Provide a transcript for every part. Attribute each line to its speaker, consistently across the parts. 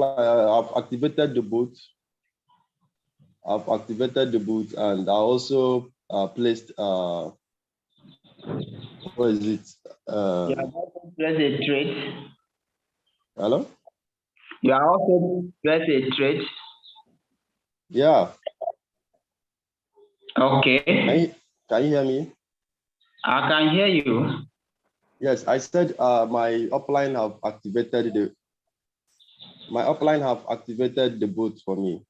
Speaker 1: I've activated the bot. I've activated the bot, and I also placed what is it?
Speaker 2: You have also placed a trade.
Speaker 1: Hello?
Speaker 2: You are also placed a trade.
Speaker 1: Yeah.
Speaker 2: Okay.
Speaker 1: Can you hear me?
Speaker 2: I can hear you.
Speaker 1: Yes, I said my upline have activated the bot for me.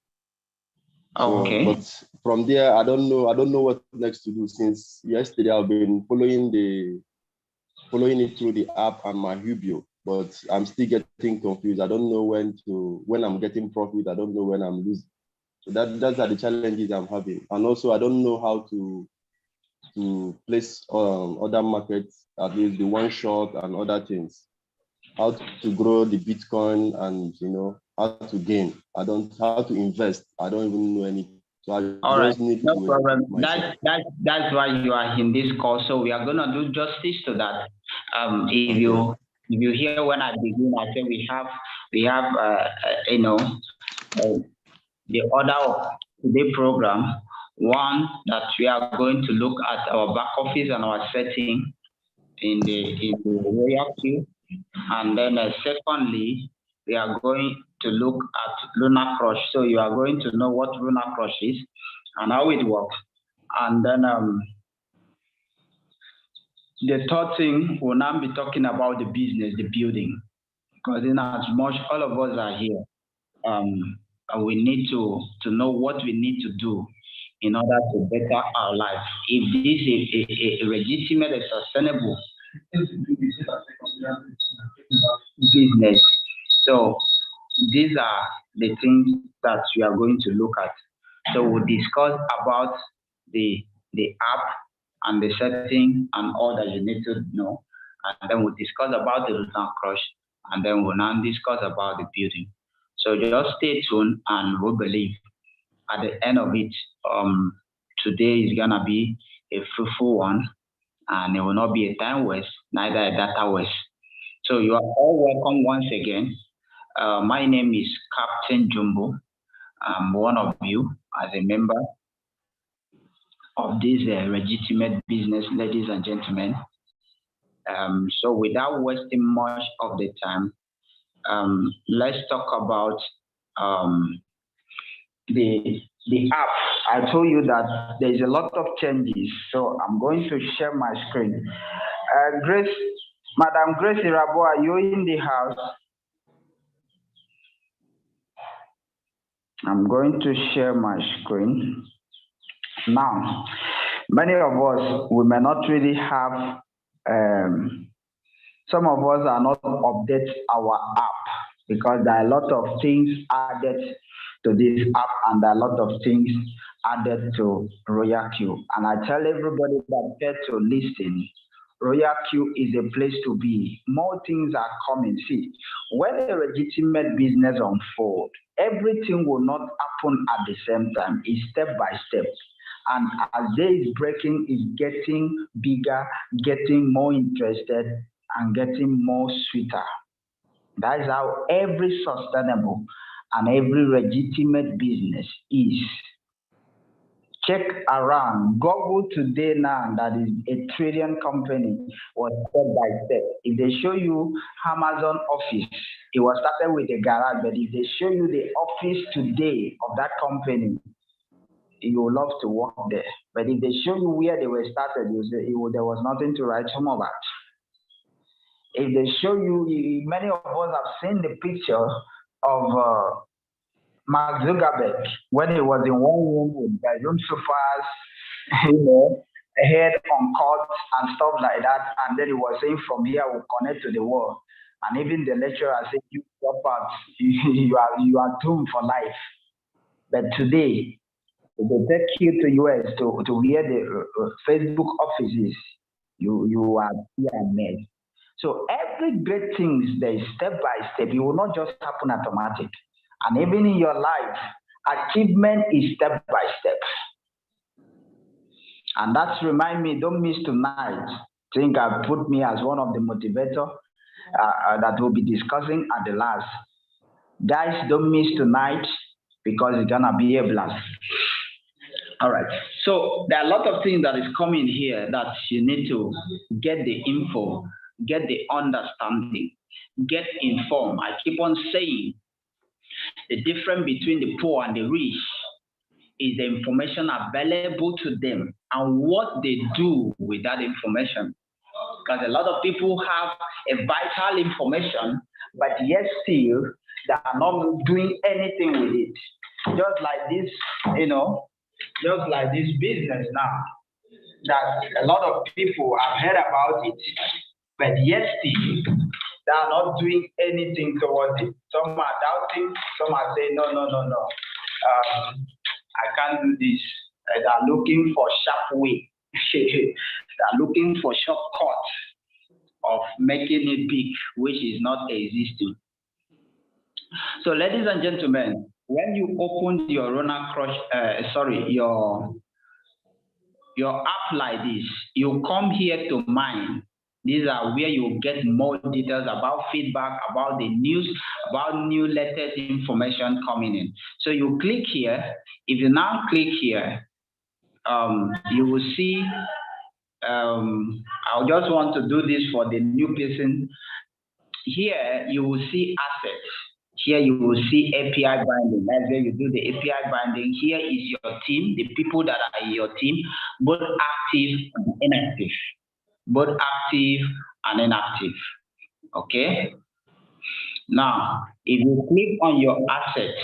Speaker 2: Okay.
Speaker 1: So, but from there, I don't know what next to do, since yesterday I've been following it through the app and my Hubio, but I'm still getting confused. I don't know when I'm getting profit. I don't know when I'm losing. So those are the challenges I'm having. And also I don't know how to place other markets, at least the one shot and other things. How to grow the Bitcoin, and how to gain. How to invest. I don't even know anything. So I just need
Speaker 2: no
Speaker 1: to
Speaker 2: problem. That's why you are in this call. So we are gonna do justice to that. If you hear when I begin, I say we have the order of today program. One, that we are going to look at our back office and our setting in the royal queue, and then secondly, we are going to look at Lunar Crush. So you are going to know what Lunar Crush is and how it works. And then the third thing, we'll now be talking about the business, the building, because in as much all of us are here, we need to know what we need to do in order to better our life. If this is a legitimate and sustainable business, so these are the things that we are going to look at. So we'll discuss about the app and the setting and all that you need to know. And then we'll discuss about the Lunar Crush, and then we'll now discuss about the building. So just stay tuned, and we'll believe at the end of it, today is gonna be a fruitful one, and it will not be a time waste, neither a data waste. So you are all welcome once again. My name is Captain Jumbo. I'm one of you as a member of this legitimate business, ladies and gentlemen. So without wasting much of the time, let's talk about the app. I told you that there's a lot of changes, so I'm going to share my screen. Madam Grace Irabo, are you in the house? I'm going to share my screen. Now, many of us, we may not really have, some of us are not update our app because there are a lot of things added to this app, and there are a lot of things added to Royal Q. And I tell everybody that get to listen, Royal Q is a place to be. More things are coming. See, when a legitimate business unfolds, everything will not happen at the same time. It's step by step. And as day is breaking, it's getting bigger, getting more interested, and getting more sweeter. That is how every sustainable and every legitimate business is. Check around. Google today now that is a trillion company was step by step. If they show you Amazon office, it was started with a garage, but if they show you the office today of that company, you will love to work there. But if they show you where they were started, there was nothing to write home about. If they show you, many of us have seen the picture of Mark Zuckerberg when he was in one room with bedroom sofas, head on cots and stuff like that, and then he was saying from here we'll connect to the world. And even the lecturer said, "You drop out, you are doomed for life." But today, they take you to US to where the Facebook office is. You are here and there. So every great thing there is step by step. It will not just happen automatic. And even in your life, achievement is step by step. And that's remind me, don't miss tonight. I think I put me as one of the motivator that we'll be discussing at the last. Guys, don't miss tonight because it's gonna be a blast. All right. So there are a lot of things that is coming here that you need to get the info, get the understanding, get informed. I keep on saying the difference between the poor and the rich is the information available to them and what they do with that information. Because a lot of people have a vital information, but yet still they are not doing anything with it. Just like this, just like this business now, that a lot of people have heard about it, but yet still they are not doing anything towards it. Some are doubting, some are saying, no, no, no, no. I can't do this. They are looking for sharp way. They are looking for shortcuts of making it big, which is not existing. So, ladies and gentlemen, when you open your your app like this, you come here to mine. These are where you get more details about feedback, about the news, about new latest information coming in. So you click here. If you now click here, you will see, I just want to do this for the new person. Here you will see assets. Here you will see API binding. That's where you do the API binding. Here is your team, the people that are in your team, both active and inactive. Both active and inactive. Okay? Now, if you click on your assets,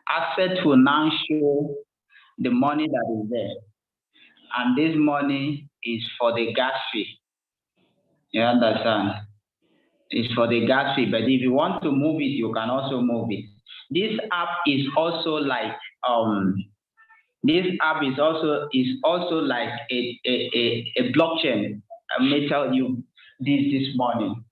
Speaker 2: assets will now show the money that is there. And this money is for the gas fee. You understand? It's for the gas fee, but if you want to move it, you can also move it. This app is also like a blockchain. I may tell you this morning.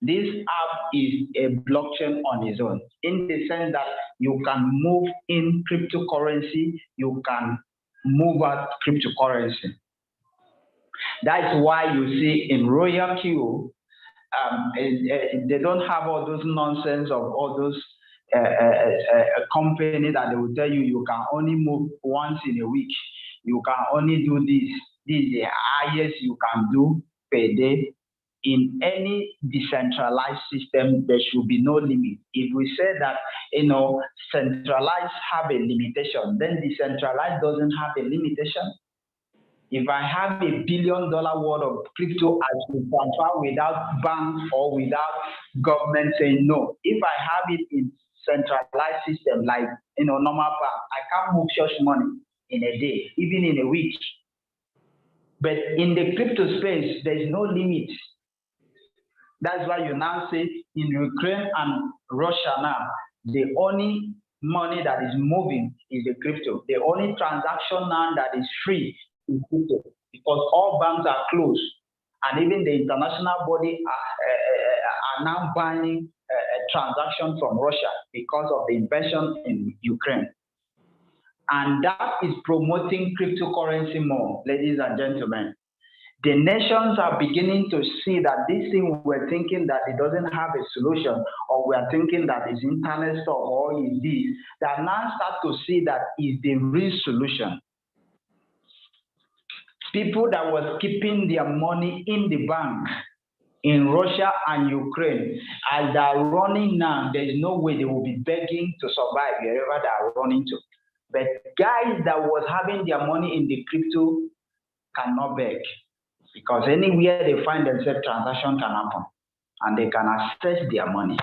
Speaker 2: This app is a blockchain on its own, in the sense that you can move in cryptocurrency, you can move out cryptocurrency. That's why you see in Royal Q, they don't have all those nonsense of all those company that they will tell you can only move once in a week. You can only do this. This is the highest you can do per day. In any decentralized system, there should be no limit. If we say that, centralized have a limitation, then decentralized doesn't have a limitation. If I have $1 billion worth of crypto, I should transfer without bank or without government saying no. If I have it in centralized system like normal bank, I can't move such money in a day, even in a week. But in the crypto space, there is no limit. That's why you now see in Ukraine and Russia now, the only money that is moving is the crypto. The only transaction now that is free is crypto, because all banks are closed, and even the international body are now banning a transaction from Russia because of the invasion in Ukraine. And that is promoting cryptocurrency more, ladies and gentlemen. The nations are beginning to see that this thing we're thinking that it doesn't have a solution, or we're thinking that it's internet stuff or is this, that now start to see that is the real solution. People that were keeping their money in the bank in Russia and Ukraine, as they are running now, there is no way they will be begging to survive wherever they are running to. But guys that was having their money in the crypto cannot beg, because anywhere they find themselves, transaction can happen and they can access their money.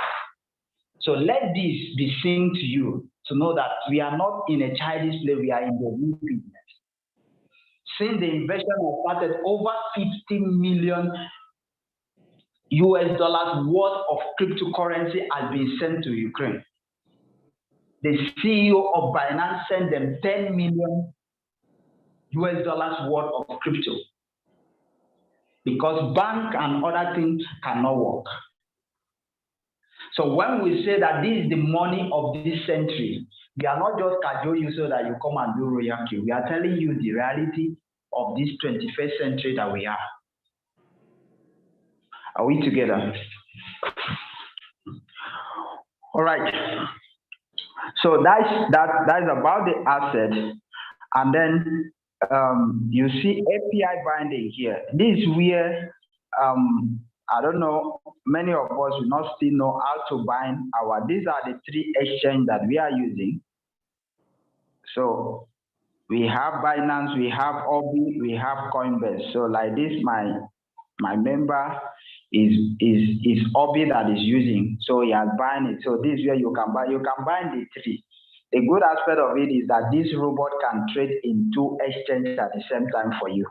Speaker 2: So let this be seen to you to know that we are not in a childish play, we are in the real business. Since the invasion was started, over 15 million US dollars worth of cryptocurrency has been sent to Ukraine. The CEO of Binance sent them 10 million US dollars worth of crypto, because bank and other things cannot work. So when we say that this is the money of this century, we are not just casual you so that you come and do royalty. We are telling you the reality of this 21st century that we are. Are we together? All right. So that's about the asset. And then you see API binding here. This is where I don't know, many of us will not still know how to bind our, these are the three exchanges that we are using. So we have Binance, we have Obi, we have Coinbase. So like this, my member is Obi that is using. So he has bind it. So this is where you can bind the three. The good aspect of it is that this robot can trade in two exchanges at the same time for you.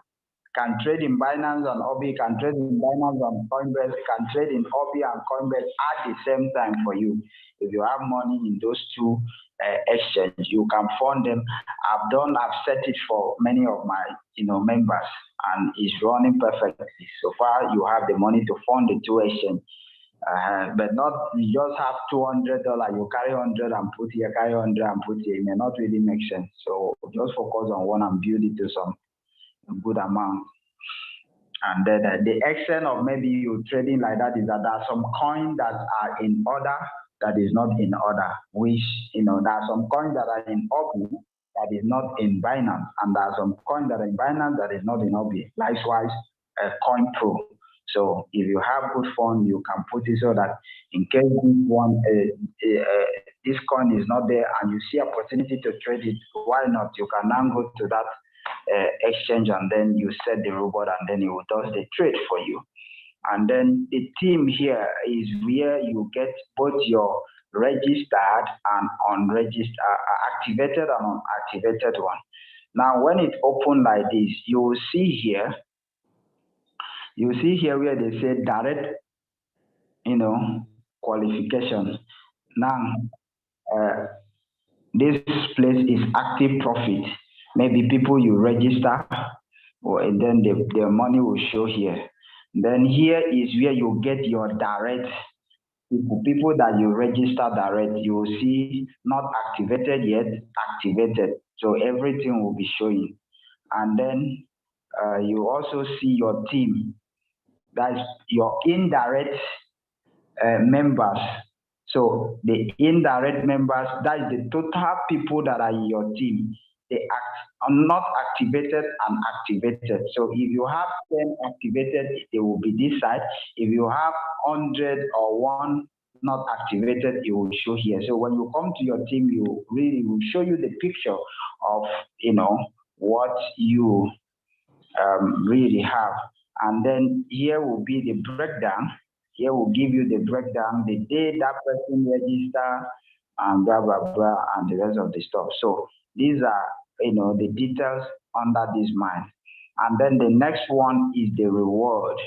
Speaker 2: Can trade in Binance and Obi, can trade in Binance and Coinbase, can trade in Obi and Coinbase at the same time for you. If you have money in those two exchanges, you can fund them. I've set it for many of my members, and it's running perfectly. So far, you have the money to fund the two exchanges. But not you just have $200, you carry 100 and put here, carry 100 and put here. It may not really make sense. So just focus on one and build it to some good amount. And then the extent of maybe you trading like that is that there are some coins that are in order that is not in order, which there are some coins that are in Obi that is not in Binance, and there are some coins that are in Binance that is not in Obi. Likewise, Coin Pro. So if you have good fund, you can put it so that in case this coin is not there and you see opportunity to trade it, why not? You can now go to that exchange and then you set the robot and then it will do the trade for you. And then the team here is where you get both your registered and unregistered, activated and unactivated one. Now, when it open like this, you will see here where they say direct, qualification. Now, this place is active profit. Maybe people you register, and then the money will show here. Then here is where you get your direct people that you register direct. You will see not activated yet, activated. So everything will be showing. And then you also see your team. That's your indirect members. So the indirect members, that is the total people that are in your team. They are not activated and activated. So if you have 10 activated, they will be this side. If you have 100 or 1 not activated, it will show here. So when you come to your team, you really will show you the picture of what you really have. And then here will be the breakdown. Here will give you the breakdown, the day that person register, and blah, blah, blah, and the rest of the stuff. So these are, the details under this mine. And then the next one is the reward.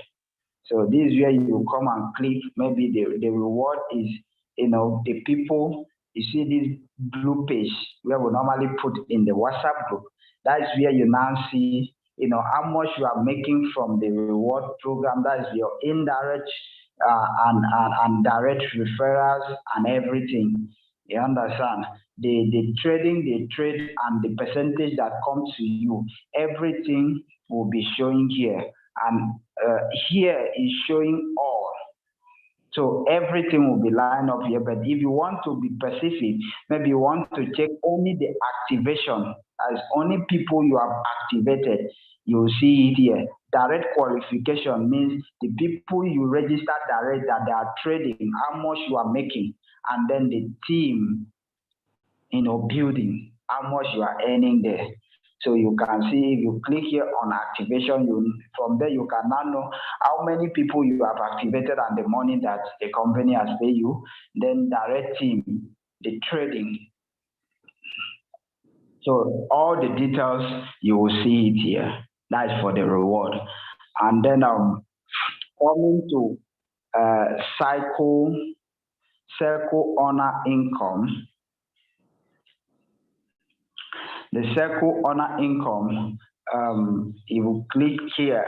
Speaker 2: So this is where you come and click. Maybe the reward is, the people, you see this blue page where we normally put in the WhatsApp group. That is where you now see, how much you are making from the reward program. That is your indirect and direct referrals and everything. You understand? The trading, the trade, and the percentage that comes to you, everything will be showing here. And here is showing all. So everything will be lined up here. But if you want to be specific, maybe you want to check only the activation, as only people you have activated, you will see it here. Direct qualification means the people you register direct that they are trading, how much you are making, and then the team, building, how much you are earning there. So you can see, if you click here on activation, from there you can now know how many people you have activated and the money that the company has paid you. Then direct team, the trading. So all the details, you will see it here. That's for the reward. And then coming to circle owner income. The circle owner income, if you click here,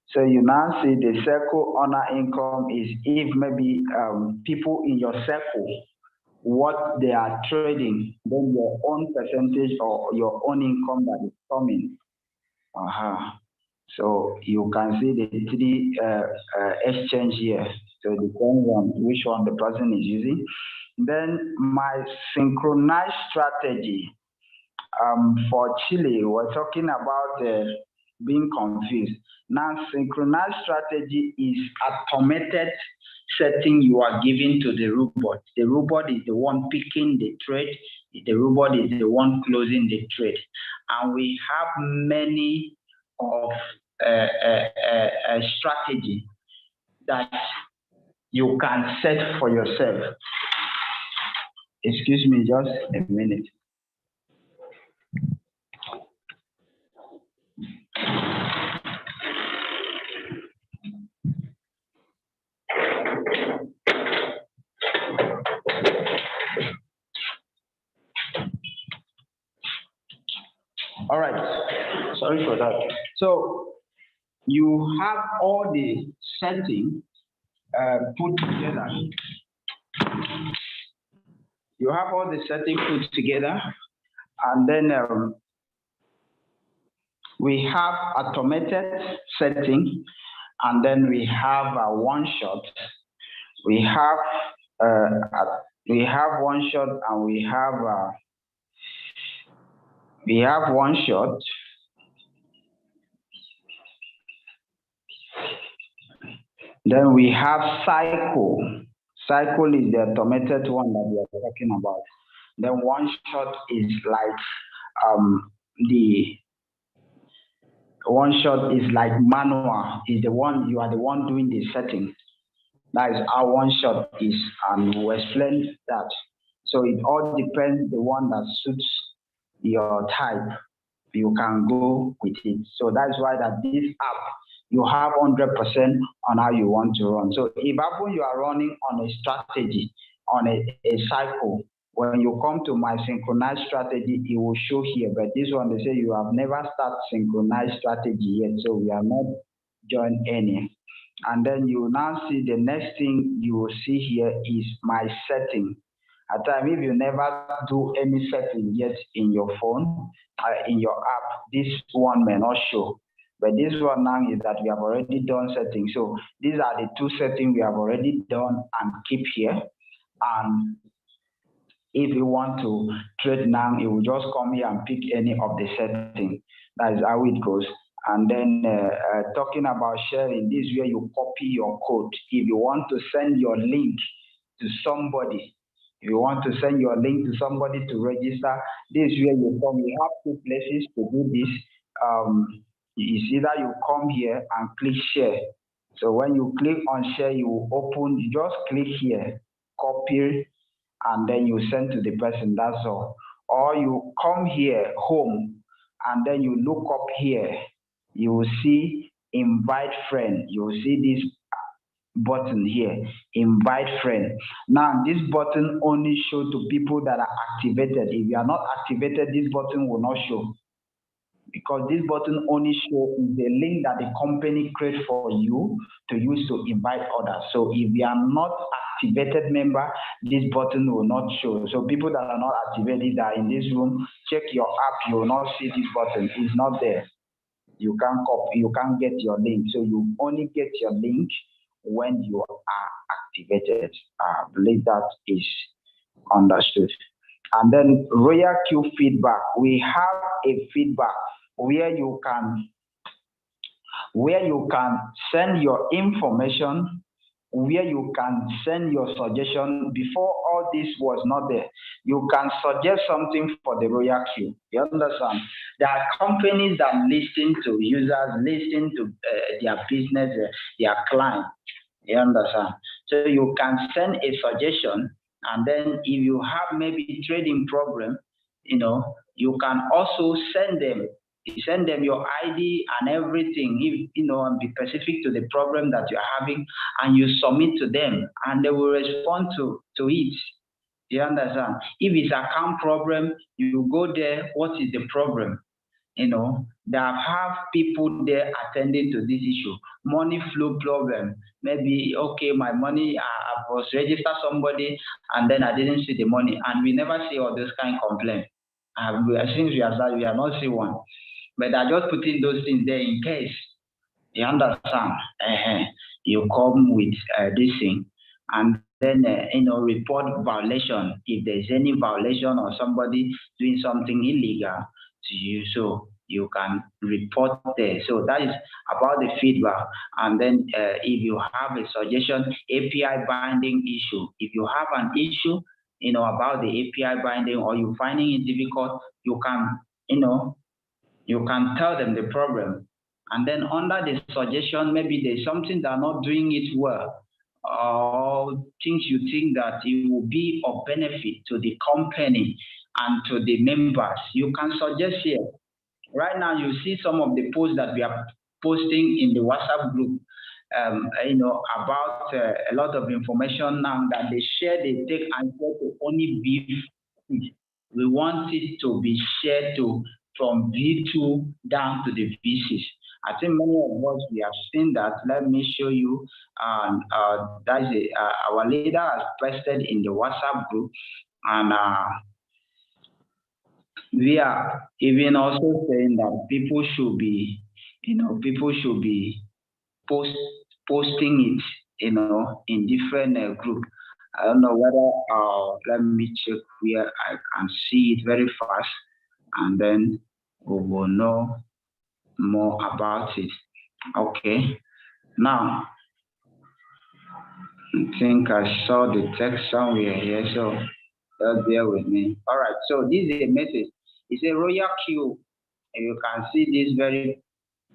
Speaker 2: so you now see the circle owner income is if maybe people in your circle, what they are trading, then your own percentage or your own income that is coming. So you can see the three exchange here. So it depends on which one the person is using. Then my synchronized strategy for Chile, we're talking about being confused. Now, synchronized strategy is automated setting you are giving to the robot. The robot is the one picking the trade. The robot is the one closing the trade. And we have many of strategy that you can set for yourself. Excuse me, just a minute. All right, sorry for that. So you have all the setting put together. You have all the setting put together, and then we have automated setting, and then we have a one shot. We have one shot, and we have one shot. Then we have cycle. Cycle is the automated one that we are talking about. Then one shot is like the one shot is like manual. Is the one you are the one doing the setting. That is how one shot is, and we'll explain that. So it all depends the one that suits your type. You can go with it. So that's why that this app you have 100% on how you want to run. So if you are running on a strategy, on a cycle, when you come to my synchronized strategy, it will show here. But this one, they say you have never started synchronized strategy yet, so we are not joined any. And then you now see the next thing you will see here is my setting. At times, if you never do any setting yet in your phone, in your app, this one may not show. But this one now is that we have already done settings. So these are the two settings we have already done and keep here. And if you want to trade now, you will just come here and pick any of the settings. That is how it goes. And then talking about sharing, this is where you copy your code. If you want to send your link to somebody, if you want to send your link to somebody to register, this is where you come. You have two places to do this. It's either you come here and click share. So when you click on share, you open, you just click here, copy, and then you send to the person, that's all. Or you come here, home, and then you look up here, you will see invite friend. You will see this button here, invite friend. Now this button only shows to people that are activated. If you are not activated, this button will not show, because this button only shows the link that the company creates for you to use to invite others. So if you are not activated member, this button will not show. So people that are not activated that are in this room, check your app, you will not see this button. It's not there. You can't copy, you can't get your link. So you only get your link when you are activated. I believe that is understood. And then Royal Q feedback. We have a feedback where you can send your information, where you can send your suggestion. Before all this was not there, you can suggest something for the Royal Q. You understand? There are companies that listen to users, listen to their business, their clients. You understand? So you can send a suggestion, and then if you have maybe trading problem, you can also send them. You send them your ID and everything, and be specific to the problem that you're having, and you submit to them, and they will respond to it. You understand? If it's account problem, you go there, what is the problem? They have people there attending to this issue. Money flow problem. Maybe, okay, my money, I was registered somebody and then I didn't see the money. And we never see all those kind of complaints. Since we are not see one. But I just putting those things there in case. You understand? You come with this thing. And then report violation if there's any violation or somebody doing something illegal to you. So you can report there. So that is about the feedback. And then if you have a suggestion, API binding issue. If you have an issue, about the API binding, or you finding it difficult, you can, you can tell them the problem. And then under the suggestion, maybe there's something they're not doing it well, or things you think that it will be of benefit to the company and to the members, you can suggest here. Right now, you see some of the posts that we are posting in the WhatsApp group, about a lot of information now that they share, they take and share to only V. We want it to be shared to from V2 down to the V6. I think many of us, we have seen that. Let me show you. That is our leader has posted in the WhatsApp group, and we are even also saying that people should be, posting it, in different group. I don't know whether, let me check where I can see it very fast, and then we will know more about it. Okay, now I think I saw the text somewhere here, so just bear with me. All right, so this is a message. It's a royal queue. You can see this very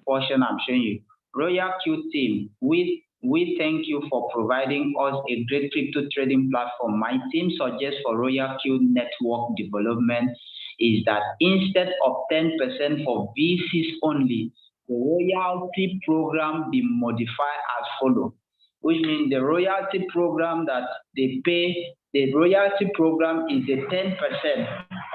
Speaker 2: portion I'm showing you. Royal Q team, we thank you for providing us a great crypto trading platform. My team suggests for Royal Q network development is that instead of 10% for VCs only, the royalty program be modified as follows, which means the royalty program that they pay, the royalty program is the 10%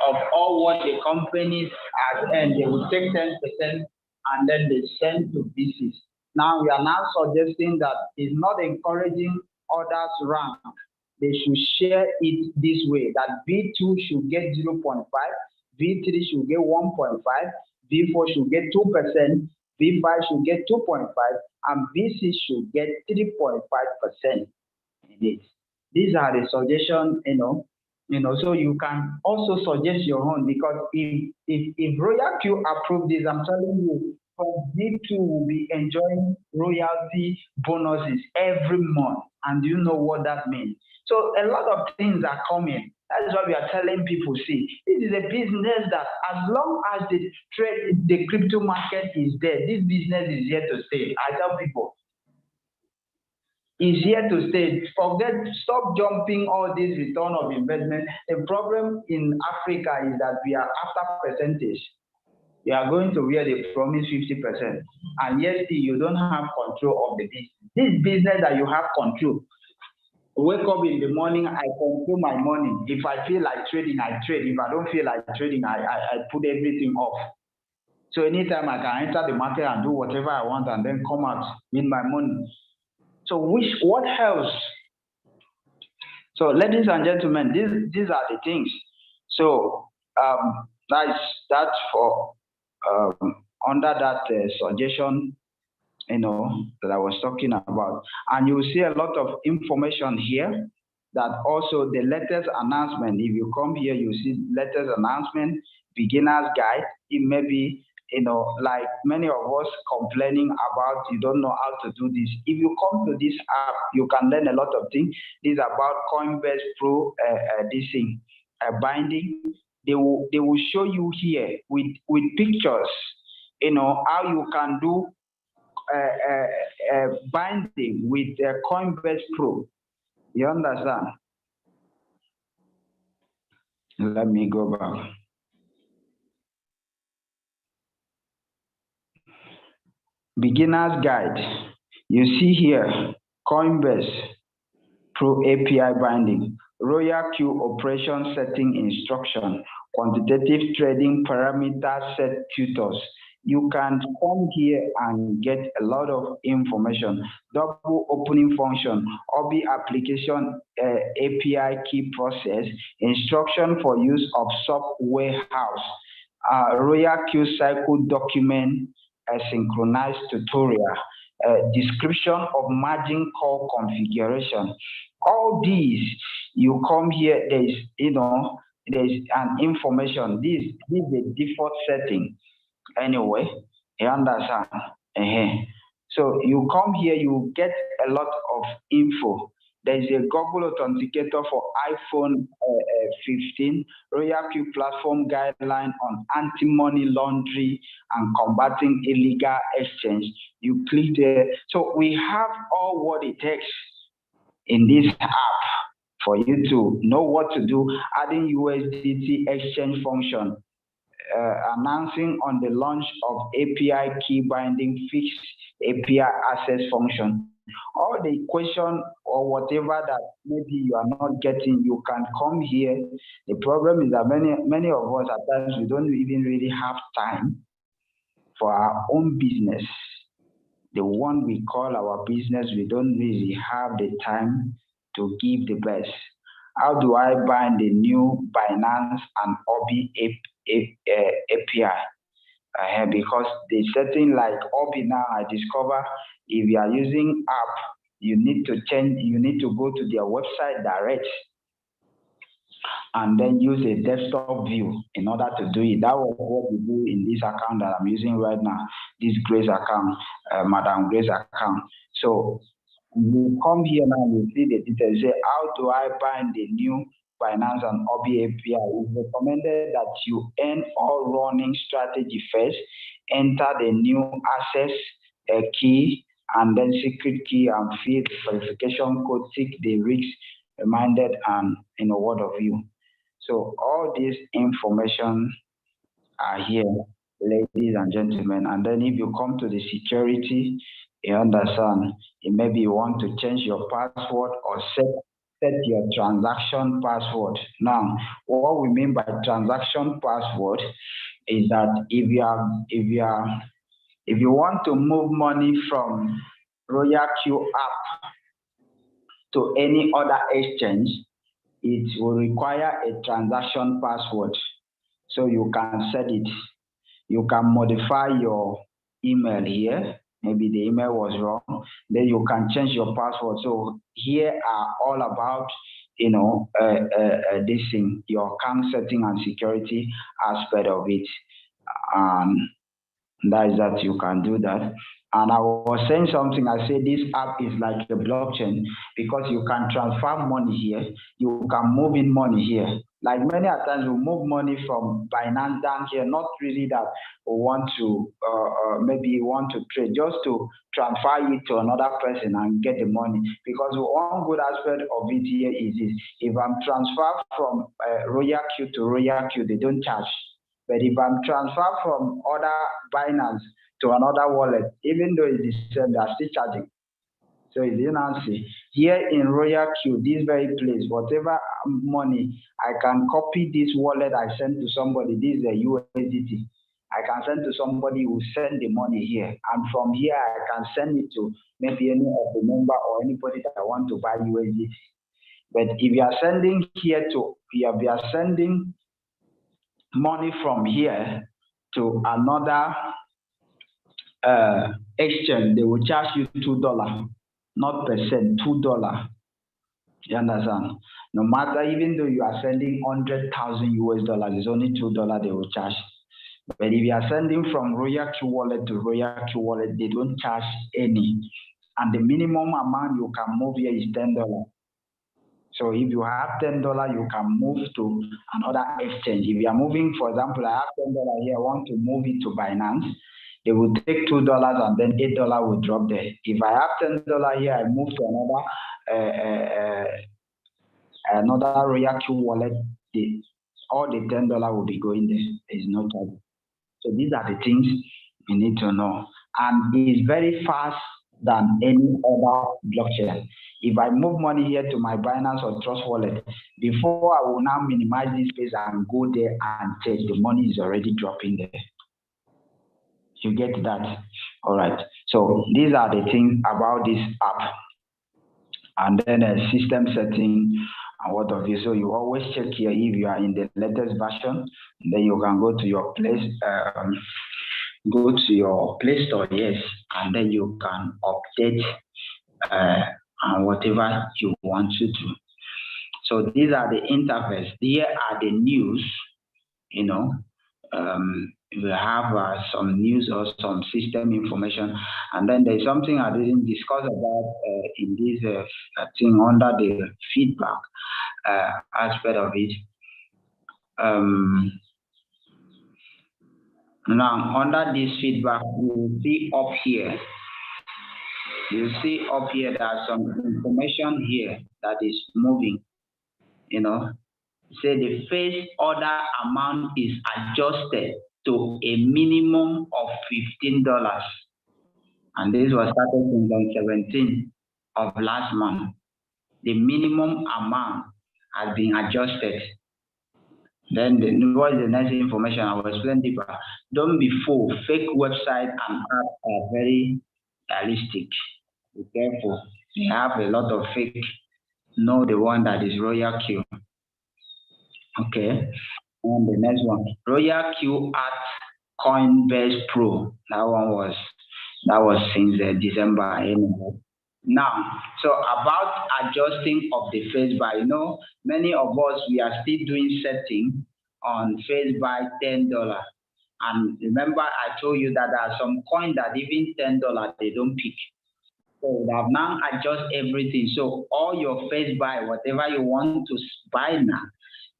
Speaker 2: of all what the companies have, and they will take 10% and then they send to VCs. Now we are now suggesting that it's not encouraging others rank. They should share it this way, that V2 should get 0.5, V3 should get 1.5, V4 should get 2%, V5 should get 2.5, and V6 should get 3.5% in it. These are the suggestions, so you can also suggest your own, because if Royal Q approve this, I'm telling you, V2 will be enjoying royalty bonuses every month. And you know what that means. So a lot of things are coming. That is why we are telling people, see, this is a business that as long as the crypto market is there, this business is here to stay. I tell people, is here to stay. Stop jumping all this return of investment. The problem in Africa is that we are after percentage. You are going to where they promise 50%, and yet still you don't have control of the business. This business that you have control. Wake up in the morning, I control my money. If I feel like trading, I trade. If I don't feel like trading, I put everything off. So anytime I can enter the market and do whatever I want and then come out with my money. So what else? So ladies and gentlemen, these are the things. So that's for under that suggestion, that I was talking about. And you will see a lot of information here, that also the latest announcement. If you come here, you see latest announcement, beginner's guide. It may be, like many of us complaining about, you don't know how to do this. If you come to this app, you can learn a lot of things. This is about Coinbase Pro, this thing, binding. They will show you here with pictures, how you can do binding with Coinbase Pro. You understand? Let me go back. Beginner's guide. You see here, Coinbase Pro API binding, Royal Q operation setting instruction, quantitative trading parameter set tutors. You can come here and get a lot of information. Double opening function, OBI application API key process, instruction for use of software house, Royal Q cycle document, a synchronized tutorial, description of margin call configuration, all these, you come here, there's there's an information. This is the default setting. Anyway, you understand? So you come here, you get a lot of info. There's a Google Authenticator for iPhone 15, Royal Q Platform Guideline on Anti-Money Laundering and Combating Illegal Exchange. You click there. So we have all what it takes in this app for you to know what to do, adding USDT exchange function, announcing on the launch of API key binding fixed API access function. All the question or whatever that maybe you are not getting, you can come here. The problem is that many of us at times we don't even really have time for our own business. The one we call our business, we don't really have the time to give the best. How do I bind the new Binance and Obi API? Because the setting like Obi now, I discover if you are using app, you need to go to their website direct and then use a desktop view in order to do it. That was what we do in this account that I'm using right now, this Grace account, Madam Grace account. So you come here now, you see the details. Say, how do I bind the new Binance and Obi API? It's recommended that you end all running strategy first, enter the new access key and then secret key and fill the verification code, tick the risks reminded and in a word of you. So all this information are here, ladies and gentlemen. And then if you come to the security, you understand, maybe you want to change your password or set your transaction password. Now, what we mean by transaction password is that if you want to move money from Royal Q app to any other exchange, it will require a transaction password. So you can set it. You can modify your email here. Maybe the email was wrong. Then you can change your password. So here are all about, this thing, your account setting and security aspect of it. That is that you can do that. And I was saying something, I said this app is like a blockchain because you can transfer money here, you can move in money here. Like many times we move money from Binance down here, not really that we want to, maybe want to trade, just to transfer it to another person and get the money. Because one good aspect of it here is this, if I'm transferred from Royal Q to Royal Q, they don't charge. But if I'm transferred from other Binance to another wallet, even though it's the same, they are still charging. So you didn't see. Here in Royal Q, this very place, whatever money, I can copy this wallet I send to somebody. This is a USDT. I can send to somebody who send the money here. And from here, I can send it to maybe any of the member or anybody that I want to buy USDT. But if you are sending here to, if you are sending money from here to another exchange, they will charge you $2, not percent, $2. You understand? No matter, even though you are sending 100,000 US dollars, it's only $2 they will charge. But if you are sending from Royal Q wallet to Royal Q wallet, they don't charge any. And the minimum amount you can move here is $10. So if you have $10, you can move to another exchange. If you are moving, for example, I have $10 here, I want to move it to Binance, they will take $2 and then $8 will drop there. If I have $10 here, I move to another Royal Q wallet, all the $10 will be going there. There is no charge. So these are the things you need to know. And it's very fast than any other blockchain. If I move money here to my Binance or Trust wallet, before I will now minimize this space and go there and check, the money is already dropping there. You get that? All right. So these are the things about this app. And then a system setting and what of you. So you always check here if you are in the latest version. Then you can go to your place, go to your Play Store, yes, and then you can update and whatever you want to do. So these are the interface. Here are the news, you know. We have some news or some system information, and then there's something I didn't discuss about in this thing under the feedback aspect of it. Now under this feedback, you will see up here. You see up here there's some information here that is moving. You know, say the first order amount is adjusted to a minimum of $15. And this was started since on 17th of last month. The minimum amount has been adjusted. Then what is the next information? I will explain deeper. Don't be fooled. Fake website and apps are very realistic. Be careful. They have a lot of fake. Know the one that is Royal Q. Okay. And the next one, Royal Q at Coinbase Pro. That was since December anyway. Now, so about adjusting of the face buy, you know, many of us, we are still doing setting on face buy $10. And remember, I told you that there are some coins that even $10, they don't pick. So we have now adjust everything. So all your face buy, whatever you want to buy now,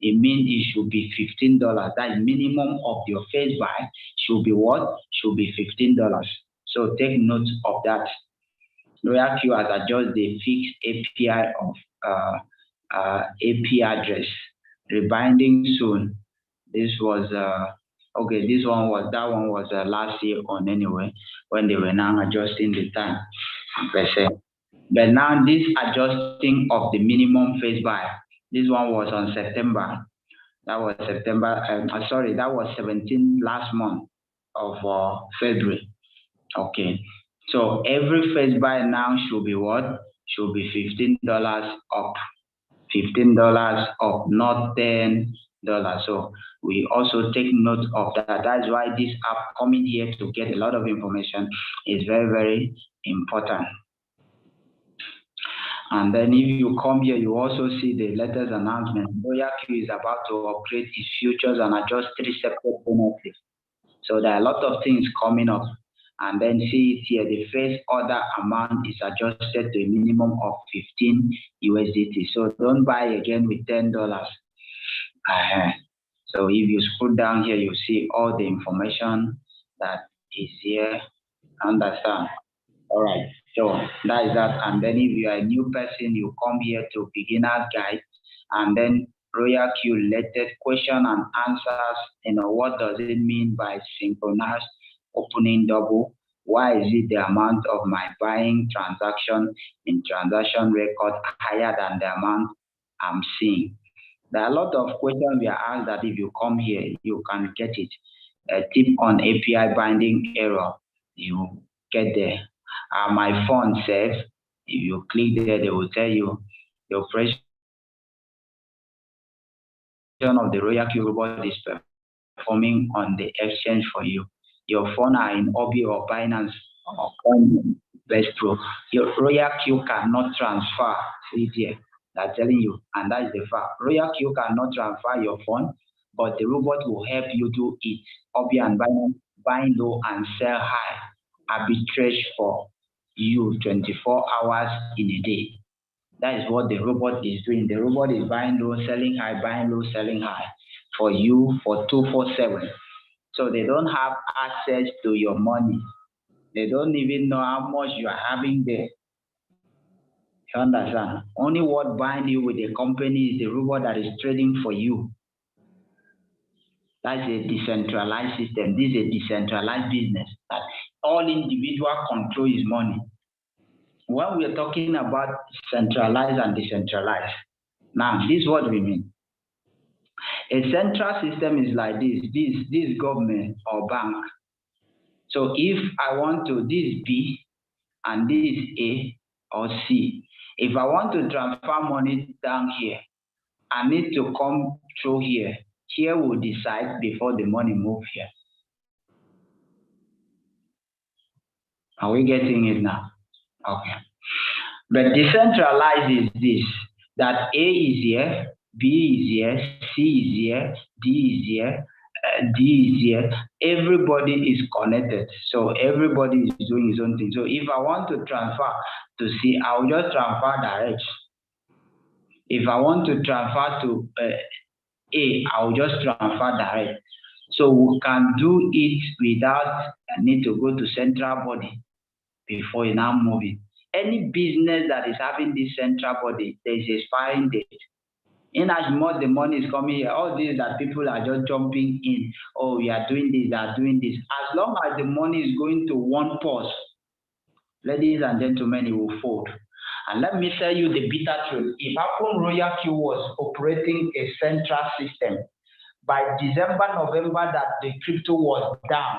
Speaker 2: it means it should be $15. That minimum of your face buy should be what? Should be $15. So take note of that. Royal Q has adjusted the fixed API of AP address. Rebinding soon. This was okay. That one was last year on anyway when they were now adjusting the time per se. But now this adjusting of the minimum face buy. This one was on September. That was September. Sorry, that was 17 last month of February. Okay. So every face buy now should be what? Should be $15 up. $15 up, not $10. So we also take note of that. That's why this app coming here to get a lot of information is very, very important. And then if you come here, you also see the latest announcement. Royal Q is about to upgrade its futures and adjust 3 separate penalties. So there are a lot of things coming up. And then see it here, the first order amount is adjusted to a minimum of 15 USDT. So don't buy again with $10. So if you scroll down here, you see all the information that is here. Understand? All right. So that is that. And then if you are a new person, you come here to beginner's guide, and then Royal Q related question and answers. You know, what does it mean by synchronized opening double? Why is it the amount of my buying transaction in transaction record higher than the amount I'm seeing? There are a lot of questions we are asked that if you come here, you can get it. A tip on API binding error, you get there. My phone says, if you click there, they will tell you the operation of the Royal Q robot is performing on the exchange for you. Your phone are in Obi or Binance or Coinbase Pro. Your Royal Q cannot transfer. See here, they're telling you, and that is the fact. Royal Q cannot transfer your phone, but the robot will help you do it. Obi and Binance, buy low and sell high, arbitrage for you 24 hours in a day. That is what the robot is doing. The robot is buying low, selling high, buying low, selling high for you for 247. So they don't have access to your money. They don't even know how much you are having there. You understand? Only what binds you with the company is the robot that is trading for you. That's a decentralized system. This is a decentralized business that all individual control his money. When we are talking about centralized and decentralized, now this is what we mean. A central system is like this government or bank. So if I want to, this B and this A or C, if I want to transfer money down here, I need to come through here. Here will decide before the money moves here. Are we getting it now? Okay. But decentralized is this, that A is here, B is here, C is here, D is here, D is here. Everybody is connected. So everybody is doing his own thing. So if I want to transfer to C, I'll just transfer direct. If I want to transfer to A, I'll just transfer direct. So we can do it without need to go to central body before you now move it. Any business that is having this central body, there is a expiring date. In as much the money is coming here, all this that people are just jumping in. Oh, we are doing this, they are doing this. As long as the money is going to one pause, ladies and gentlemen, it will fold. And let me tell you the bitter truth. If Apple Royal Q was operating a central system, by December, November, that the crypto was down,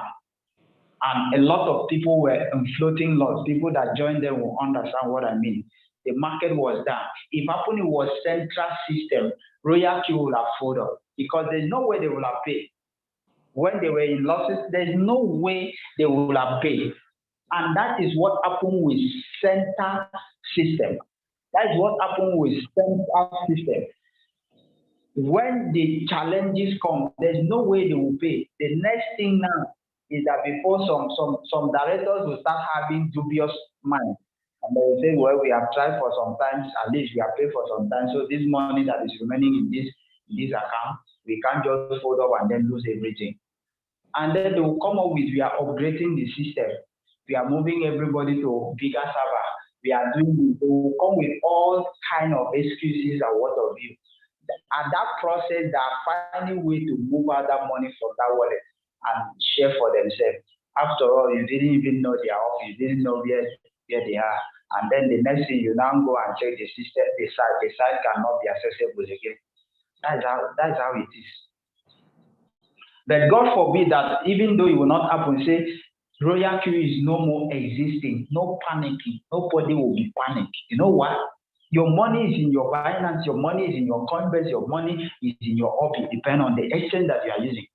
Speaker 2: and a lot of people were in floating lots. People that joined them will understand what I mean. The market was down. If Apple was central system, Royal Q would have folded because there's no way they will have paid. When they were in losses, there's no way they will have paid. And that is what happened with center system. That is what happened with central system. When the challenges come, there's no way they will pay. The next thing now is that before some directors will start having dubious minds. And they will say, well, we have tried for some time, at least we have paid for some time. So this money that is remaining in this account, we can't just fold up and then lose everything. And then they will come up with, we are upgrading the system. We are moving everybody to bigger server. We are doing this. They will come with all kind of excuses and what of you. And that process, they are finding way to move out that money from that wallet and share for themselves. After all, you didn't even know their office, you didn't know where they are. And then the next thing, you now go and check the system, the site cannot be accessible again. That's how it is. But God forbid that even though it will not happen, say Royal Q is no more existing, no panicking, nobody will be panicked. You know what? Your money is in your Binance, your money is in your Coinbase, your money is in your hobby, depending on the exchange that you are using.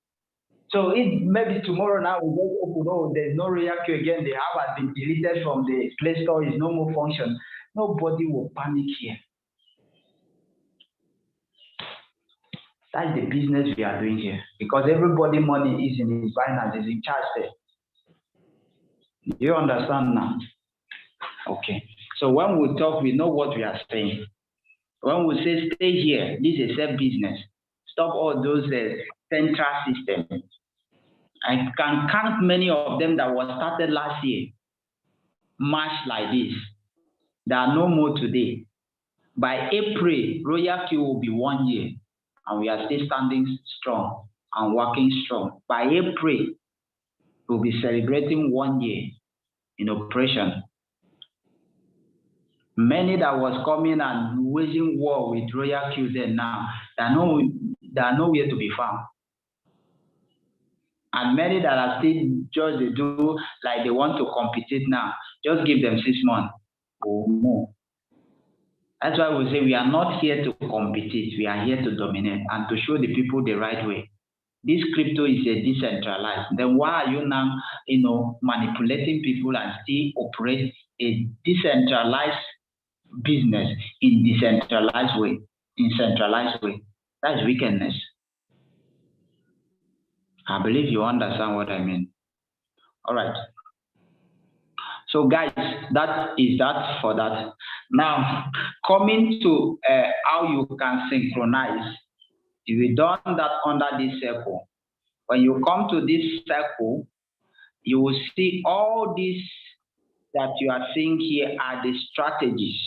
Speaker 2: So if maybe tomorrow now we just open, oh, there's no Royal Q again, the app has been deleted from the Play Store, is no more function. Nobody will panic here. That's the business we are doing here. Because everybody money is in his Binance, is in charge there. Do you understand now? Okay. So when we talk, we know what we are saying. When we say stay here, this is a business. Stop all those central systems. I can count many of them that were started last year, March like this. There are no more today. By April, Royal Q will be 1 year, and we are still standing strong and working strong. By April, we'll be celebrating 1 year in operation. Many that was coming and waging war with Royal Q then now, they are nowhere to be found. And many that are still just they do like they want to compete now, just give them 6 months or more. That's why we say we are not here to compete, we are here to dominate and to show the people the right way. This crypto is a decentralized. Then why are you now, manipulating people and still operate a decentralized business in decentralized way, in centralized way? That's wickedness. I believe you understand what I mean. All right. So guys, that is that for that. Now, coming to how you can synchronize. If you done that under this circle, when you come to this circle, you will see all these that you are seeing here are the strategies.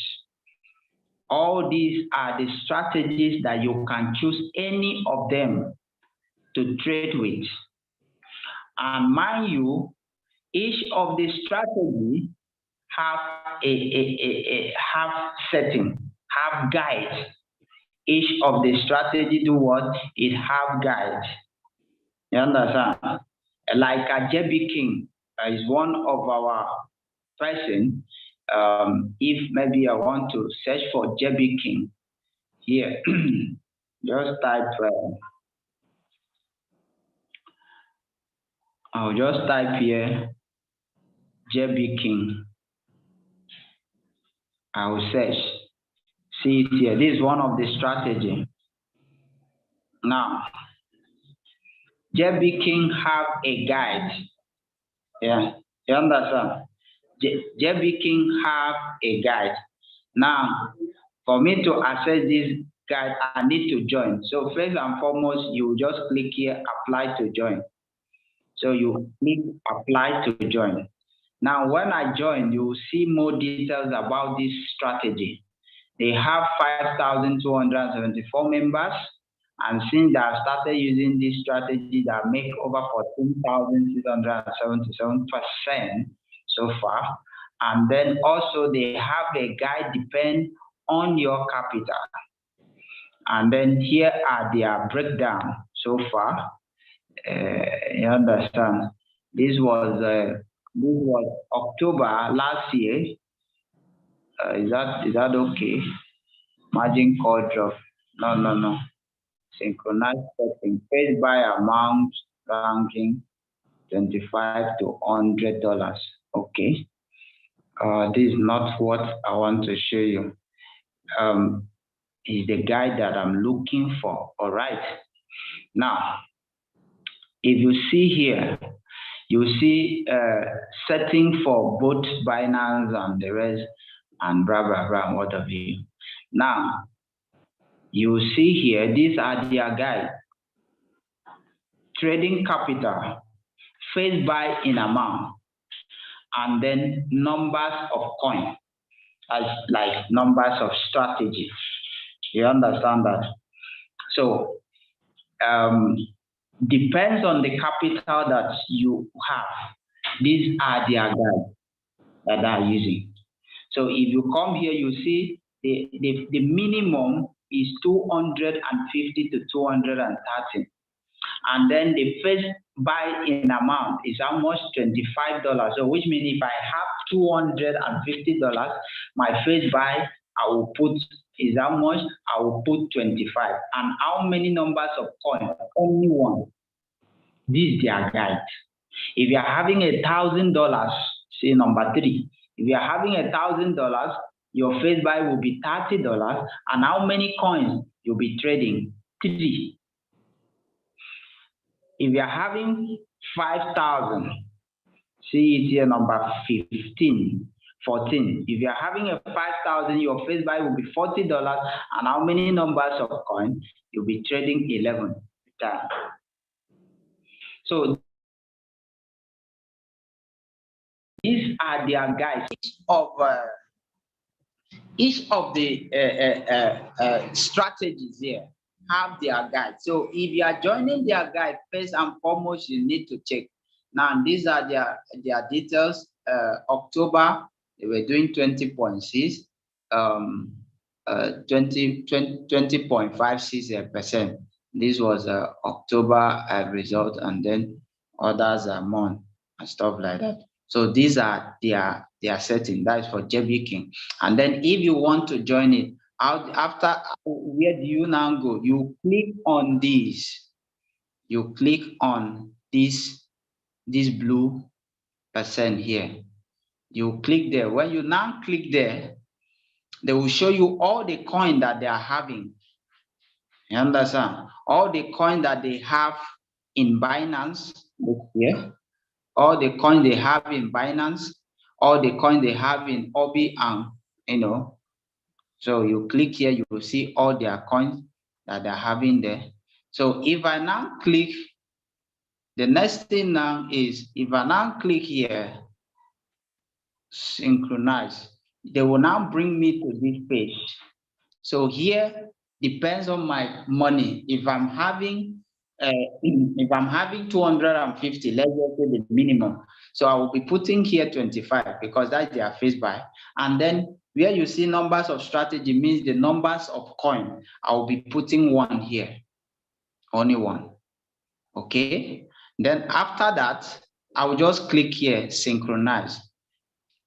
Speaker 2: All these are the strategies that you can choose any of them to trade with. And mind you, each of the strategy have have setting, have guide. Each of the strategy do what? It have guide. You understand? Like a JB King is one of our person. If maybe I want to search for JB King here, just type. I'll just type here JB King. I will search. See it here. This is one of the strategy. Now, JB King have a guide. Yeah, you understand? JB King have a guide. Now, for me to access this guide, I need to join. So first and foremost, you just click here, apply to join. So you click apply to join. Now, when I join, you will see more details about this strategy. They have 5,274 members. And since they have started using this strategy, that make over 14,677% so far. And then also they have a guide depend on your capital. And then here are their breakdown so far. You understand? This was October last year. Is that okay? Margin call drop. No. Synchronized setting. Paid by amount ranking $25 to $100. Okay. This is not what I want to show you. Is the guide that I'm looking for. All right. Now, if you see here, you see setting for both Binance and the rest and blah, what have you. Now, you see here, these are their guide. Trading capital, face buy in amount, and then numbers of coin, as like numbers of strategy. You understand that? So, depends on the capital that you have. These are their guide that they are using. So if you come here, you see the minimum is 250 to 230. And then the first buy in amount is almost $25. So which means if I have $250, my first buy I will put is how much? I will put 25. And how many numbers of coin? Only one. This is their guide. If you are having $1,000, say number 3. If you are having $1,000, your first buy will be $30. And how many coins you'll be trading? 3. If you are having 5,000, see it here, number 15, 14. If you are having a 5,000, your first buy will be $40. And how many numbers of coin? You'll be trading 11 times. So these are their guides. Each of the strategies here have their guide. So if you are joining their guide, first and foremost, you need to check. Now, these are their details. October, they were doing 20.6, 20.56%. This was October result, and then others are month and stuff like that. So these are their setting. That is for JB King. And then if you want to join it, after, where do you now go? You click on this. You click on this blue percent here. You click there. When you now click there, they will show you all the coin that they are having. You understand? All the coin that they have in Binance. Yeah. All the coin they have in Binance, all the coin they have in Obi, and so you click here, you will see all their coins that they're having there. So if I now click, the next thing now is, if I now click here, synchronize, they will now bring me to this page. So here depends on my money. If I'm having 250, let's just say the minimum. So I will be putting here 25 because that's their face buy. And then where you see numbers of strategy means the numbers of coin. I will be putting 1 here, only 1. Okay. Then after that, I will just click here, synchronize.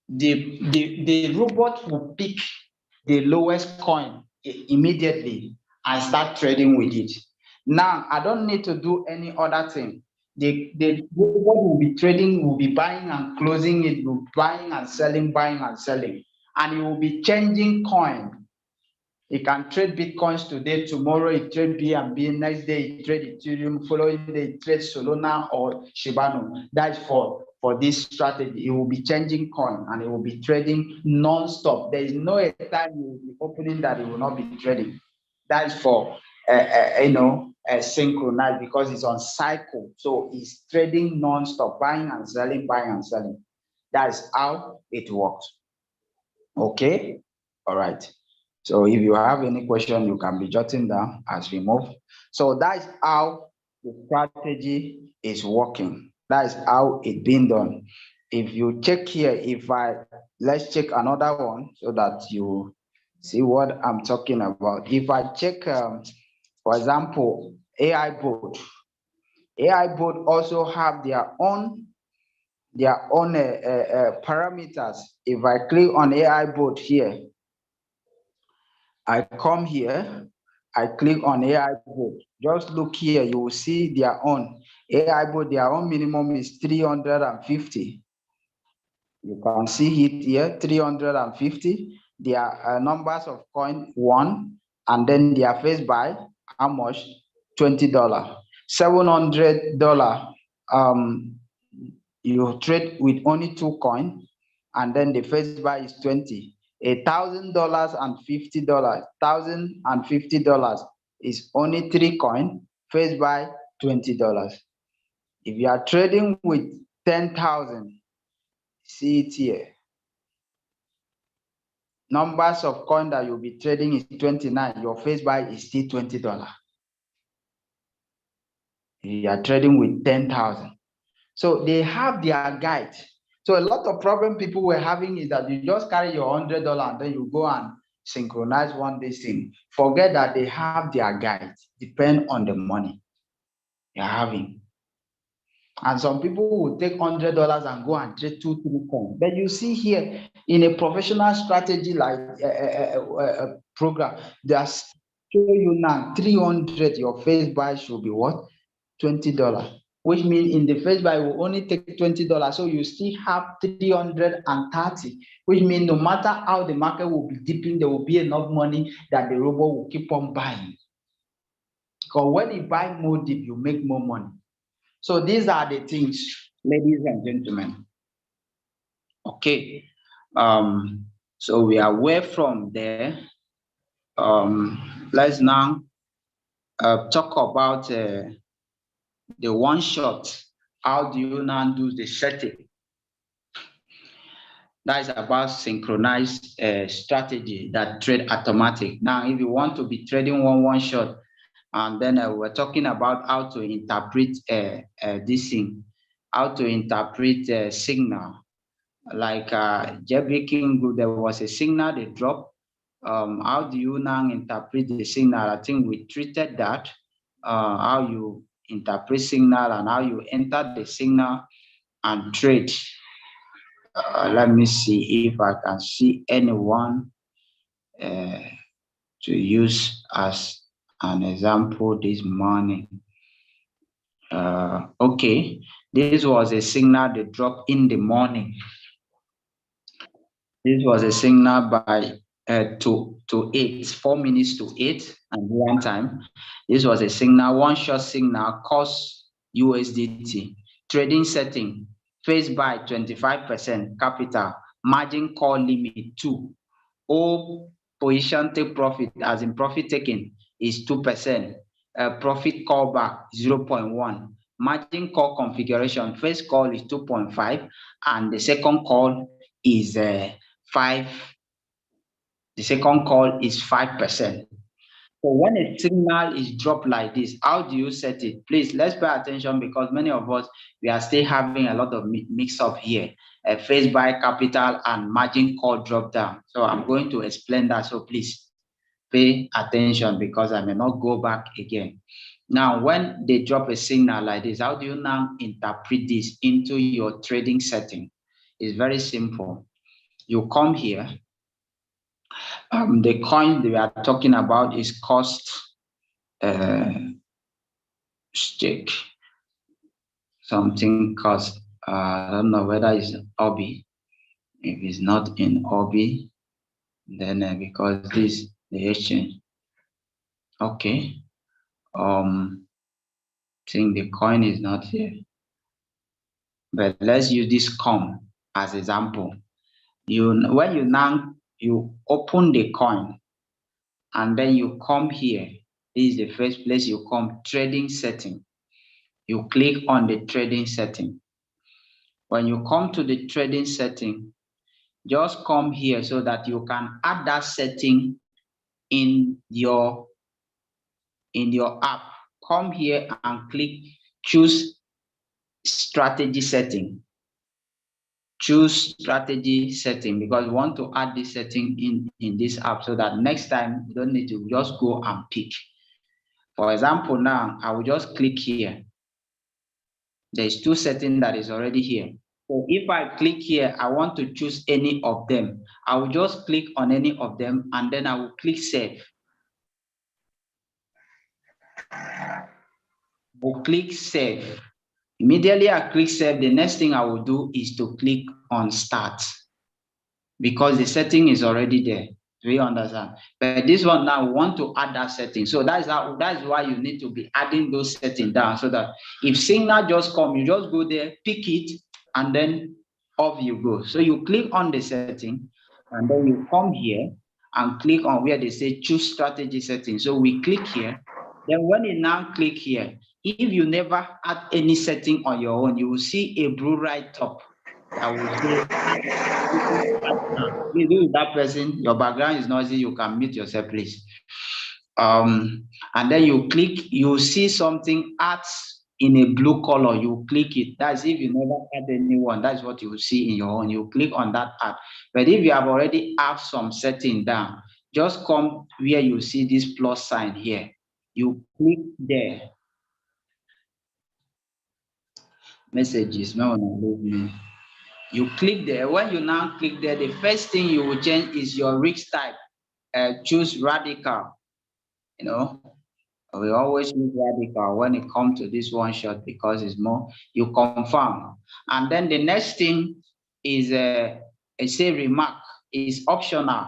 Speaker 2: The robot will pick the lowest coin immediately and start trading with it. Now, I don't need to do any other thing. The robot will be trading, will be buying and closing it, will buying and selling, and he will be changing coin. He can trade Bitcoins today, tomorrow he trade BNB, next day he trade Ethereum, following day he trade Solana or Shibano. That's for this strategy. He will be changing coin and he will be trading non-stop. There is no time he will be opening that he will not be trading. That is for synchronized, because it's on cycle. So he's trading non-stop, buying and selling, buying and selling. That is how it works. Okay, all right. So if you have any question, you can be jotting down as we move. So that's how the strategy is working. That is how it's being done. If you check here, let's check another one so that you see what I'm talking about. If I check, for example, AI bot also have their own parameters. If I click on AI bot here, I come here, I click on AI bot. Just look here, you will see their own AI bot, their own minimum is 350. You can see it here, 350. Their numbers of coin, 1, and then their face buy, how much? $20. $700. You trade with only 2 coins, and then the face buy is 20. $1,000 and $50. $1,050 is only 3 coins. Face buy $20. If you are trading with 10,000, see it here. Numbers of coin that you'll be trading is 29. Your face buy is still $20. You are trading with 10,000. So they have their guide. So a lot of problem people were having is that you just carry your $100 and then you go and synchronize one day thing. Forget that they have their guide. Depend on the money you're having. And some people will take $100 and go and trade 2, 3 coins. But you see here in a professional strategy like a program, they are showing you now 300. Your face buy should be what? $20. Which means in the first buy will only take $20. So you still have 330, which means no matter how the market will be dipping, there will be enough money that the robot will keep on buying. Because when you buy more deep, you make more money. So these are the things, ladies and gentlemen. Okay. So we are away from there. Let's now talk about the one shot. How do you now do the setting? That is about synchronized strategy that trade automatic. Now, if you want to be trading one shot, and then we're talking about how to interpret this thing, how to interpret signal. Like King Group, there was a signal they dropped. How do you now interpret the signal? I think we treated that. How you interpret signal and how you enter the signal and trade. Let me see if I can see anyone to use as an example this morning. Okay, this was a signal they dropped in the morning. This was a signal by 4 minutes to 8 and 1 time. This was a signal, one shot signal, cost USDT, trading setting, face buy 25% capital, margin call limit 2, all position take profit, as in profit taken is 2%, profit callback 0.1, margin call configuration, first call is 2.5 and the second call is 5. The second call is 5%. So when a signal is dropped like this, how do you set it? Please, let's pay attention because many of us, we are still having a lot of mix up here. Face buy capital and margin call drop down. So I'm going to explain that. So please pay attention because I may not go back again. Now, when they drop a signal like this, how do you now interpret this into your trading setting? It's very simple. You come here. The coin we are talking about is cost stake. Something cost. I don't know whether it's Obi. If it's not in Obi, Then because this the exchange. Okay. Think the coin is not here. But let's use this com as example. When you open the coin and then you come here. This is the first place you come, trading setting. You click on the trading setting. When you come to the trading setting, just come here so that you can add that setting in your app. Come here and click choose strategy setting. Choose strategy setting because we want to add this setting in this app so that next time you don't need to just go and pick. For example, now I will just click here. There's two settings that is already here. So if I click here, I want to choose any of them. I will just click on any of them and then I will click save. We'll click save. Immediately I click save, the next thing I will do is to click on start because the setting is already there. Do you understand? But this one now we want to add that setting. So that's why you need to be adding those settings down so that if signal just come, you just go there, pick it, and then off you go. So you click on the setting and then you come here and click on where they say choose strategy setting. So we click here. Then when you now click here, if you never add any setting on your own, you will see a blue right top. I will say, please, that person, your background is noisy, you can mute yourself, please. And then you click, you see something ads in a blue color, you click it. That's if you never add anyone, that's what you will see in your own. You click on that ad. But if you have already have some setting down, just come where you see this plus sign here. You click there. Messages, no one will leave me. You click there. When you now click there, the first thing you will change is your risk type. Choose radical. You know, we always use radical when it comes to this one shot because it's more, you confirm. And then the next thing is say remark is optional.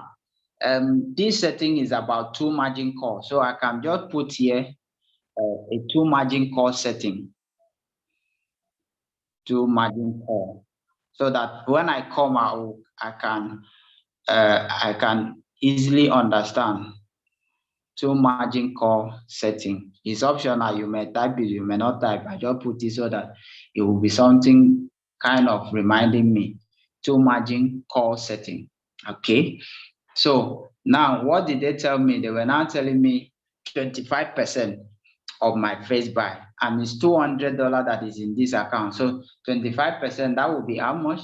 Speaker 2: This setting is about 2 margin call. So I can just put here a 2 margin call setting. 2 margin call. So that when I come out, I can easily understand. 2 margin call setting is optional. You may type it, you may not type. I just put it so that it will be something kind of reminding me. 2 margin call setting. Okay. So now what did they tell me? They were now telling me 25% of my first buy, and it's $200 that is in this account. So 25%, that will be how much?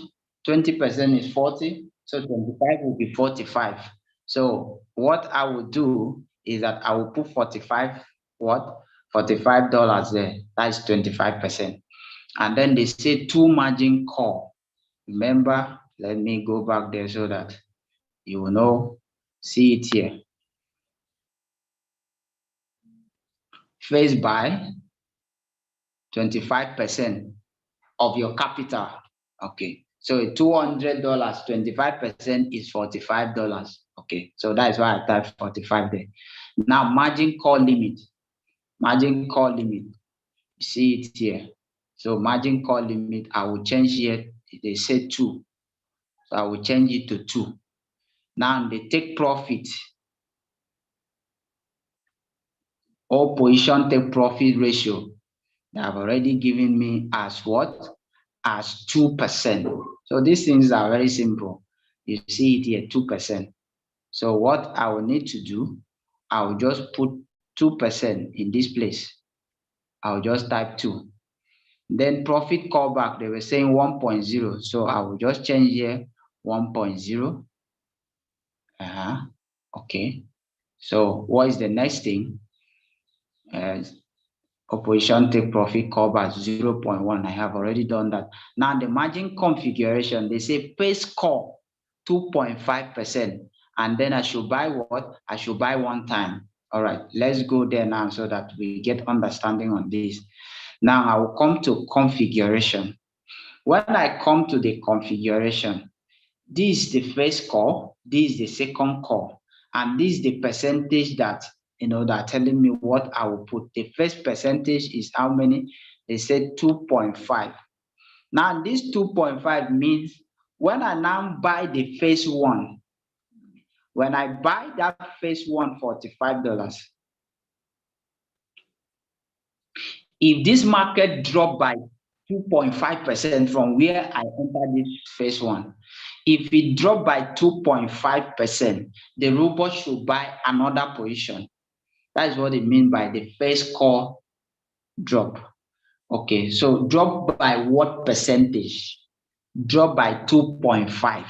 Speaker 2: 20% is 40. So 25 will be 45. So what I will do is that I will put 45, what? $45 there. That's 25%. And then they say 2 margin call. Remember, let me go back there so that you will know, see it here. First buy, 25% of your capital. Okay. So $200, 25% is $45. Okay. So that's why I type 45 there. Now margin call limit. Margin call limit. You see it here. So margin call limit, I will change here. They say 2. So I will change it to 2. Now they take profit. All position take profit ratio. They have already given me as what? As 2%. So these things are very simple. You see it here, 2%. So what I will need to do, I will just put 2% in this place. I'll just type 2. Then profit callback, they were saying 1.0. So I will just change here 1.0. Okay. So what is the next thing? Opposition take profit callback 0.1. I have already done that. Now the margin configuration, they say face call 2.5%. And then I should buy what? I should buy 1 time. All right, let's go there now so that we get understanding on this. Now I will come to configuration. When I come to the configuration,
Speaker 3: This is the first call, this is the second call, and this is the percentage that, they're telling me what I will put. The first percentage is how many? They said 2.5. Now, this 2.5 means when I now buy the first one, when I buy that first one $45, if this market drop by 2.5% from where I entered this first one, if it dropped by 2.5%, the robot should buy another position. That is what it means by the first call drop. Okay, so drop by what percentage? Drop by 2.5.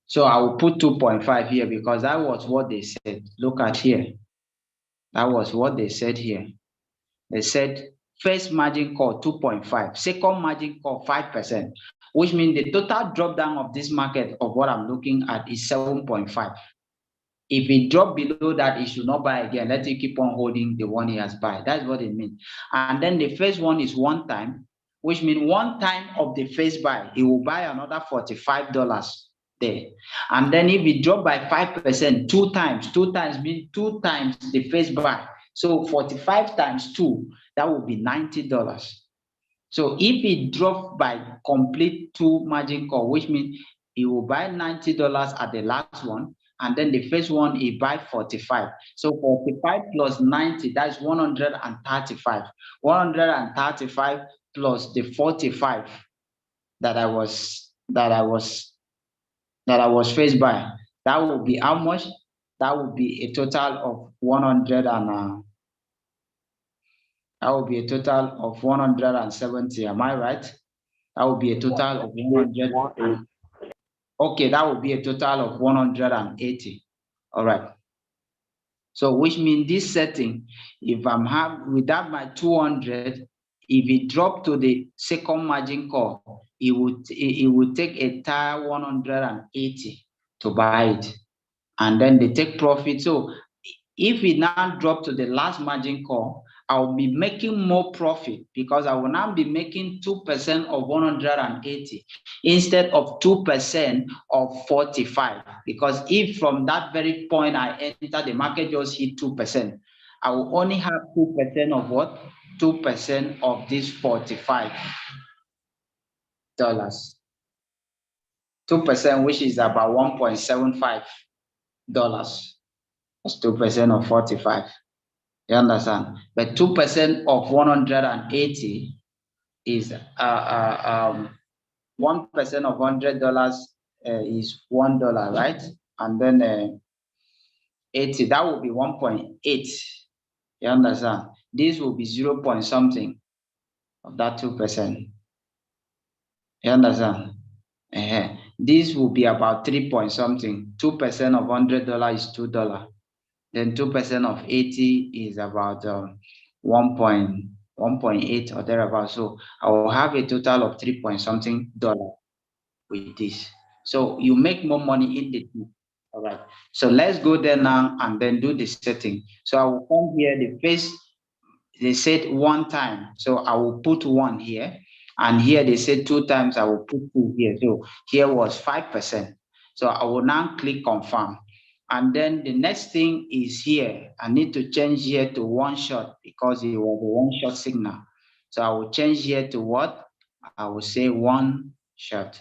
Speaker 3: So I will put 2.5 here because that was what they said. Look at here. That was what they said here. They said first margin call 2.5, second margin call 5%, which means the total drop down of this market of what I'm looking at is 7.5. If it drop below that, it should not buy again. Let it keep on holding the one he has buy. That's what it means. And then the first one is one time, which means one time of the first buy, he will buy another $45 there. And then if it drop by 5%, two times means two times the first buy. So 45 times 2, that would be $90. So if it dropped by complete 2 margin call, which means he will buy $90 at the last one, and then the first one he buy 45. So 45 plus 90, that's 135. 135 plus the 45 that I was faced by. That would be how much? That would be a total of 100 and that would be a total of 170. Am I right? That would be a total of 100. Okay, that would be a total of 180. All right. So which means this setting, if I'm without my 200, if it drop to the second margin call, it would take a entire 180 to buy it, and then they take profit. So if it now drop to the last margin call, I'll be making more profit because I will now be making 2% of 180 instead of 2% of 45. Because if from that very point I enter, the market just hit 2%, I will only have 2% of what? 2% of this $45. 2%, which is about $1.75. That's 2% of 45. You understand? But 2% of 180 is 1% of $100 is $1, right? And then 80, that will be 1.8. You understand? This will be 0 point something of that 2%. You understand? This will be about 3 point something. 2% of $100 is $2. Then 2% of 80 is about 1.8 or thereabout. So I will have a total of 3 point something dollar with this. So you make more money in the two. All right. So let's go there now and then do the setting. So I will come here. The first, they said one time. So I will put 1 here. And here they said 2 times. I will put 2 here. So here was 5%. So I will now click confirm. And then the next thing is here. I need to change here to 1 shot because it was a 1 shot signal. So I will change here to what? I will say 1 shot.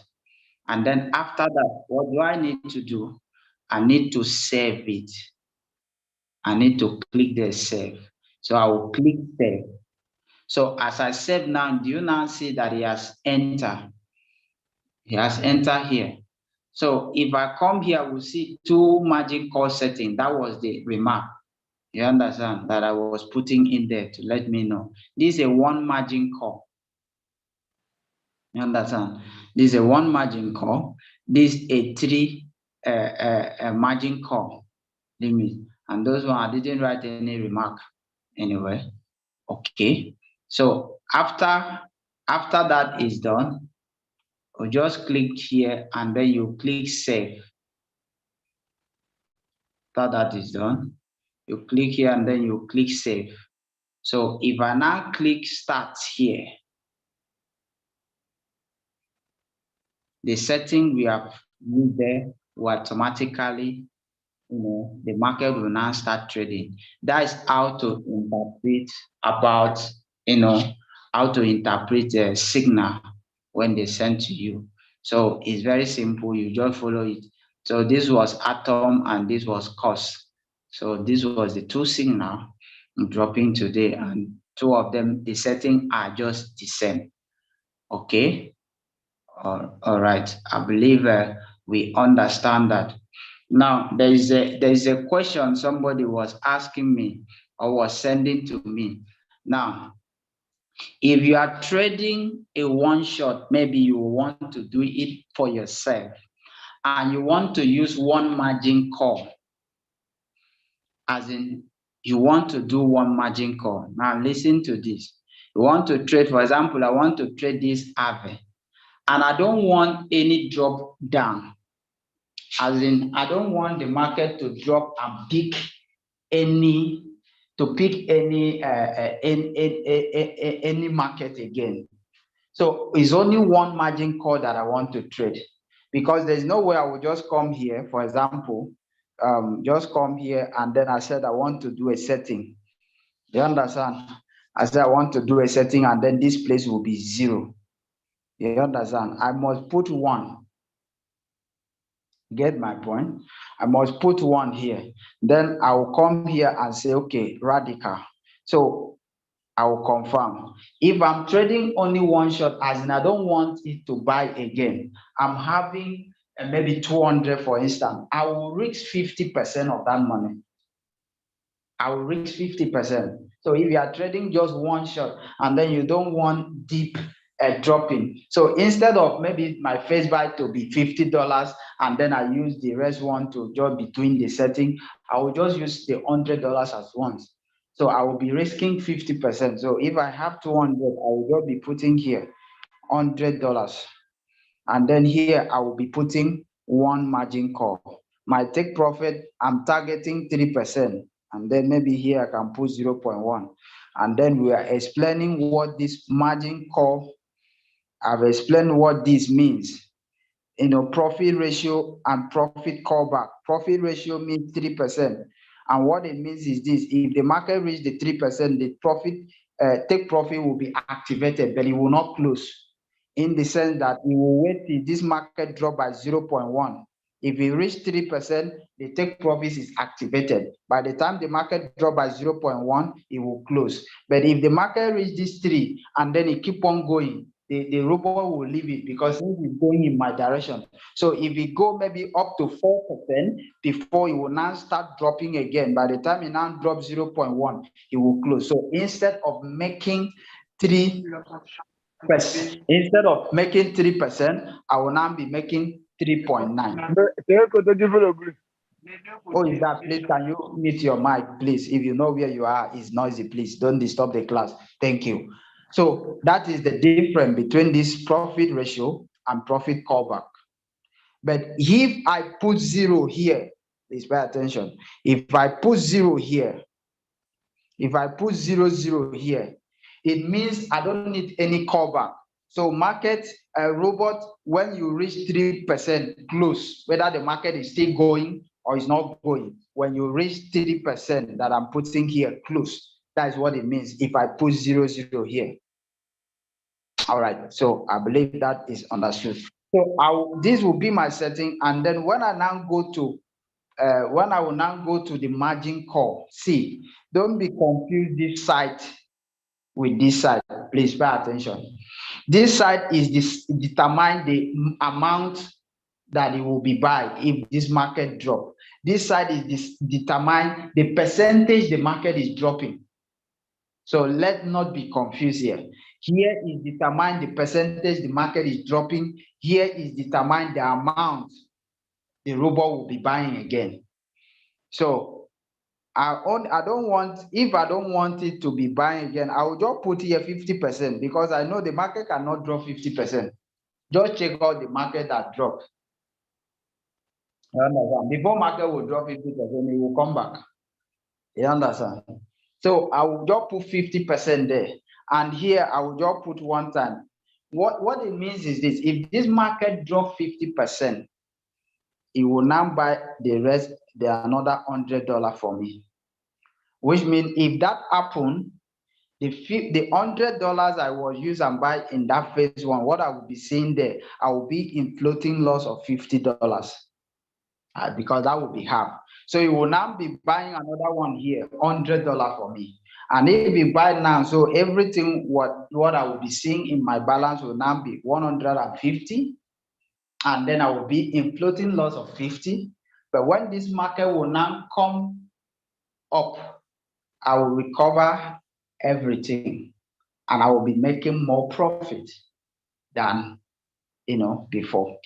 Speaker 3: And then after that, what do I need to do? I need to save it. I need to click the save. So I will click save. So as I save now, do you now see that he has entered? He has entered here. So if I come here, we'll see 2 margin call setting. That was the remark. You understand that I was putting in there to let me know. This is a 1 margin call. You understand? This is a 1 margin call. This is a 3 margin call limit. And those one, I didn't write any remark anyway. Okay. So after that is done, you just click here and then you click save. After that is done, you click here and then you click save. So if I now click start here, the setting we have used there will automatically, the market will now start trading. That is how to interpret about, how to interpret a signal when they send to you. So it's very simple. You just follow it. So this was atom and this was cost. So this was the two signal dropping today, and two of them, the setting are just the same. Okay. All right. I believe we understand that. Now there is a question somebody was asking me or was sending to me. Now, if you are trading a one shot, maybe you want to do it for yourself and you want to use one margin call, as in you want to do one margin call. Now listen to this. You want to trade, for example, I want to trade this AVE and I don't want any drop down. As in, I don't want the market to drop and pick any market again. So it's only one margin call that I want to trade, because there's no way I will just come here, for example, just come here and then I said I want to do a setting. You understand? I said I want to do a setting and then this place will be 0. You understand? I must put 1. Get my point? I must put 1 here. Then I will come here and say, okay, radical. So I will confirm. If I'm trading only one shot, as in I don't want it to buy again, I'm having maybe 200, for instance, I will risk 50% of that money. I will risk 50%. So if you are trading just one shot and then you don't want deep dropping, so instead of maybe my first buy to be $50 and then I use the rest one to just between the setting, I will just use the $100 as once. So I will be risking 50%. So if I have 200, I will just be putting here $100, and then here I will be putting 1 margin call. My take profit, I'm targeting 3%. And then maybe here I can put 0.1. And then we are explaining what this margin call, I've explained what this means. Profit ratio and profit callback. Profit ratio means 3%. And what it means is this: if the market reaches the 3%, the profit, take profit will be activated, but it will not close, in the sense that it will wait till this market drop by 0.1. If it reach 3%, the take profit is activated. By the time the market drop by 0.1, it will close. But if the market reach this 3 and then it keep on going, the robot will leave it, because it's going in my direction. So if it go maybe up to 4% before it will now start dropping again, by the time it now drops 0.1, it will close. So instead of making 3%, I will now be making 3.9. Oh, is that, please, can you mute your mic, please? If you know where you are, it's noisy, please don't disturb the class. Thank you. So that is the difference between this profit ratio and profit callback. But if I put 0 here, please pay attention. If I put 0 here, if I put 0 here, it means I don't need any callback. So market robot, when you reach 3% close, whether the market is still going or is not going, when you reach 3% that I'm putting here close, that is what it means if I put 0 here. All right, so I believe that is understood. So this will be my setting, and then when I now go to when I will now go to the margin call, see, don't be confused this side with this side. Please pay attention. This side is determine the amount that it will be buy if this market drop. This side is determine the percentage the market is dropping. So let's not be confused here. Here is determine the percentage the market is dropping. Here is determine the amount the robot will be buying again. So I don't want, if I don't want it to be buying again, I will just put here 50%, because I know the market cannot drop 50%. Just check out the market that dropped. Before market will drop 50%, it will come back. You understand? So I will just put 50% there. And here I will just put 1 time. What it means is this: if this market drop 50%, it will now buy the rest, another $100 for me. Which means if that happen, the $100 I was used and buy in that phase one, what I will be seeing there, I will be in floating loss of $50 because that will be half. So you will now be buying another one here, $100 for me. And if you buy now, so everything what I will be seeing in my balance will now be 150, and then I will be in floating loss of 50. But when this market will now come up, I will recover everything, and I will be making more profit than before.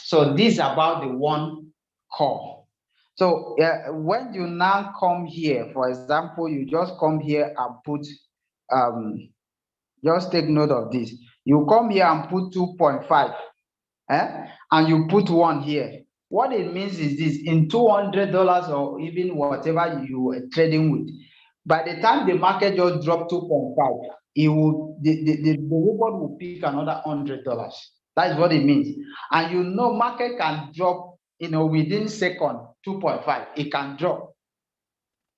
Speaker 3: So this is about the one call. So when you now come here, for example, you just come here and put, just take note of this. You come here and put 2.5, and you put 1 here. What it means is this: in $200 or even whatever you were trading with, by the time the market just dropped 2.5, it will the reward will pick another $100. That is what it means. And market can drop within second 2.5, it can drop.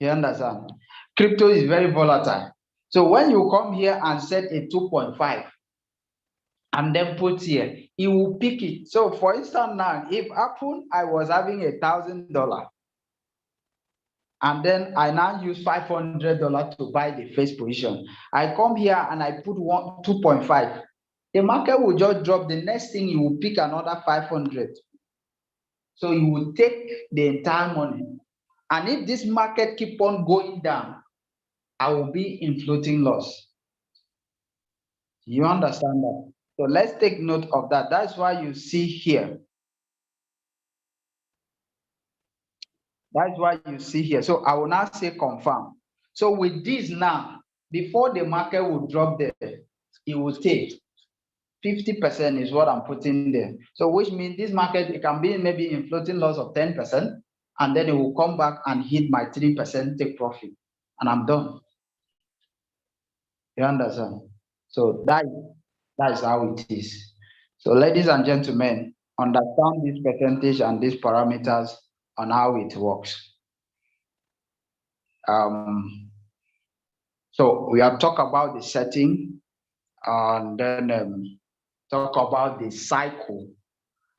Speaker 3: You understand? Crypto is very volatile. So when you come here and set a 2.5 and then put here, it will pick it. So for instance, now if I was having $1,000, and then I now use $500 to buy the first position, I come here and I put 2.5. The market will just drop. The next thing, you will pick another 500. So you will take the entire money. And if this market keep on going down, I will be in floating loss. You understand that? So let's take note of that. That's why you see here. That's why you see here. So I will now say confirm. So with this now, before the market will drop there, it will take 50% is what I'm putting there. So which means this market, it can be maybe in floating loss of 10%, and then it will come back and hit my 3% take profit, and I'm done. You understand? So that is how it is. So ladies and gentlemen, understand this percentage and these parameters on how it works. So we have talked about the setting, and then talk about the cycle,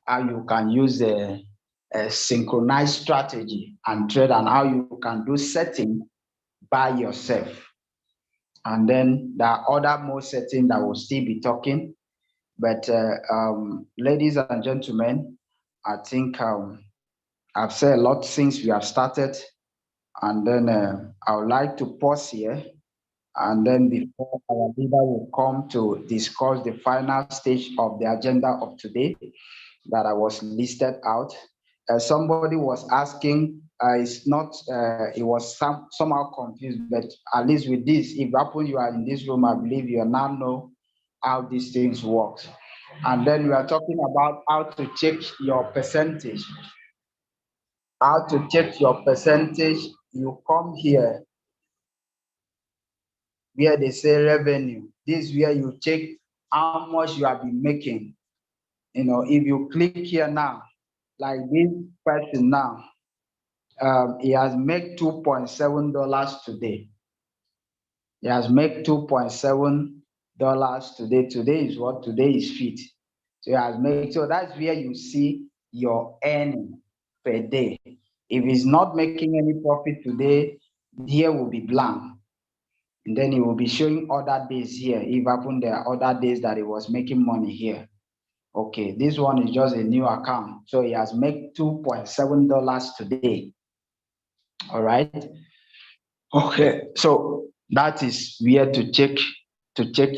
Speaker 3: how you can use a synchronized strategy and trade, and how you can do setting by yourself. And then there are other more settings that will still be talking. But ladies and gentlemen, I think I've said a lot since we have started. And then I would like to pause here. And then before our leader will come to discuss the final stage of the agenda of today that I was listed out. Somebody was asking, it was somehow confused, but at least with this, if you are in this room, I believe you now know how these things work. And then we are talking about how to check your percentage. How to check your percentage. You come here where they say revenue. This is where you check how much you have been making. If you click here now, like this person now, he has made $2.7 today. He has made $2.7 today. Today is what? Today is fit. So he has made. So that's where you see your earning per day. If he's not making any profit today, here will be blank. And then he will be showing other days here. If happen there are other days that he was making money here. Okay, this one is just a new account. So he has made $2.7 today. All right. Okay, so that is where to check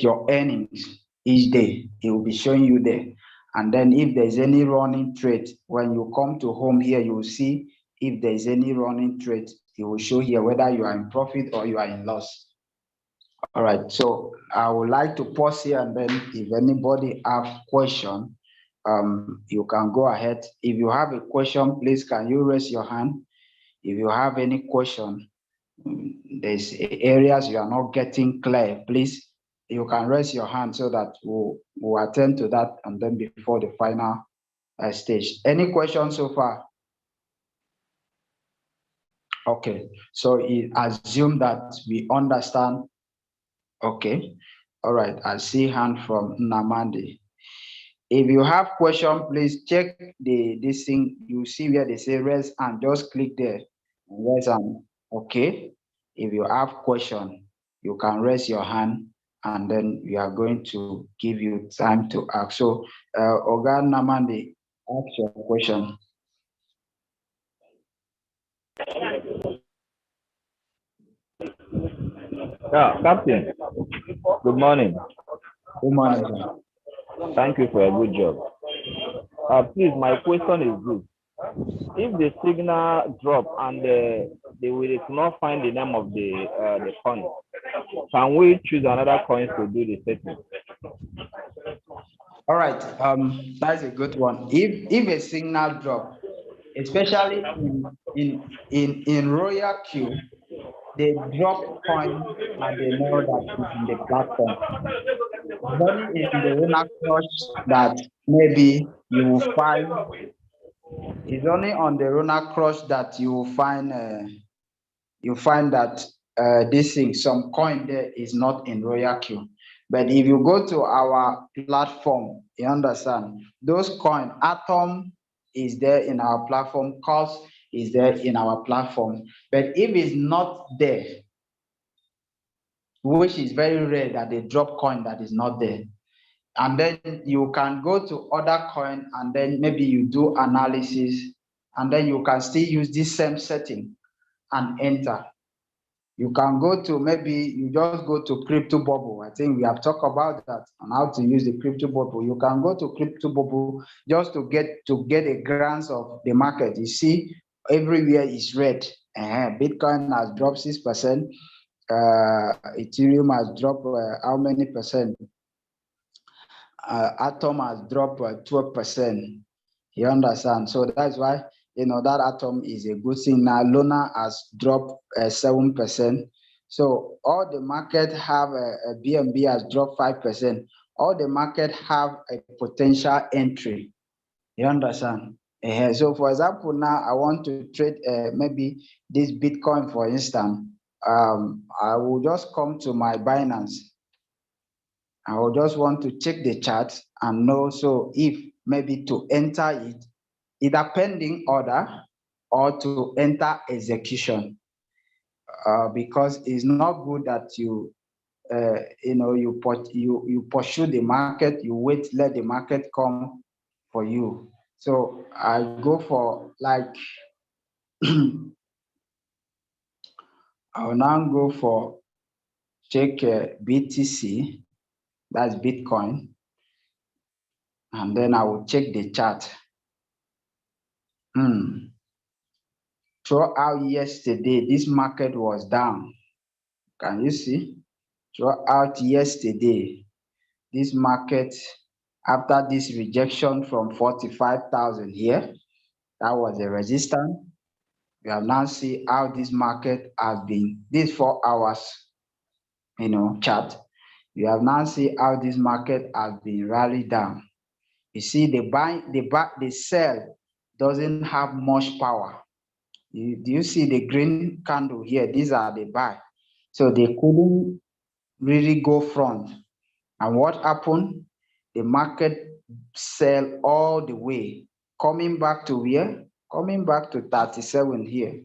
Speaker 3: your earnings each day. It will be showing you there. And then if there's any running trade, when you come to home here, you will see if there's any running trade, it will show here whether you are in profit or you are in loss. All right, so I would like to pause here, and then if anybody have question, you can go ahead. If you have a question, please can you raise your hand? If you have any question, there's areas you are not getting clear, please
Speaker 2: you can raise your hand so that we'll attend to that and then before the final stage. Any questions so far? Okay, so assume that we understand. Okay, all right, I see hand from Namandi. If you have question, please check this thing. You see where they say raise and just click there. Raise hand. Okay. If you have question, you can raise your hand and then we are going to give you time to ask. So, Oga Namandi, ask your question.
Speaker 4: Yeah, Captain. Good morning.
Speaker 2: Good morning, sir.
Speaker 4: Thank you for a good job. Please, my question is this. If the signal drop and they will not find the name of the coin, can we choose another coin to do the setting?
Speaker 2: All right, that's a good one. If a signal drop, especially in Royal Queue, they drop coin and they know that it's in the platform. It's only in the Lunar Crush that maybe you will find. It's only on the Lunar Crush that you will find. You find that this thing, some coin there is not in Royal Queue. But if you go to our platform, you understand those coin Atom is there in our platform, Cost is there in our platform. But if it's not there, which is very rare that they drop coin that is not there. And then you can go to other coin and then maybe you do analysis and then you can still use this same setting and enter. You can go to maybe you just go to Crypto Bubble. I think we have talked about that and how to use the Crypto Bubble. You can go to Crypto Bubble just to get a glance of the market. You see, everywhere is red. Bitcoin has dropped 6%. Ethereum has dropped how many percent? Atom has dropped 12%. You understand? So that's why that Atom is a good thing. Now Luna has dropped 7%. So all the market have a BNB has dropped 5%. All the market have a potential entry. You understand? So for example, now I want to trade maybe this Bitcoin, for instance. I will just come to my Binance. I will just want to check the chart and know, so if maybe to enter it, either pending order or to enter execution, because it's not good that you pursue the market, you wait, let the market come for you. So I go for like I'll now go for check BTC, that's Bitcoin, and then I will check the chart. Throughout yesterday, this market was down. Can you see? Throughout yesterday, this market, after this rejection from 45,000 here, that was a resistance. We have now see how this market has been, this 4 hours, chart. We have now see how this market has been rallied down. You see, the sell doesn't have much power. Do you see the green candle here? These are the buy. So they couldn't really go front. And what happened? The market sell all the way, coming back to where? Coming back to 37 here.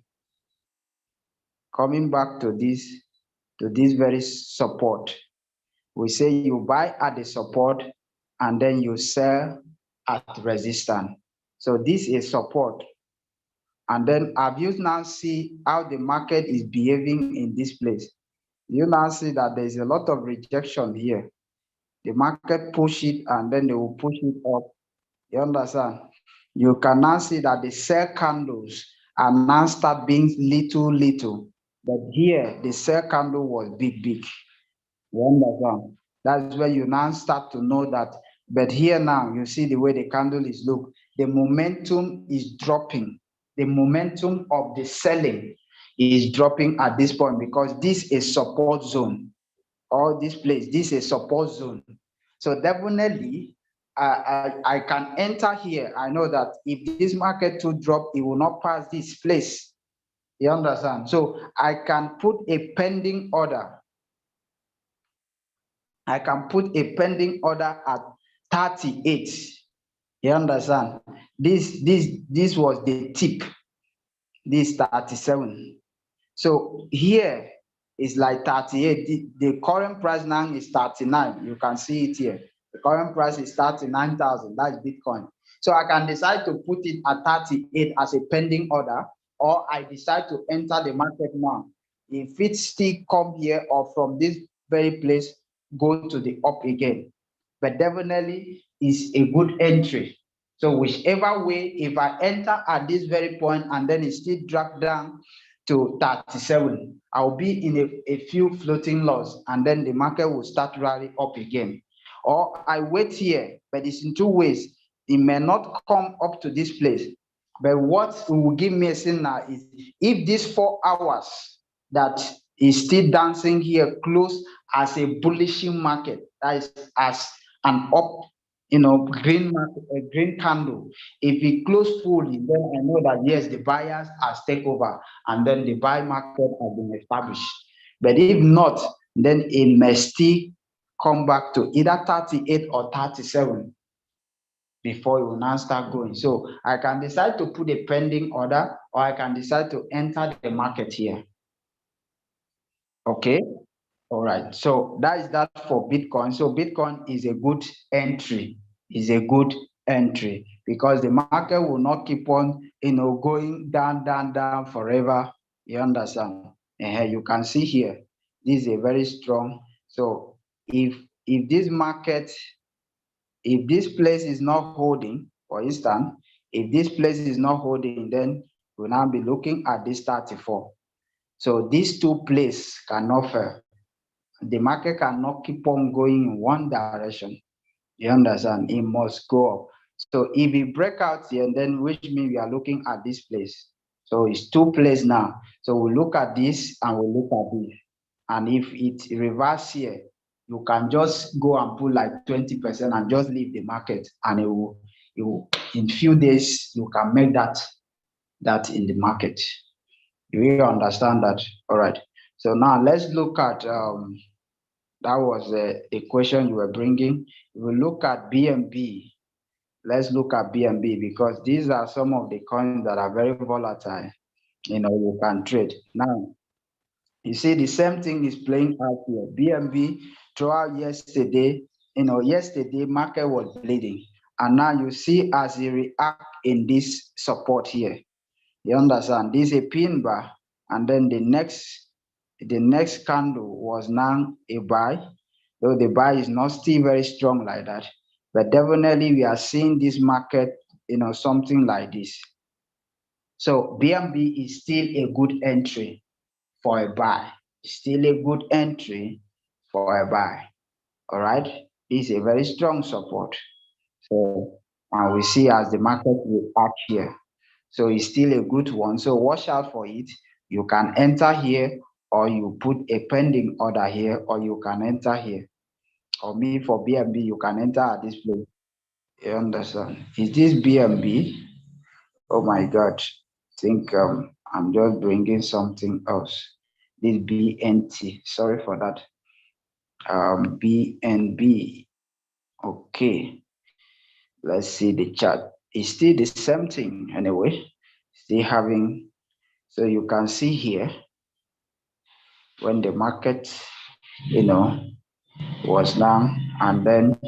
Speaker 2: Coming back to this very support. We say you buy at the support and then you sell at resistance. So this is support. And then have you now see how the market is behaving in this place? You now see that there's a lot of rejection here. The market push it and then they will push it up. You understand? You can now see that the sell candles are now start being little. But here, the sell candle was big. You understand? That's where you now start to know that. But here now, you see the way the candle is look. The momentum is dropping. The momentum of the selling is dropping at this point because this is support zone. or this place, this is a support zone. So definitely, I can enter here. I know that if this market to drop, it will not pass this place. You understand? So I can put a pending order. I can put a pending order at 38. You understand? This was the tip. This 37. So here is like 38. The current price now is 39. You can see it here. The current price is 39,000. That's Bitcoin. So I can decide to put it at 38 as a pending order, or I decide to enter the market now. If it still come here or from this very place, go to the up again. But definitely is a good entry. So whichever way, if I enter at this very point and then it still drag down to 37, I'll be in a few floating loss, and then the market will start rallying up again. Or I wait here, but it's in two ways. It may not come up to this place, but what will give me a signal is if these 4 hours that is still dancing here close as a bullish market, that is as an up, green market, a green candle. If it close fully, then I know that yes, the buyers has taken over, and then the buy market has been established. But if not, then it may still come back to either 38 or 37 before it will now start going. So I can decide to put a pending order, or I can decide to enter the market here. Okay. All right. So that is that for Bitcoin. So Bitcoin is a good entry. Is a good entry because the market will not keep on, going down, down, down forever. You understand? You can see here, this is a very strong. So if this market, if this place is not holding, for instance, if this place is not holding, then we'll now be looking at this 34. So these two places cannot fail. The market cannot keep on going in one direction. You understand? It must go up. So if we break out here, then which means we are looking at this place. So it's two places now. So we look at this and we look at this. And if it reverse here, you can just go and put like 20% and just leave the market, and it will in few days you can make that in the market. You understand that? All right. So now let's look at that was the question you were bringing. We look at BNB. Let's look at BNB because these are some of the coins that are very volatile. You can trade. Now, you see the same thing is playing out here. BNB throughout yesterday, yesterday market was bleeding. And now you see as it react in this support here. You understand? This is a pin bar, and then the next candle was now a buy, though the buy is not still very strong like that. But definitely we are seeing this market, something like this. So BNB is still a good entry for a buy. Still a good entry for a buy. All right. It's a very strong support. So we see as the market will act here. So it's still a good one. So watch out for it. You can enter here, or you put a pending order here, or you can enter here. Or me for BNB, you can enter at this place. You understand? Is this BNB? Oh my God. I think I'm just bringing something else. This BNT. Sorry for that. BNB. Okay. Let's see the chart. It's still the same thing anyway. Still having, so you can see here when the market, was down, and then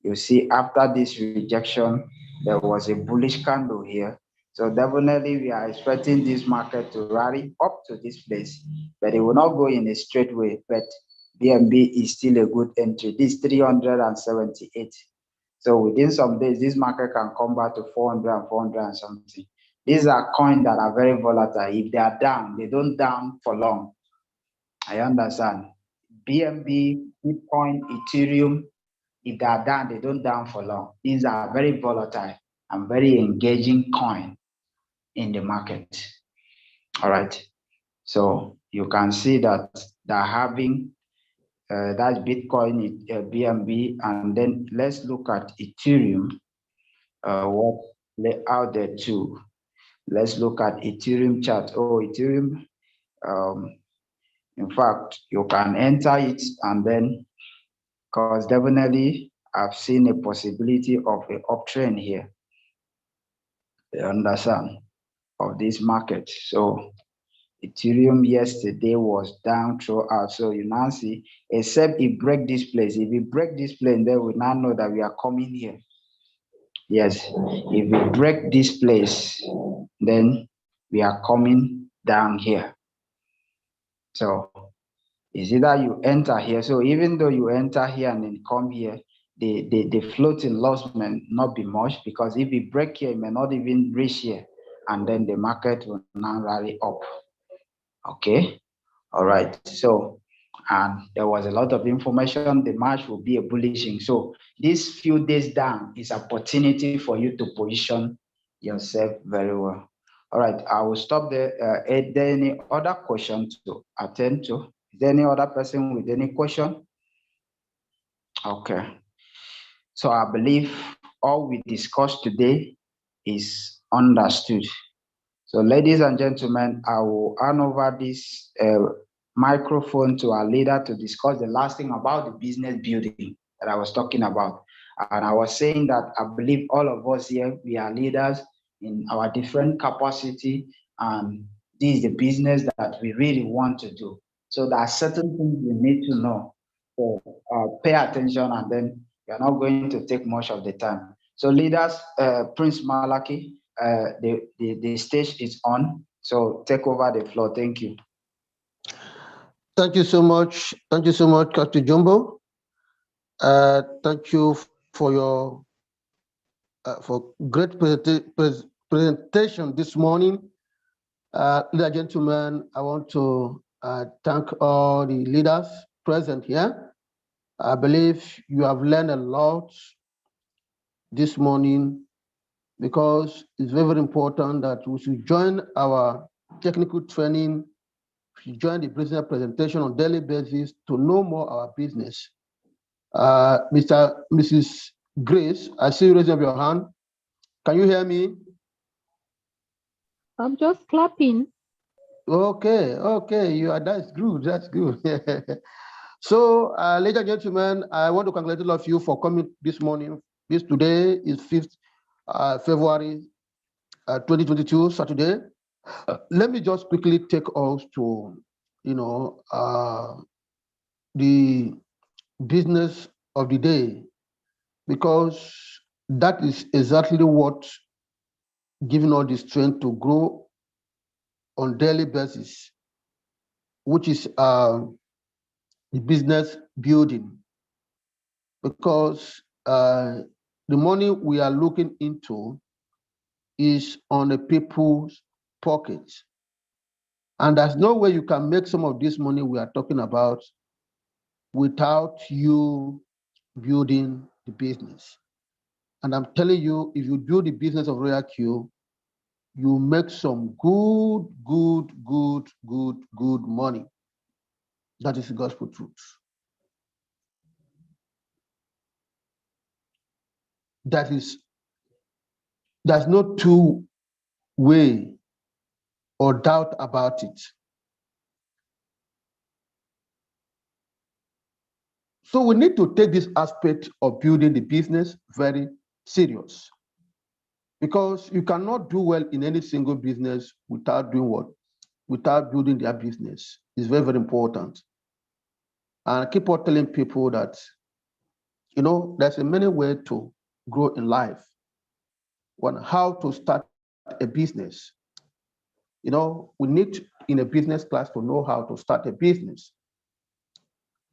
Speaker 2: you see after this rejection, there was a bullish candle here. So definitely we are expecting this market to rally up to this place, but it will not go in a straight way. But BNB is still a good entry. This 378. So within some days, this market can come back to 400 and 400 and something. These are coins that are very volatile. If they are down, they don't down for long. I understand. BNB, Bitcoin, Ethereum, if they are down, they don't down for long. These are very volatile and very engaging coin in the market. All right. So you can see that they're having That's Bitcoin, BNB, and then let's look at Ethereum. What out there too? Let's look at Ethereum chart. Oh, Ethereum. In fact, you can enter it and then, because definitely I've seen a possibility of an uptrend here. You understand? Of this market. So Ethereum yesterday was down throughout. So you now see, except it break this place. If it break this place, then we now know that we are coming here. Yes, if we break this place, then we are coming down here. So it's either you enter here. So even though you enter here and then come here, the floating loss may not be much, because if we break here, it may not even reach here, and then the market will now rally up. Okay, all right. So, and there was a lot of information. The March will be a bullishing. So these few days down is opportunity for you to position yourself very well. All right, I will stop there. Is there any other question to attend to? Is there any other person with any question? Okay. So I believe all we discussed today is understood. So ladies and gentlemen, I will hand over this microphone to our leader to discuss the last thing about the business building that I was talking about. And I was saying that I believe all of us here, we are leaders in our different capacity, and this is the business that we really want to do. So there are certain things we need to know. So pay attention, and then you're not going to take much of the time. So leaders, Prince Malachy, the stage is on. So take over the floor. Thank you.
Speaker 5: Thank you so much. Thank you so much, Dr. Jumbo. Thank you for your great presentation this morning. Ladies and gentlemen, I want to thank all the leaders present here. I believe you have learned a lot this morning, because it's very, very important that we should join our technical training, we should join the business presentation on daily basis to know more our business. Mrs. Grace, I see you raising up your hand. Can you hear me?
Speaker 6: I'm just clapping.
Speaker 5: Okay, that's good, that's good. So, ladies and gentlemen, I want to congratulate all of you for coming this morning. Today is 5th February 2022, Saturday. Let me just quickly take us to, the business of the day, because that is exactly what giving us the strength to grow on daily basis, which is the business building. Because the money we are looking into is on the people's pockets. And there's no way you can make some of this money we are talking about without you building the business. And I'm telling you, if you do the business of Royal Q, you make some good money. That is the gospel truth. There's no two way or doubt about it. So we need to take this aspect of building the business very serious, because you cannot do well in any single business without doing what? Without building their business. It's very, very important. And I keep on telling people that, there's a many ways to grow in life. One, how to start a business. We need in a business class to know how to start a business.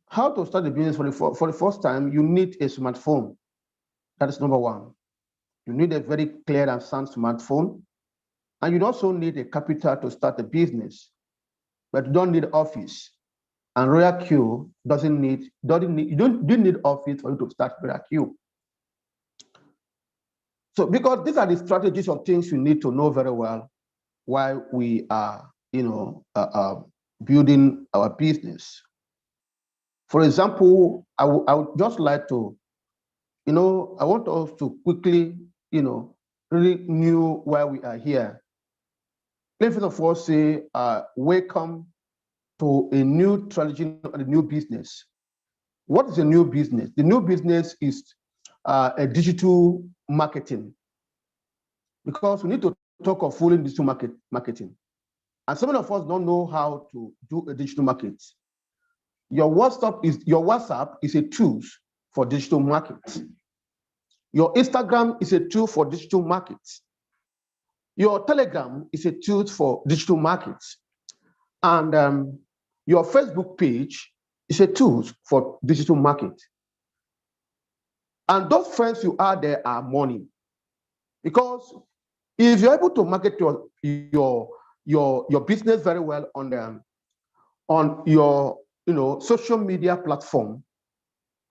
Speaker 5: How to start a business for the first time, you need a smartphone. That is number one. You need a very clear and sound smartphone. And you also need a capital to start a business, but you don't need office. And Royal Q you don't need office for you to start Royal Q. So because these are the strategies of things you need to know very well while we are, building our business. For example, I would just like to, I want us to quickly, really knew why we are here. Let me first of all say, welcome to a new strategy, a new business. What is a new business? The new business is a digital marketing, because we need to talk of full digital marketing. And some of us don't know how to do a digital market. Your WhatsApp is a tool for digital market. Your Instagram is a tool for digital market. Your Telegram is a tool for digital market. And your Facebook page is a tool for digital market. And those friends you are there are money. Because if you're able to market your business very well on your social media platform,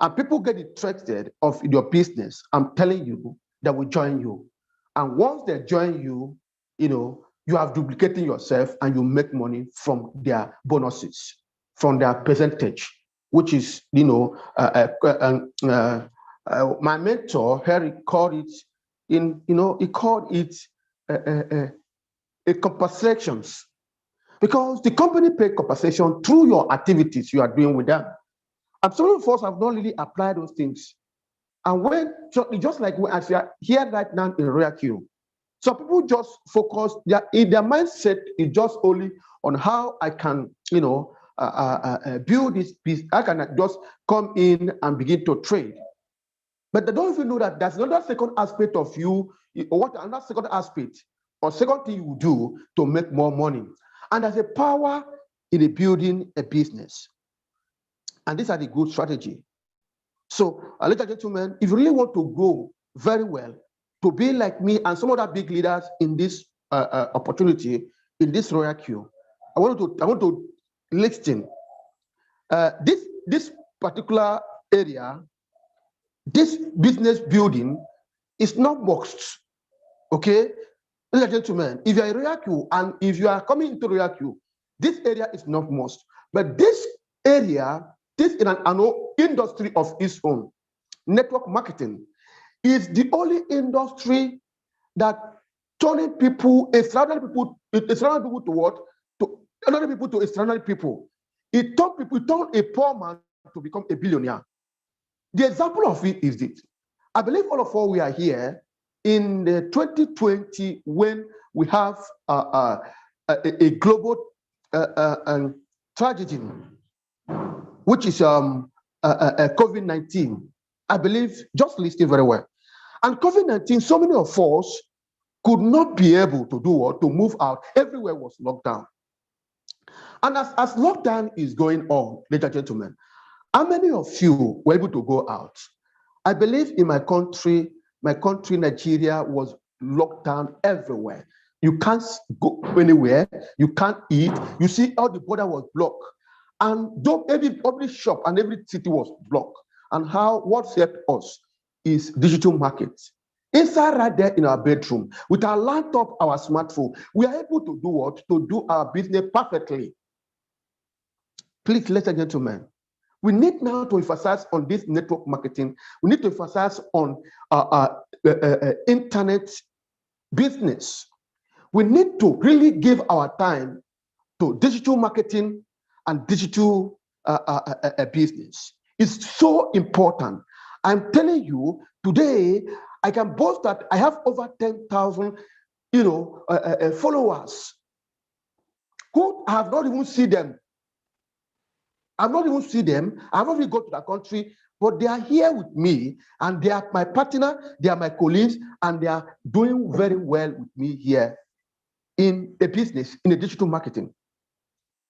Speaker 5: and people get interested of your business, I'm telling you, they will join you. And once they join you, you have duplicating yourself, and you make money from their bonuses, from their percentage, which is, my mentor, Harry, called it a compensations, because the company pay compensation through your activities you are doing with them. And some of us have not really applied those things. And just like as we are here right now in Referral, some people just focus, their mindset is just only on how I can, build this piece. I can just come in and begin to trade. But they don't even know that there's another second aspect of you, or what another second aspect, or second thing you do to make more money. And there's a power in building a business. And these are the good strategy. So, ladies and gentlemen, if you really want to grow very well, to be like me and some other big leaders in this opportunity, in this Referral, I want to listen. This particular area, this business building is not boxed. Okay, ladies and gentlemen, if you are in Referral and if you are coming into Referral, this area is not must. But this area, this is an industry of its own. Network marketing is the only industry that turning people, extraordinary people to what? To ordinary people to extraordinary people. It turned a poor man to become a billionaire. The example of it is this. I believe all of us, we are here in the 2020 when we have a global tragedy, which is COVID-19. I believe, just listen very well. And COVID-19, so many of us could not be able to do what? To move out. Everywhere was locked down. And as lockdown is going on, ladies and gentlemen, how many of you were able to go out? I believe in my country, Nigeria, was locked down everywhere. You can't go anywhere. You can't eat. You see, all the border was blocked. And every shop and every city was blocked. And what helped us is digital markets. Inside right there in our bedroom, with our laptop, our smartphone, we are able to do what? To do our business perfectly. Please, ladies and gentlemen, we need now to emphasize on this network marketing. We need to emphasize on internet business. We need to really give our time to digital marketing and digital business. It's so important. I'm telling you, today, I can boast that I have over 10,000, followers who I have not even seen them. I've not even seen them. I've not even gone to the country, but they are here with me, and they are my partner, they are my colleagues, and they are doing very well with me here in a business, in a digital marketing.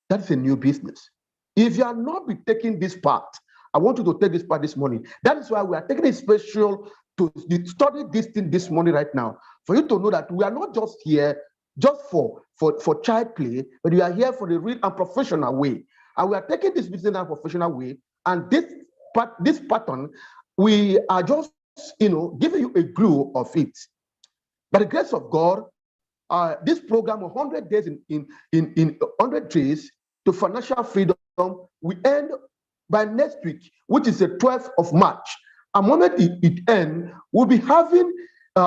Speaker 5: That's a new business. If you are not be taking this part, I want you to take this part this morning. That is why we are taking a special to study this thing this morning right now, for you to know that we are not just here just for child play, but we are here for the real and professional way. And we are taking this business in a professional way. And this pattern, we are just, giving you a clue of it. By the grace of God, this program of 100 days in 100 days to financial freedom, we end by next week, which is the 12th of March, a moment it ends, we'll be having 2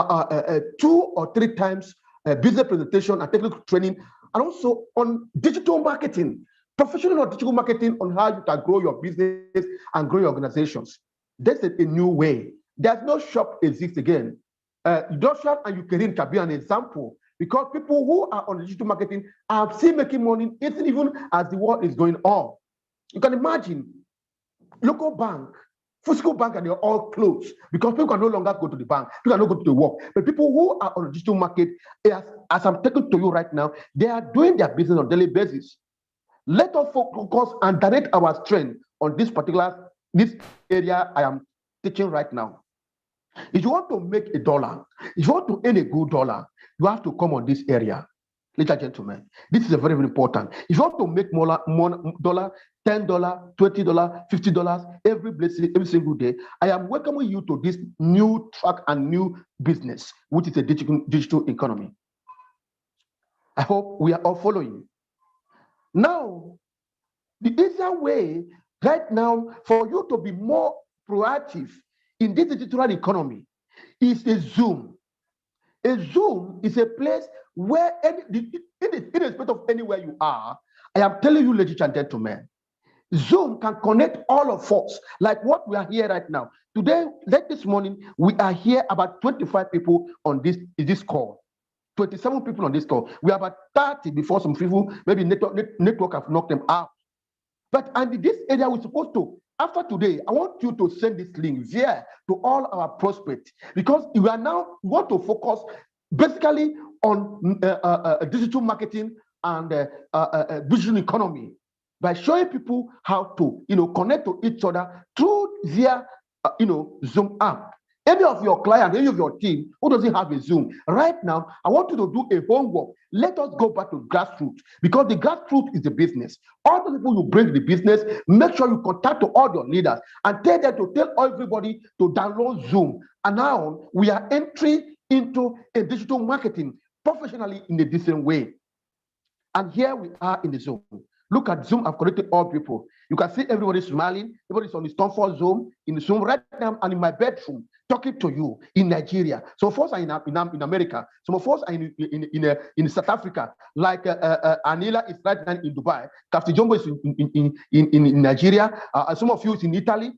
Speaker 5: or 3 times business presentation and technical training, and also on digital marketing, professional or digital marketing on how you can grow your business and grow your organizations. That's a new way. There's no shop exists again. Joshua and Ukraine can be an example, because people who are on digital marketing are still making money even as the war is going on. You can imagine local bank, physical bank, and they're all closed because people can no longer go to the bank, people cannot go to the work. But people who are on the digital market, as I'm talking to you right now, they are doing their business on a daily basis. Let us focus and direct our strength on this area I am teaching right now. If you want to make $1, if you want to earn a good dollar, you have to come on this area. Ladies and gentlemen, this is very, very important. If you want to make more $10, $20, $50 every single day, I am welcoming you to this new track and new business, which is a digital economy. I hope we are all following. Now, the easier way right now for you to be more proactive in this digital economy is a Zoom. A Zoom is a place where, irrespective of anywhere you are, I am telling you, ladies and gentlemen, Zoom can connect all of us, like what we are here right now. Today, like this morning, we are here about 25 people on this call. 27 people on this call. We are about 30 before some people, maybe network have knocked them out. But in this area, we're supposed to, after today, I want you to send this link via to all our prospects, because we want to focus basically on digital marketing and digital economy by showing people how to, connect to each other through their, Zoom app. Any of your clients, any of your team who doesn't have a Zoom, right now, I want you to do a homework. Let us go back to grassroots, because the grassroots is the business. All the people you bring to the business, make sure you contact to all your leaders and tell them to tell everybody to download Zoom. And now we are entering into a digital marketing professionally in a different way. And here we are in the Zoom. Look at Zoom. I've connected all people. You can see everybody smiling. Everybody's on the Stonefall Zoom, in the Zoom right now. I'm in my bedroom talking to you in Nigeria. Some of us are in America. Some of us are in South Africa. Like Anila is right now in Dubai. Kafti Jumbo is in Nigeria. Some of you is in Italy.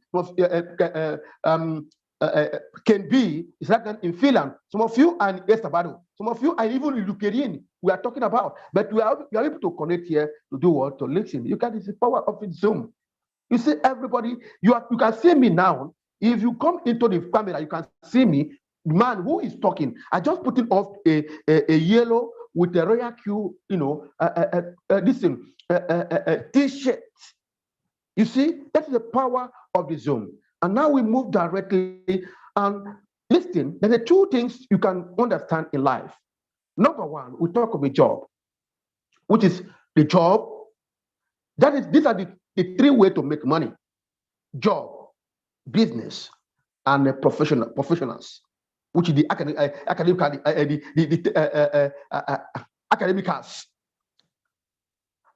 Speaker 5: Ken B is right now in Finland. Some of you are in Estabado. Some of you are even in Ukraine. We are talking about, but we are able to connect here to do what? To listen. You can see the power of Zoom. You see everybody. You can see me now. If you come into the camera, you can see me. The man who is talking, I just put it off a yellow with a royal Q, T-shirt. You see, that's the power of the Zoom. And now we move directly and listen. There are 2 things you can understand in life. Number 1, we talk of a job, which is the job. These are the 3 ways to make money: job, business, and professionals, which is the academicals.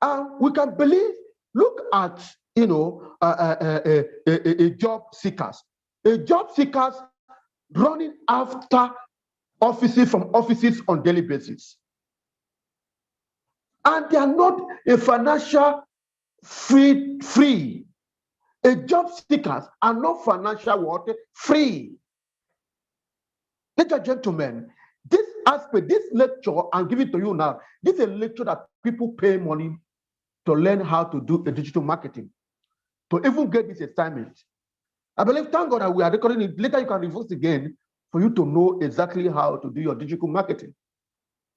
Speaker 5: And we can believe. Look at a job seekers. A job seekers running after offices on daily basis. And they are not a financial free. A job seekers are not financial free. Ladies and gentlemen, this aspect, this lecture I'm giving to you now, this is a lecture that people pay money to learn how to do a digital marketing, to even get this assignment. I believe, thank God that we are recording it. Later you can reverse again for you to know exactly how to do your digital marketing.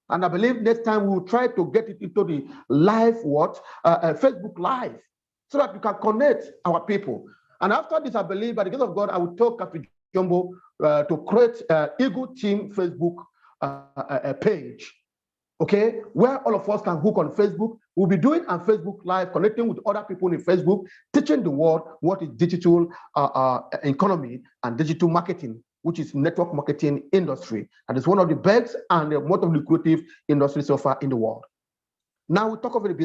Speaker 5: And I believe next time we will try to get it into the live Facebook Live, so that we can connect our people. And after this, I believe by the grace of God, I will tell Captain Jumbo to create Eagle Team Facebook page. Okay, where all of us can hook on Facebook. We'll be doing on Facebook Live, connecting with other people in Facebook, teaching the world what is digital economy and digital marketing, which is network marketing industry. And it's one of the best and the most lucrative industries so far in the world. Now we talk about the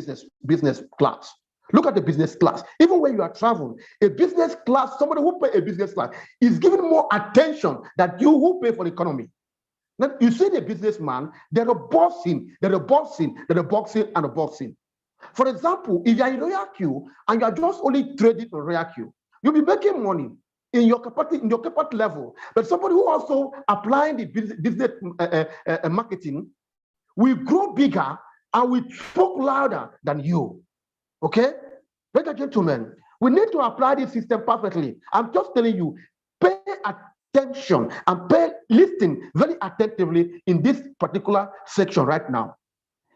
Speaker 5: business class. Look at the business class. Even when you are traveling, a business class, somebody who pay a business class is giving more attention than you who pay for the economy. Now, you see the businessman, they're a boxing, and a boxing. For example, if you're in Royal Q and you're just only trading on Royal Q, you'll be making money in your capacity level. But somebody who also applying the business marketing will grow bigger and will talk louder than you. Okay? Ladies and gentlemen, we need to apply this system perfectly. I'm just telling you, pay attention and listen very attentively in this particular section right now.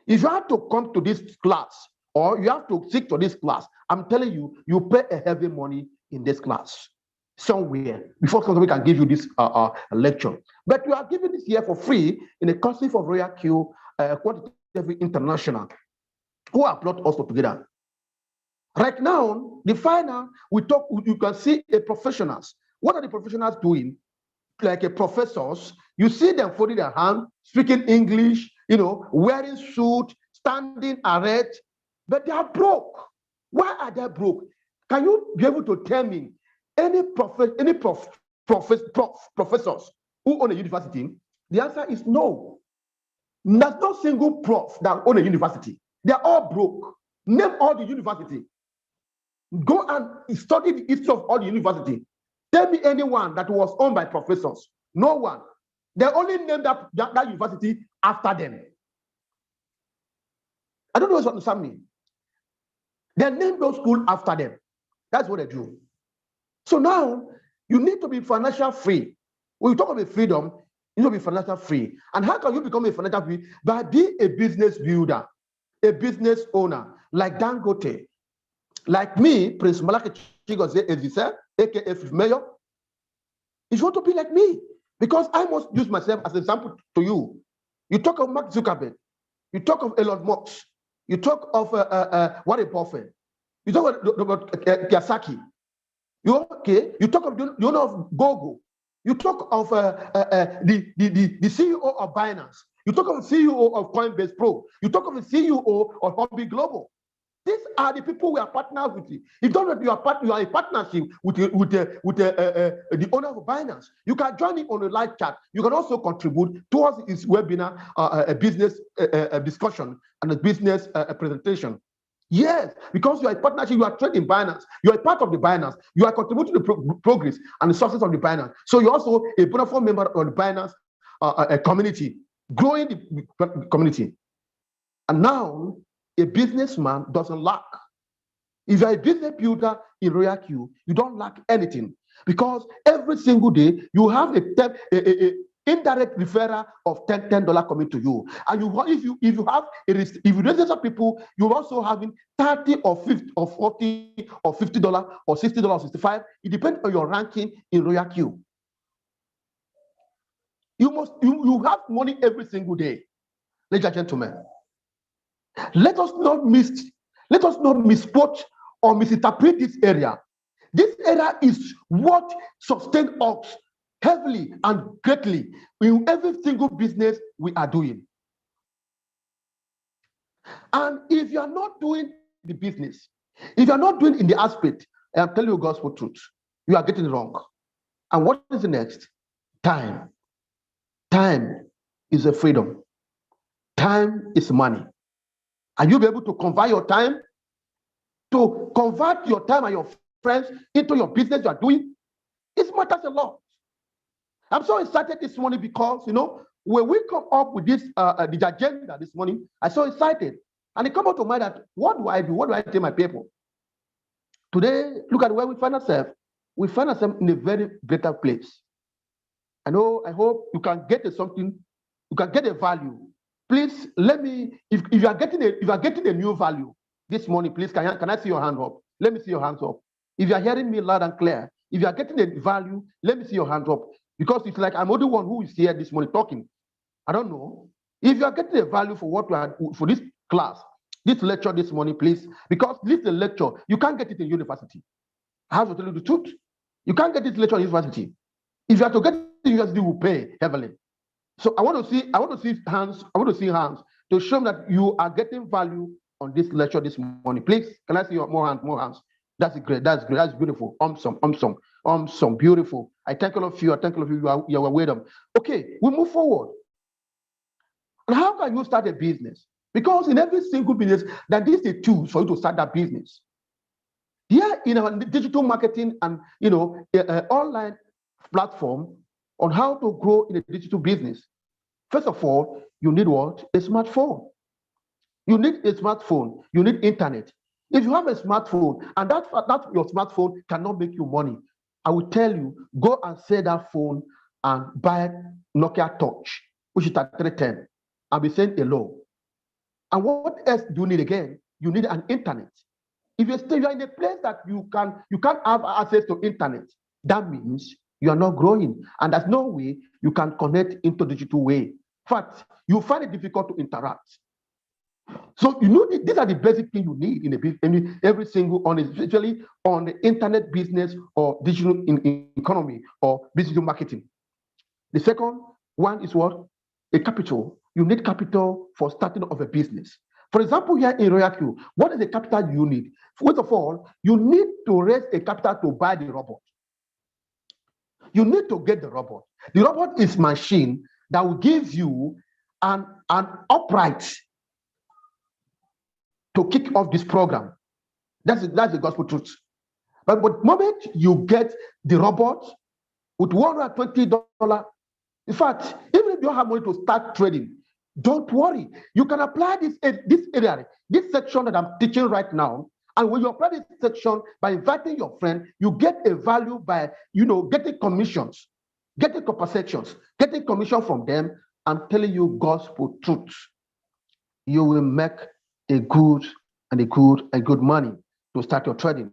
Speaker 5: If you have to come to this class or you have to stick to this class, I'm telling you, you pay a heavy money in this class somewhere before somebody can give you this lecture. But you are giving this here for free in a course of Royal Q Quantitative International, who applaud us together. Right now, the final, you can see a professionals. What are the professionals doing? Like a professors, you see them folding their hand, speaking English, wearing suit, standing erect, but they are broke. Why are they broke? Can you be able to tell me any professors who own a university? The answer is no. There's no single prof that own a university. They are all broke. Name all the university. Go and study the history of all the university. Tell me anyone that was owned by professors. No one. They only named that university after them. I don't know what you understand me. They named those schools after them. That's what they do. So now you need to be financial free. When you talk about freedom, you need to be financial free. And how can you become a financial free? By being a business builder, a business owner, like Dangote, like me, Prince Malachy Chigozie, as you said, aka Fifth Mayor. If you want to be like me, because I must use myself as an example to you. You talk of Mark Zuckerberg, you talk of Elon Musk, you talk of Warren Buffett, you talk about Kiyosaki. You talk of the owner of Google, you talk of the CEO of Binance, you talk of the CEO of Coinbase Pro, you talk of the CEO of Hobby Global. These are the people we are partners with. You don't know you are a partnership with the owner of Binance. You can join it on a live chat. You can also contribute towards his webinar, a business discussion and a business presentation. Yes, because you are a partnership, you are trading Binance, you are a part of the Binance, you are contributing to the progress and the success of the Binance. So you're also a beneficial member of the Binance community, growing the community. And now, a businessman doesn't lack. If you're a business builder in Royal Q, you don't lack anything, because every single day you have a indirect referral of $10 coming to you. And if you register people, you're also having 30 or 50 or 40 or $50 or $60 or $65. It depends on your ranking in Royal Q. You have money every single day, ladies and gentlemen. Let us not misquote or misinterpret this area. This area is what sustains us heavily and greatly in every single business we are doing. And if you are not doing the business, if you are not doing in the aspect, I'm telling you gospel truth, you are getting it wrong. And what is the next? Time. Time is a freedom. Time is money. And you'll be able to convert your time and your friends into your business you are doing. It matters a lot. I'm so excited this morning because, when we come up with this the agenda this morning, I'm so excited. And it comes out to mind that, what do I do? What do I tell my people? Today, look at where we find ourselves. We find ourselves in a very better place. I hope you can get something, you can get a value. Please let me, if you are getting a new value this morning, please can I see your hand up? Let me see your hands up. If you are hearing me loud and clear, if you are getting a value, let me see your hands up. Because it's like I'm the only one who is here this morning talking. I don't know. If you are getting a value for this class, this lecture this morning, please, because this is a lecture, you can't get it in university. I have to tell you the truth. You can't get this lecture in university. If you have to get it in university, you will pay heavily. So I want to see hands. I want to see hands to show me that you are getting value on this lecture this morning? Please, can I see your more hands? More hands. That's great. That's great. That's beautiful. Awesome. Beautiful. I thank all of you. I thank all of you. You are welcome. Okay, we move forward. And how can you start a business? Because in every single business, that is the tools for you to start that business. Here in our digital marketing and online platform on how to grow in a digital business. First of all, you need what? A smartphone. You need a smartphone. You need internet. If you have a smartphone and that your smartphone cannot make you money, I will tell you, go and sell that phone and buy Nokia Touch, which is at 310. I'll be saying hello. And what else do you need again? You need an internet. If you are in a place that you can't have access to internet, that means you are not growing. And there's no way you can connect into digital way. In fact, you find it difficult to interact. So these are the basic things you need in every single, especially on the internet business or digital economy or digital marketing. The second one is what? A capital. You need capital for starting of a business. For example, here in Royal Q, what is the capital you need? First of all, you need to raise a capital to buy the robot. You need to get the robot. The robot is machine that will give you an upright to kick off this program. That's the gospel truth. But the moment you get the robot with $120, in fact, even if you don't have money to start trading, don't worry. You can apply this area, this section that I'm teaching right now. And when you apply this section by inviting your friend, you get a value by getting commissions, getting compensations, getting commission from them. I'm telling you gospel truth. You will make a good money to start your trading.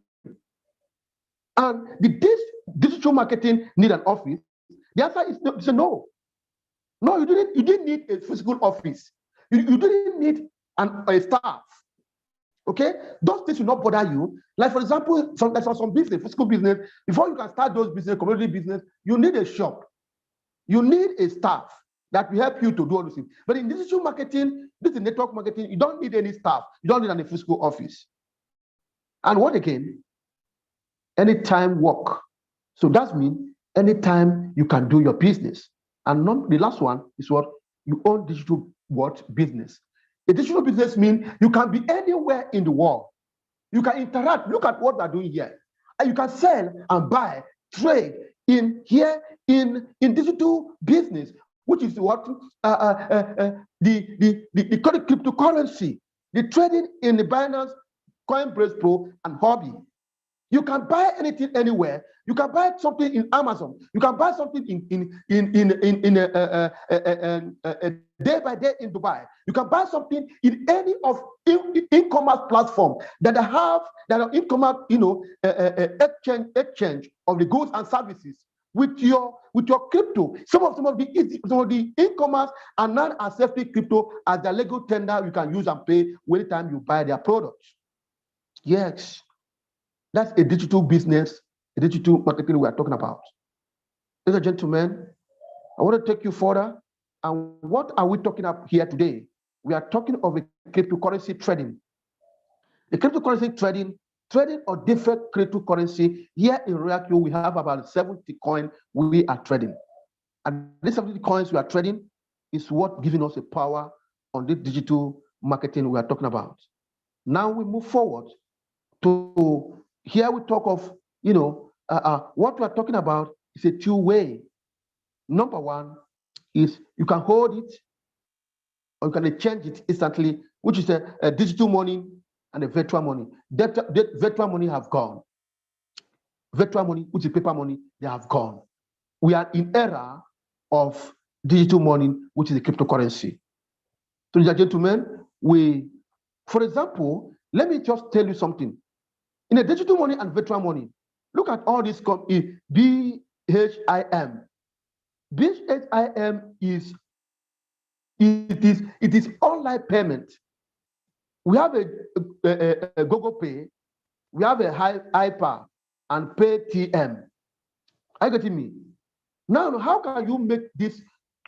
Speaker 5: And this digital marketing need an office? The answer is no. No, you didn't need a physical office. You didn't need a staff. Okay, those things will not bother you. Like for example, some business, physical business. Before you can start those business, community business, you need a shop. You need a staff that will help you to do all those things. But in digital marketing, this is network marketing, you don't need any staff. You don't need any physical office. And what again? Anytime work. So that means anytime you can do your business. And the last one is what? You own digital business. A digital business means you can be anywhere in the world. You can interact. Look at what we're doing here. And you can sell and buy, trade in digital business, which is what the cryptocurrency, the trading in the Binance, Coinbase Pro, and Hobby. You can buy anything anywhere. You can buy something in Amazon. You can buy something in day by day in Dubai. You can buy something in any of e-commerce platform that are e-commerce, exchange of the goods and services with your crypto. Some of the e-commerce are non-accepting crypto as the legal tender you can use and pay every time you buy their products. Yes. That's a digital business, a digital marketing we are talking about. Ladies and gentlemen, I want to take you further. And what are we talking about here today? We are talking of a cryptocurrency trading. The cryptocurrency trading of different cryptocurrency. Here in Royal Q, we have about 70 coins we are trading. And these 70 coins we are trading is what giving us a power on this digital marketing we are talking about. Now we move forward to here we talk of, what we are talking about is a two-way. Number one is you can hold it or you can exchange it instantly, which is a digital money and a virtual money. Virtual money have gone. Virtual money, which is paper money, they have gone. We are in era of digital money, which is a cryptocurrency. So, ladies and gentlemen, for example, let me just tell you something. In a digital money and virtual money, look at all these BHIM. BHIM is online payment. We have a Google Pay, we have a Hyper and Paytm. Are you getting me? Now, how can you make this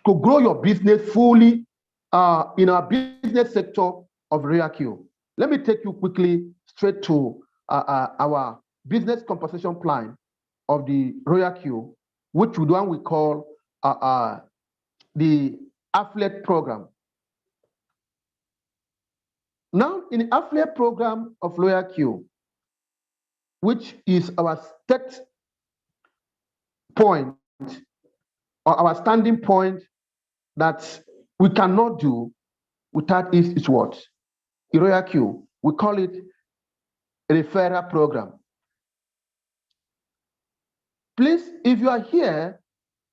Speaker 5: to grow your business fully in our business sector of Royal Q? let me take you quickly straight to our business compensation plan of the Royal Q, which is the one we call the affiliate program. Now, in the affiliate program of Royal Q, which is our state point or our standing point that we cannot do without is what? The Royal Q. We call it a referral program. Please, if you are here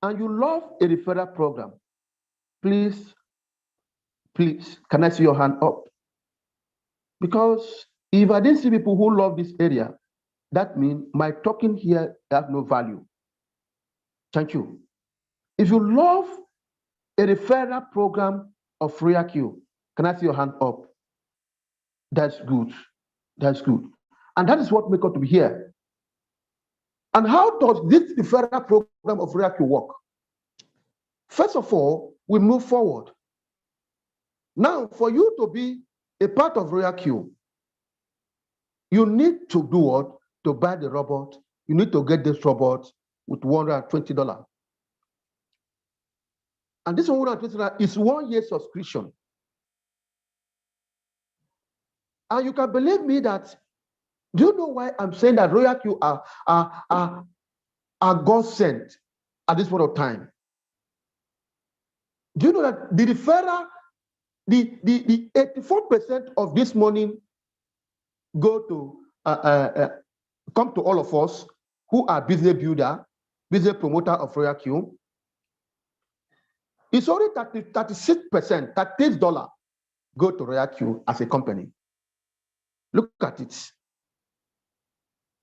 Speaker 5: and you love a referral program, please, can I see your hand up? Because if I didn't see people who love this area, that means my talking here has no value. Thank you. If you love a referral program of Royal Q, can I see your hand up? That's good. That's good. And that is what makes us to be here. And how does this referral program of Royal Q work? First of all, we move forward. Now, for you to be a part of Royal Q, you need to do what? To buy the robot. You need to get this robot with $120. And this $120 is 1 year subscription. And you can believe me that, do you know why I'm saying that Royal Q are God sent at this point of time? Do you know that the referral, the 84% of this money go to come to all of us who are business builder, business promoter of Royal Q. It's only 36%, $38 go to Royal Q as a company. Look at it.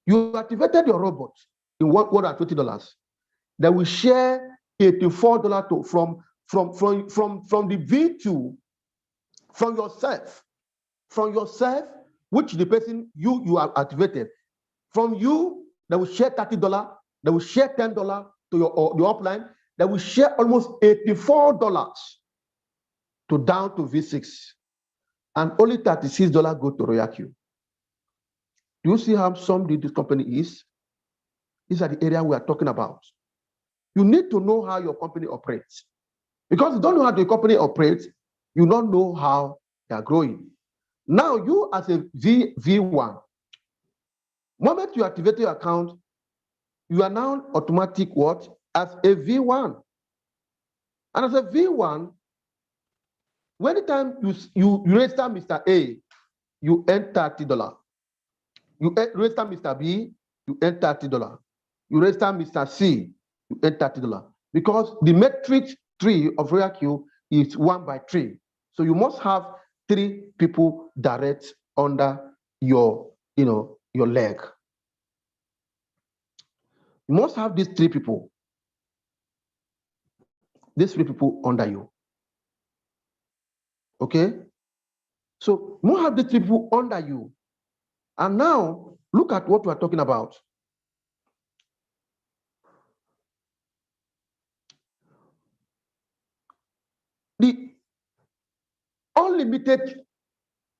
Speaker 5: You activated your robot in $120. They will share $84 from the V2 from yourself, which the person you have activated. From you, they will share $30. They will share $10 to your upline. They will share almost $84 to down to V6, and only $36 go to Royal Q. Do you see how somebody this company is? These are the area we are talking about. You need to know how your company operates. Because you don't know how the company operates, you don't know how they are growing. Now, you as a V1, moment you activate your account, you are now automatic what? As a V1. And as a V1, when time you register Mr. A, you earn $30. You register Mr. B, you earn $30. You register Mr. C, you earn $30. Because the metric tree of Royal Q is 1 by 3. So you must have 3 people direct under your leg. You must have these 3 people. These 3 people under you. Okay? So you must have these 3 people under you. And now, look at what we are talking about. The unlimited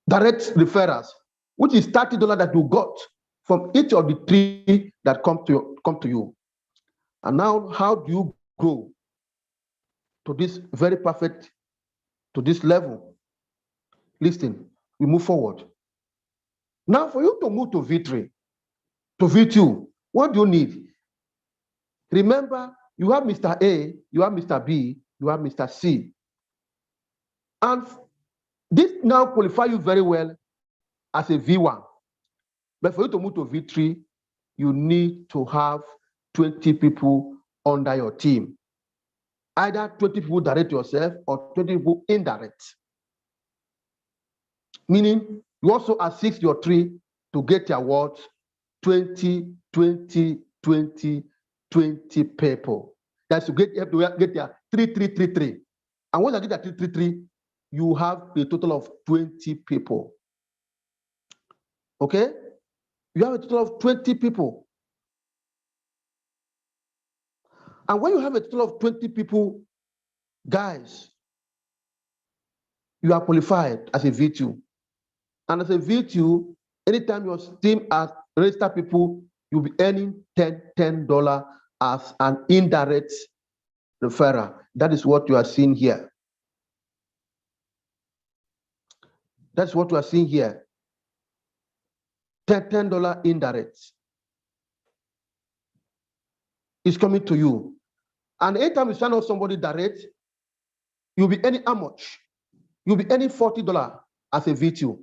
Speaker 5: direct referrals, which is $30 that you got from each of the 3 that come to you. And now, how do you grow to this very perfect, to this level? Listen, we move forward. Now, for you to move to V3, to V2, what do you need? Remember, you have Mr. A, you have Mr. B, you have Mr. C. And this now qualifies you very well as a V1. But for you to move to V3, you need to have 20 people under your team. Either 20 people direct yourself or 20 people indirect. Meaning, you also assist your 3 to get your what? 20 people. That's to get their 3. And once I get that 3, you have a total of 20 people. Okay? You have a total of 20 people. And when you have a total of 20 people, guys, you are qualified as a V2. And as a V2, anytime your team has registered people, you'll be earning $10 as an indirect referral. That is what you are seeing here. That's what we are seeing here. $10 indirect is coming to you. And anytime you sign up somebody direct, you'll be earning how much? You'll be earning $40 as a V2.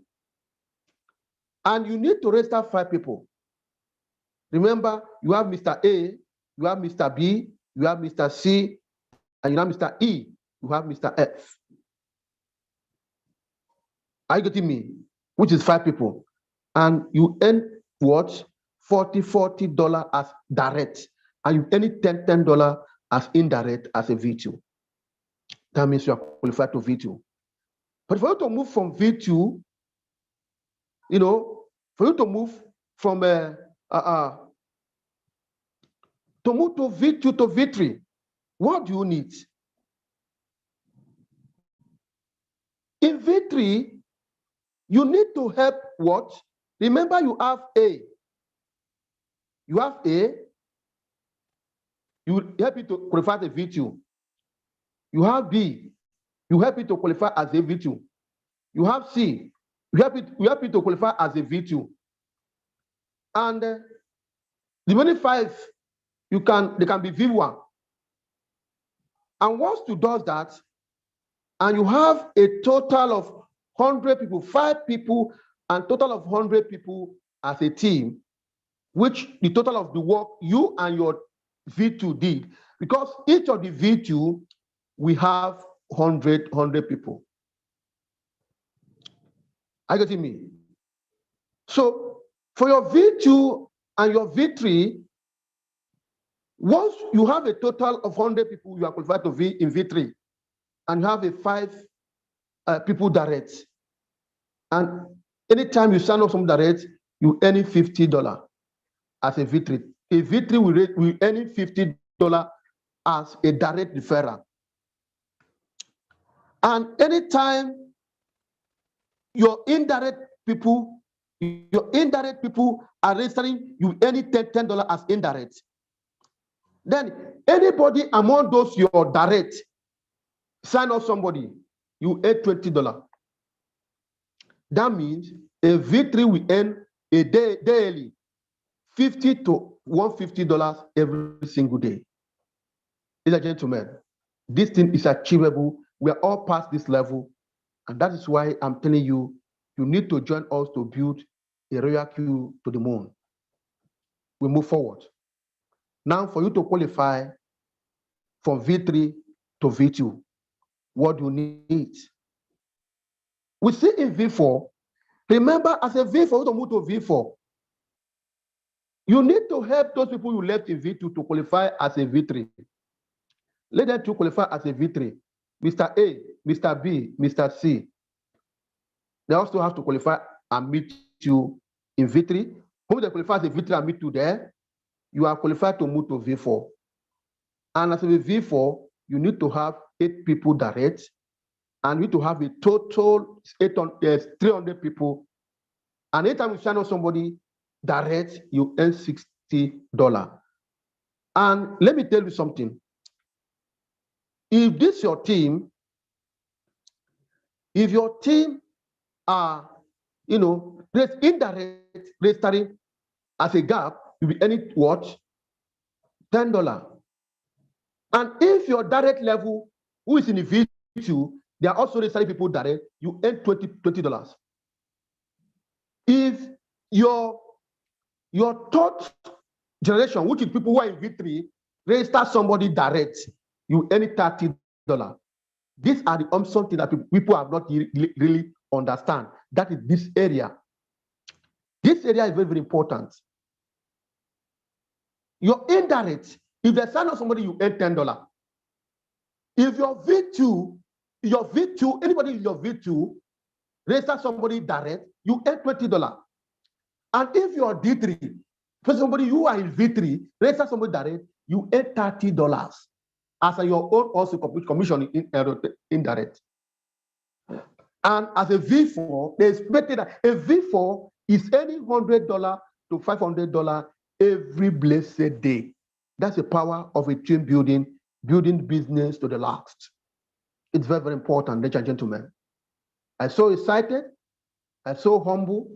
Speaker 5: And you need to register 5 people. Remember, you have Mr. A, you have Mr. B, you have Mr. C, and you have Mr. E, you have Mr. F. Are you getting me? Which is 5 people. And you earn what? $40 as direct. And you earn $10 as indirect as a V2. That means you are qualified to V2. But for you to move from V2, for you to move from to move to V2 to V3, what do you need? In V3, you need to help what? Remember, you have A. You have A. You help it to qualify as a V2. You have B. You help it to qualify as a V2. You have C. You help it to qualify as a V2. And the remaining 5, they can be V1. And once you do that, and you have a total of 100 people, 5 people, and total of 100 people as a team, which the total of the work you and your V2 did, because each of the V2, we have 100 people. Are you getting me? So for your V2 and your V3, once you have a total of 100 people, you are qualified to V in V3, and you have a 5 people direct. And anytime you sign up some direct, you earn $50 as a V3. A V3 will earn $50 as a direct referral. And anytime your indirect people are registering, you earn $10 as indirect. Then anybody among those your direct sign up somebody, you earn $20. That means a V3 will earn a daily $50 to $150 every single day. Ladies and gentlemen, this thing is achievable. We are all past this level, and that is why I'm telling you, you need to join us to build a royal queue to the moon. We move forward. Now, for you to qualify from V3 to V2, what do you need? We see in V4, remember, as a V4, to move to V4, you need to help those people you left in V2 to qualify as a V3. Let them to qualify as a V3. Mr. A, Mr. B, Mr. C. They also have to qualify and meet you in V3. When they qualify as a V3 and meet you there, you are qualified to move to V4. And as a V4, you need to have 8 people direct, and you need to have a total 300 people. And anytime you sign up somebody direct, you earn $60. And let me tell you something. If this is your team, if your team are, indirect registering as a gap, you'll be earning what? $10. And if your direct level, who is in the V2, they are also registering people direct, you earn $20. If your third generation, which is people who are in V3, register somebody direct, you earn $30. These are the something that people have not really understand. That is this area. This area is very, very important. Your indirect, if they sign up somebody, you earn $10. If your V2, anybody in your V2, register somebody direct, you earn $20. And if you're D3, for somebody you are in V3, register somebody direct, you earn $30 as your own also commission in indirect. And as a V4, they expected that a V4 is any $100 to $500 every blessed day. That's the power of a team building business to the last. It's very, very important, ladies and gentlemen. I'm so excited. I'm so humble.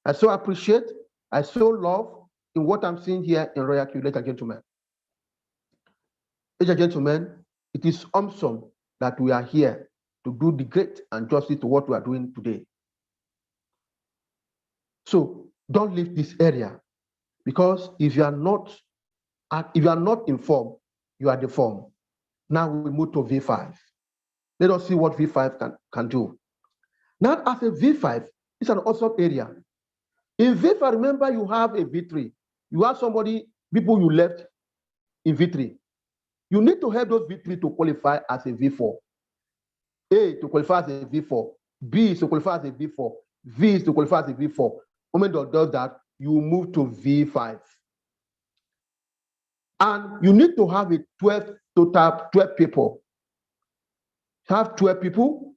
Speaker 5: I so appreciate. I so love in what I'm seeing here in Royal Q, ladies and gentlemen. Ladies and gentlemen, it is awesome that we are here to do the great and justice to what we are doing today. So don't leave this area, because if you are not informed, you are deformed. Now we move to V5. Let us see what V5 can do. Now, as a V5, it's an awesome area. In V5, remember, you have a V3. You have people you left in V3. You need to help those V3 to qualify as a V4. A to qualify as a V4. B is to qualify as a V4. V is to qualify as a V4. When it does that, you move to V5. And you need to have a 12 people. Have 12 people.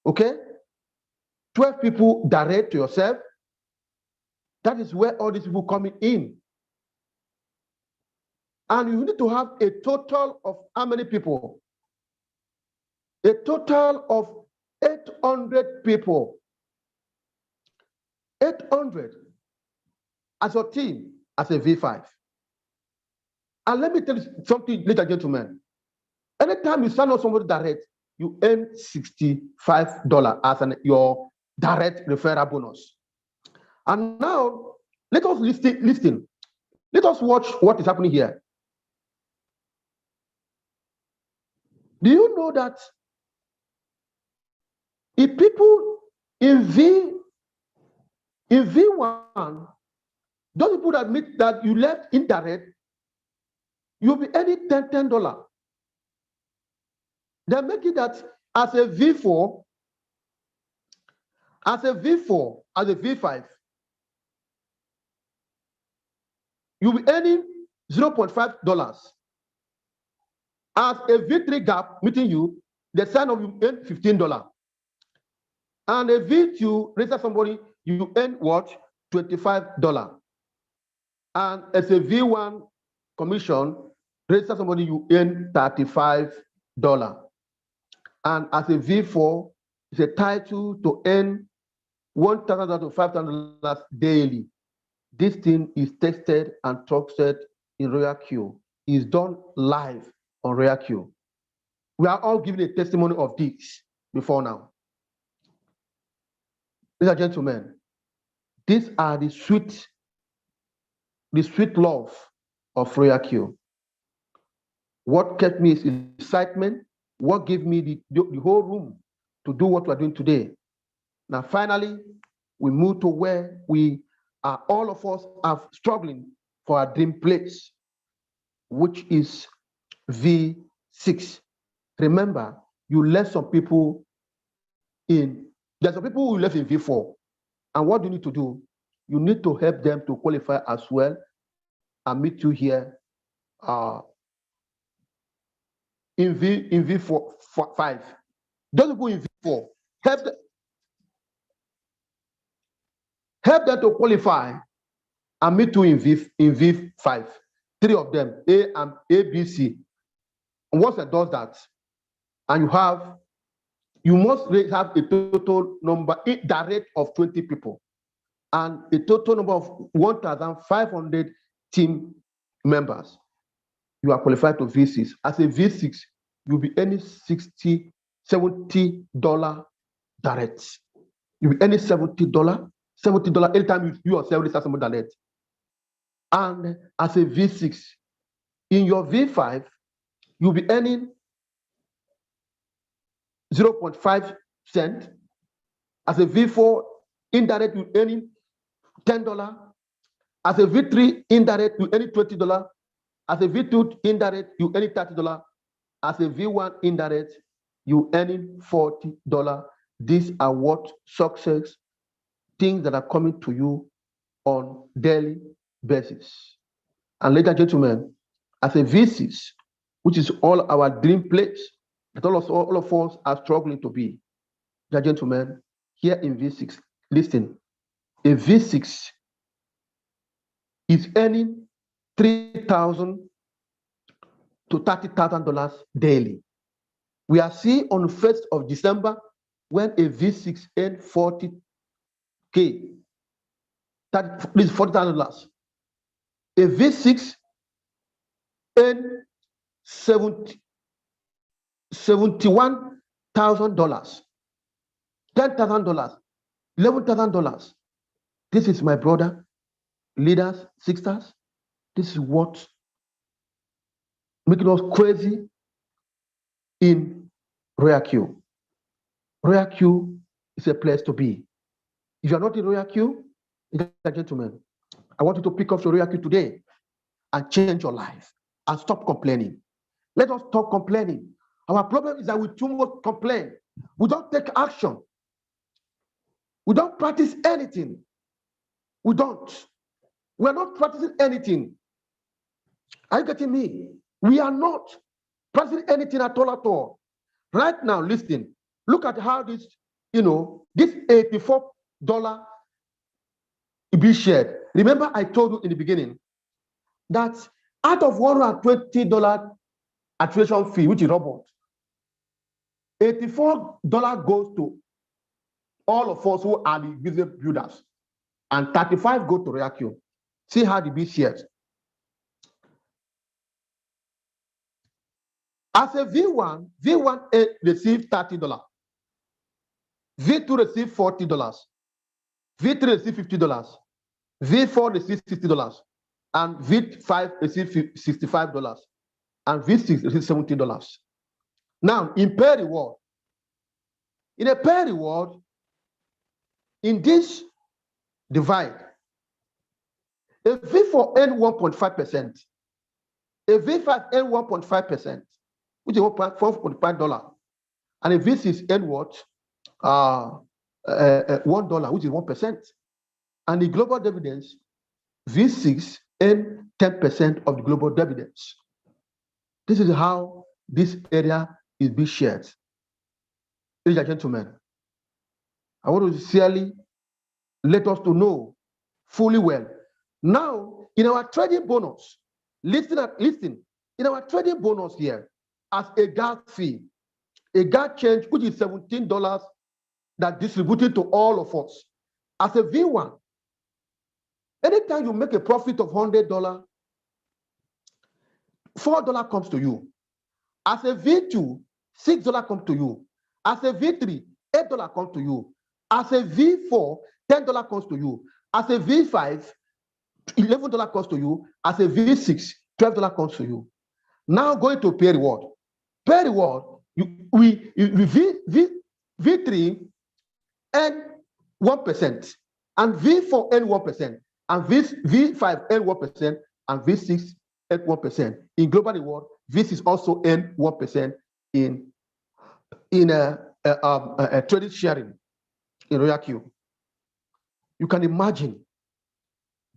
Speaker 5: Okay? 12 people direct to yourself. That is where all these people coming in. And you need to have a total of how many people? A total of 800 people. 800 as your team, as a V5. And let me tell you something, ladies and gentlemen. Anytime you sign up somebody direct, you earn $65 as your direct referral bonus. And now, let us listen. Let us watch what is happening here. Do you know that if people in V1, those people that you left indirect, you'll be earning $10. They're making that as a V4, as a V5, you'll be earning $0.5. As a V3 gap meeting you, the sign of you earn $15. And a V2 register somebody, you earn what? $25. And as a V1 commission, register somebody, you earn $35. And as a V4, it's a title to earn $1,000 to $5,000 daily. This thing is tested and trusted in Royal Q. It's done live on Royal Q. We are all giving a testimony of this before now. Ladies and gentlemen, these are the sweet love of Royal Q. What kept me is excitement. What gave me the whole room to do what we're doing today. Now, finally, we move to where we are, all of us are struggling for our dream place, which is V6. Remember, you left some people there's some people who left in V4. And what do you need to do? You need to help them to qualify as well and meet you here in V5. Those people in V4, help them to qualify and meet you in V5. 3 of them, A, B, C. And once it does that, and you must have a total number direct of 20 people and a total number of 1,500 team members. You are qualified to V6. As a V6, you'll be earning $70 direct. You'll be earning $70 anytime you yourself register somebody direct. And as a V6, in your V5, you'll be earning 0.5 cent. As a V4 indirect, you're earning $10. As a V3 indirect, you're earning $20. As a V2 indirect, you're earning $30. As a V1 indirect, you're earning $40. These are what success, things that are coming to you on daily basis. And ladies and gentlemen, as a V6, which is all our dream place, that all of us are struggling to be. Gentlemen, here in V6, listen, a V6 is earning $3,000 to $30,000 daily. We are seeing on the 1st of December when a V6 earned $40K, that is $40,000. A V6 earned $71,000, $10,000, $11,000. This is my brother, leaders, sisters. This is what making us crazy in Royal Q. Royal Q is a place to be. If you are not in Royal Q, gentlemen, I want you to pick up the Royal Q today and change your life and stop complaining. Let us stop complaining. Our problem is that we too much complain. We don't take action. We don't practice anything. We don't. We are not practicing anything. Are you getting me? We are not practicing anything at all. Right now, listen. Look at how this, this $84 be shared. Remember, I told you in the beginning that out of $120 attribution fee, which is robot, $84 goes to all of us who are the business builders, and $35 go to Royal Q. See how the B shares. As a V1 received $30, V2 received $40, V3 received $50, V4 received $60, and V5 received $65, and V6 received $70. Now, in pay reward, in a pay reward, in this divide, a V4 earned 1.5%, a V5 earned 1.5%, which is $4.5, and a V6 earned what? $1, which is 1%. And the global dividends, V6 earn 10% of the global dividends. This is how this area is being shared. Ladies and gentlemen, I want to sincerely let us to know fully well. Now, in our trading bonus, listen, in our trading bonus here, as a gas fee, a gas change, which is $17 that distributed to all of us. As a V1, anytime you make a profit of $100, $4 comes to you. As a V2, $6 comes to you. As a V3, $8 comes to you. As a V4, $10 comes to you. As a V5, $11 comes to you. As a V6, $12 comes to you. Now going to pay reward. Pay reward, V3 earn 1%, and V4 earn 1%, and V5 earn 1%, and V6 earn 1%. In global reward, V6 also earn 1% in a trading sharing in Royal Q. You can imagine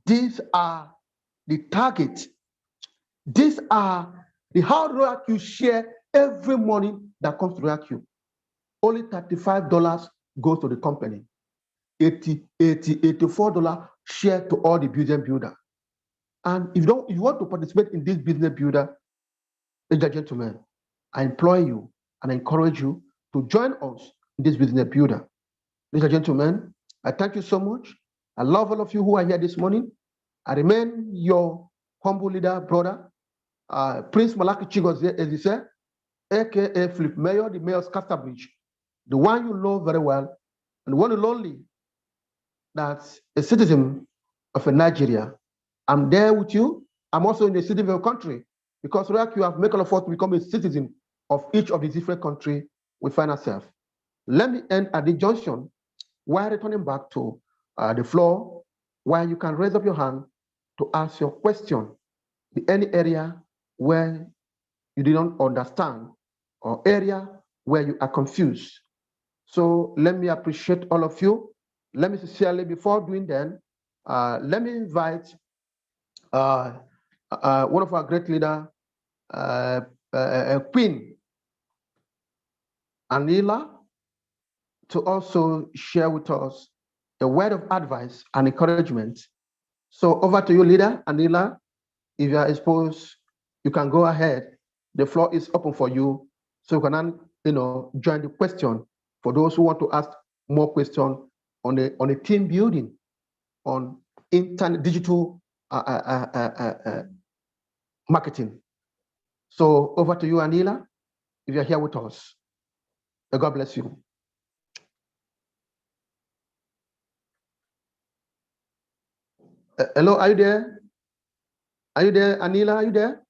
Speaker 5: these are the targets. These are the how Royal Q share every money that comes to Royal Q. Only $35 goes to the company. $84 share to all the business builder. And if you want to participate in this business builder, ladies and gentlemen, I implore you and I encourage you to join us in this business builder. Ladies and gentlemen, I thank you so much. I love all of you who are here this morning. I remain your humble leader, brother, Prince Malachy Chigozie, as he said, aka Philip Mayor, the Mayor's Casterbridge, the one you know very well, and the one and only that's a citizen of Nigeria. I'm there with you. I'm also in the citizen of a country because Royal Q have made all of us to become a citizen of each of the different countries we find ourselves. Let me end at the junction while returning back to the floor, where you can raise up your hand to ask your question in any area where you didn't understand or area where you are confused. So let me appreciate all of you. Let me sincerely, before doing that, let me invite one of our great leaders, Queen Anila to also share with us a word of advice and encouragement. So over to you, leader Anila. If you are exposed, you can go ahead. The floor is open for you. So you can, join the question for those who want to ask more questions on the team building, on internet digital marketing. So over to you, Anila, if you're here with us. God bless you. Hello, are you there? Are you there, Anila? Are you there?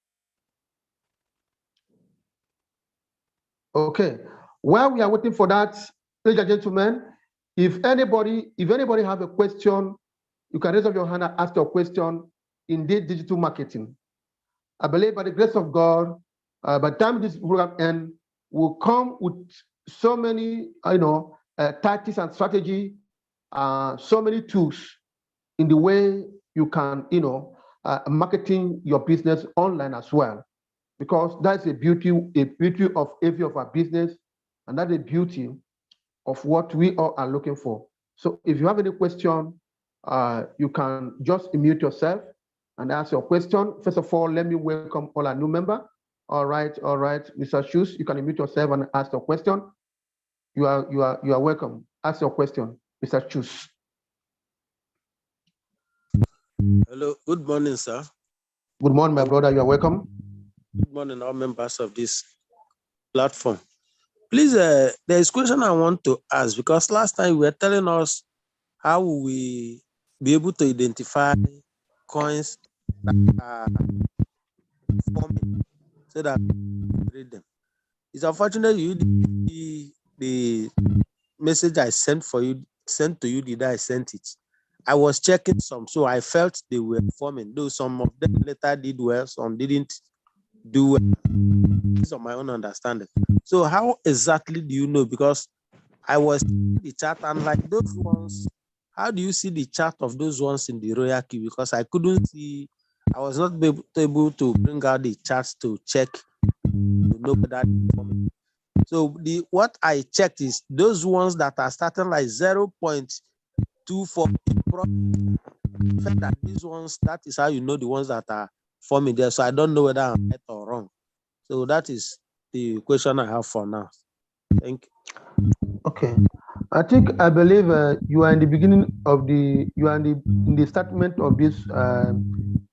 Speaker 5: Okay. While we are waiting for that, ladies and gentlemen, if anybody have a question, you can raise up your hand and ask your question in digital marketing. I believe by the grace of God, by the time this program ends, we'll come with so many, tactics and strategy, so many tools in the way you can, marketing your business online as well, because that's a beauty of every of our business, and that's the beauty of what we all are looking for. So if you have any question, you can just unmute yourself and ask your question. First of all, let me welcome all our new members. All right, Mr. Shoes, you can unmute yourself and ask your question. You are welcome. Ask your question, Mr. Shoes.
Speaker 6: Hello, good morning, sir.
Speaker 5: Good morning, my brother. You are welcome.
Speaker 6: Good morning, all members of this platform. Please, there is a question I want to ask, because last time you were telling us how we be able to identify coins that are forming so that we read them. It's unfortunate you didn't see the message I sent to you. Did I send it? I was checking some, so I felt they were forming, though some of them later did well, some didn't do well. This is on my own understanding. So how exactly do you know? Because I was the chart, and like those ones, how do you see the chart of those ones in the royal queue? Because I couldn't see, I was not able to bring out the charts to check to know that. So what I checked is those ones that are starting like 0.24. That these ones, that is how you know the ones that are forming there. So I don't know whether I'm right or wrong. So that is the question I have for now. Thank you.
Speaker 5: Okay. I believe you are in the beginning of in the statement of this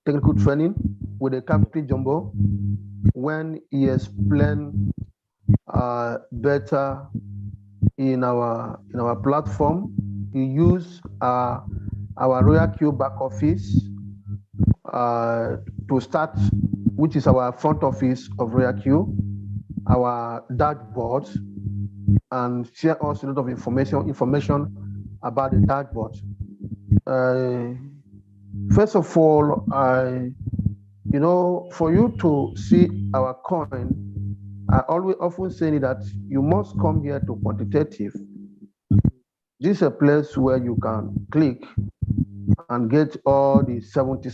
Speaker 5: technical training with the Captain Jumbo, when he explained better in our platform. He used our Royal Queue back office to start, which is our front office of Royal Queue, our dashboard, and share us a lot of information about the dashboard. First of all, for you to see our coin, I often say that you must come here to quantitative. This is a place where you can click and get all the 70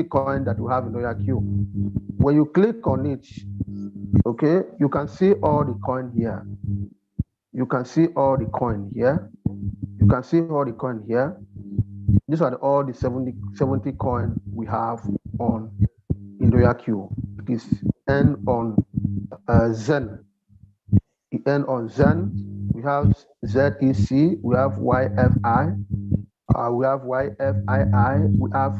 Speaker 5: coin that you have in Royal Queue. When you click on it, okay, you can see all the coin here. You can see all the coin here. You can see all the coin here. These are all the 70 coin we have in Royal Queue. It is end on Zen. It end on Zen. We have ZEC. We have YFI. We have YFII. We have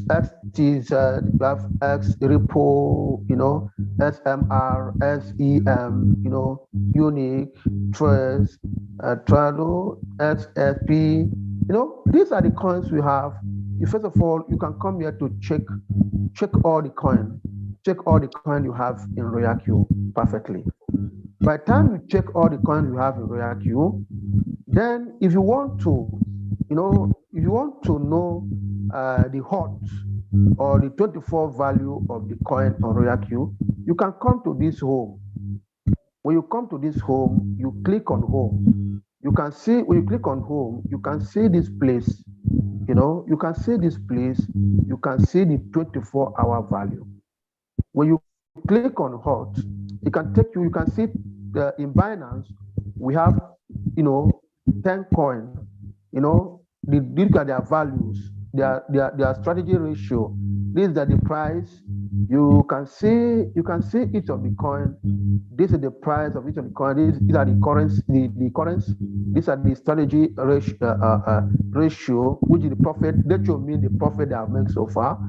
Speaker 5: XTZ. We have X Repo. SMR, SEM. Unique, Trace, Trado, XFP. These are the coins we have. First of all, you can come here to check all the coin. Check all the coin you have in Royal Queue perfectly. By the time you check all the coins you have in Royal Queue, then if you want to, know the hot or the 24 value of the coin on Royal Queue, you can come to this home. When you come to this home, you click on home. You can see, when you click on home, you can see this place. You can see this place. You can see the 24-hour value. When you click on hot, It can take you. You can see in Binance we have 10 coin. Look at their values, their strategy ratio. These are the price. You can see each of the coin. This is the price of each of the coin. These are the currents. The currents. These are the strategy ratio, which is the profit. That should mean the profit they have made so far.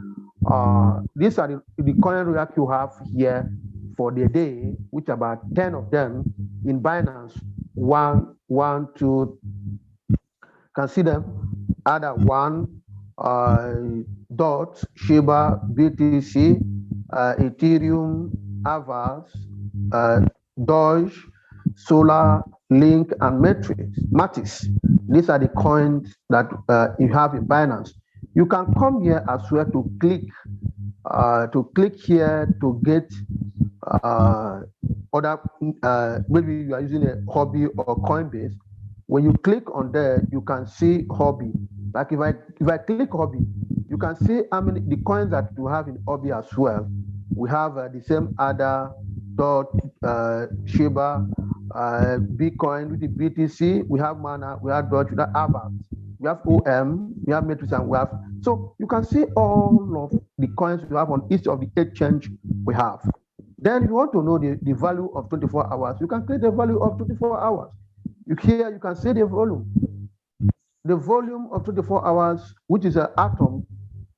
Speaker 5: These are the coin rack you have here for the day, which about 10 of them in Binance. One, two. Can see them. Other one, Dot, Shiba, BTC, Ethereum, Avas, Doge, Solar, Link, and Matis. These are the coins that you have in Binance. You can come here as well to click here to get other. Maybe you are using a Hobby or Coinbase. When you click on there, you can see Hobby. Like if I click Hobby, you can see how many the coins that you have in Hobby as well. We have the same other Dot, Shiba, Bitcoin with the BTC. We have Mana, we have Doge, we have Avax, we have OM, we have Matrix, and we have. So you can see all of the coins we have on each of the exchange we have. Then if you want to know the value of 24 hours, you can click the value of 24 hours. You can see the volume. The volume of 24 hours, which is an atom,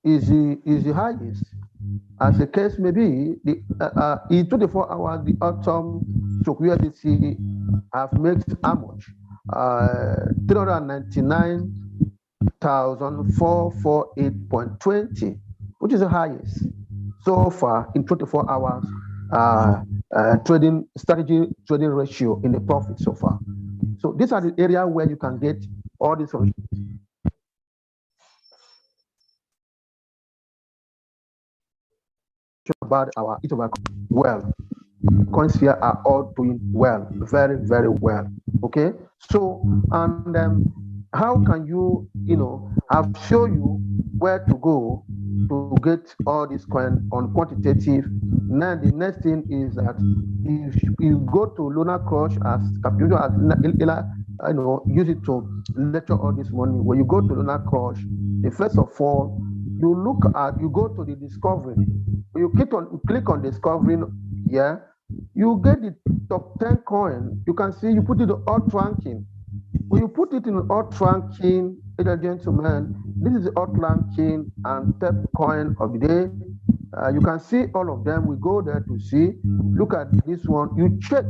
Speaker 5: is the highest. As the case may be, in 24 hours, the atom USDC have made how much? 399,448.20, which is the highest so far in 24 hours strategy trading ratio in the profit so far. So these are the area where you can get all this about each of our well. Coins here are all doing well, very, very well. Okay, so and how can you, I've shown you where to go to get all this coin on quantitative. Now the next thing is that if you go to Lunar Crush as Caputo as use it to lecture all this money. When you go to Lunar Crush, first of all, you go to the discovery. When you click on discovering, yeah, you get the top 10 coin. You can see you put it in alt ranking. When you put it in alt ranking, ladies and gentlemen, this is the alt ranking and top coin of the day. You can see all of them. We go there to see. Look at this one. You check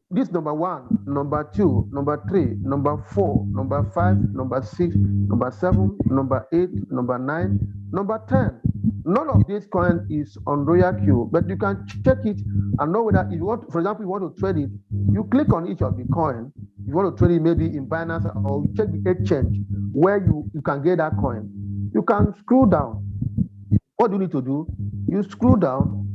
Speaker 5: this number 1, number 2, number 3, number 4, number 5, number 6, number 7, number 8, number 9, number 10. None of this coin is on Royal Q, but you can check it and know whether if you want, for example, you want to trade it, you click on each of the coin. You want to trade it maybe in Binance or you check the exchange where you can get that coin. You can scroll down. What do you need to do? You scroll down.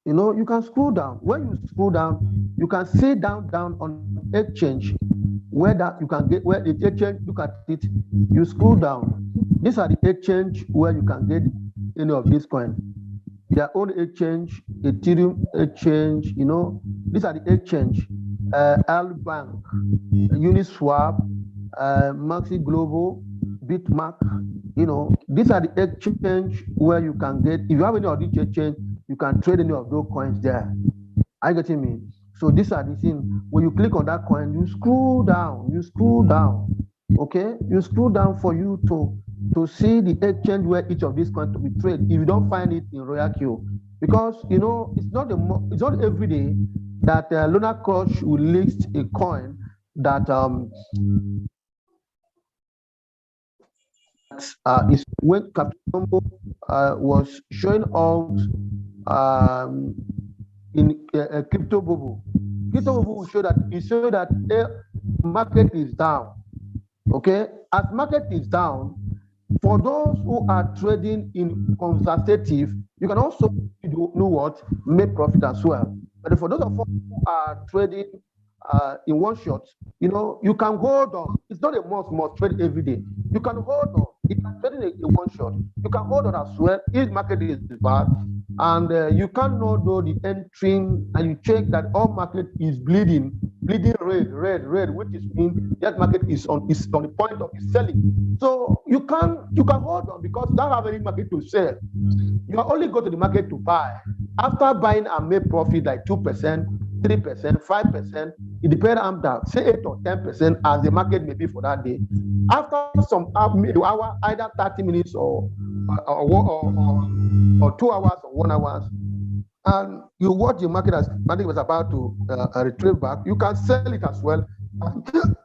Speaker 5: You can scroll down. When you scroll down, you can see down on exchange where that you can get where the exchange. Look at it. You scroll down. These are the exchange where you can get any of this coin. Their own exchange, Ethereum exchange. These are the exchange. Albank, Uniswap, Maxi Global, Bitmark. These are the exchange where you can get. If you have any of these exchange, you can trade any of those coins there. Are you getting me? So these are the things. When you click on that coin, you scroll down. Okay, you scroll down for you to see the exchange where each of these coins to be traded. If you don't find it in Royal Q, because it's not every day that Lunar Crush will list a coin that is when Captain was showing out in crypto bubble. Crypto bubble will show that market is down. Okay, as market is down, for those who are trading in consultative, you can also make profit as well. But for those of us who are trading in one shot, you can hold on. It's not a must trade every day. You can hold on. It is trading a one shot. You can hold on as well if market is bad, and you cannot do the entering, and you check that all market is bleeding red, which is mean that market is on the point of selling. So you can hold on because you don't have any market to sell. You only go to the market to buy. After buying and make profit like 2%, 3%, 5%, it depends on that, say 8 or 10% as the market may be for that day. After some hour, either 30 minutes or 2 hours or 1 hour, and you watch the market as market was about to retrieve back, you can sell it as well.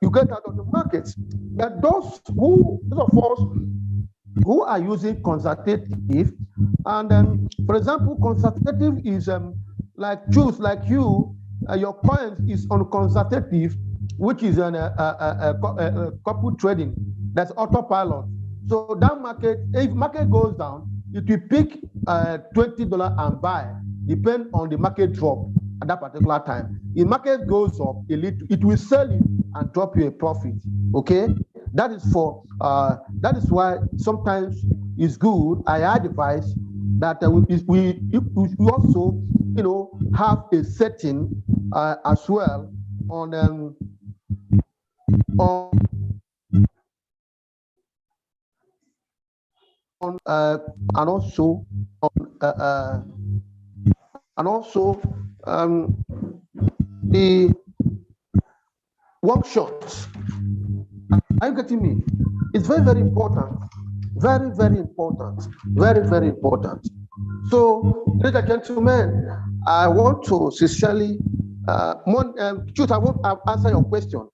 Speaker 5: You get out of the market. But those of us who are using consultative, and for example, consultative is like you, your coins is on consultative, which is on a couple trading. That's autopilot. So that market, if market goes down, it will pick $20 and buy, depend on the market drop at that particular time. If market goes up a little, it will sell it and drop you a profit. Okay, that is why sometimes it's good. I advise that we also have a setting as well on and also the workshops. Are you getting me? It's very important. Very important. Very important. So, ladies and gentlemen, I want to sincerely, Truth, I won't answer your question.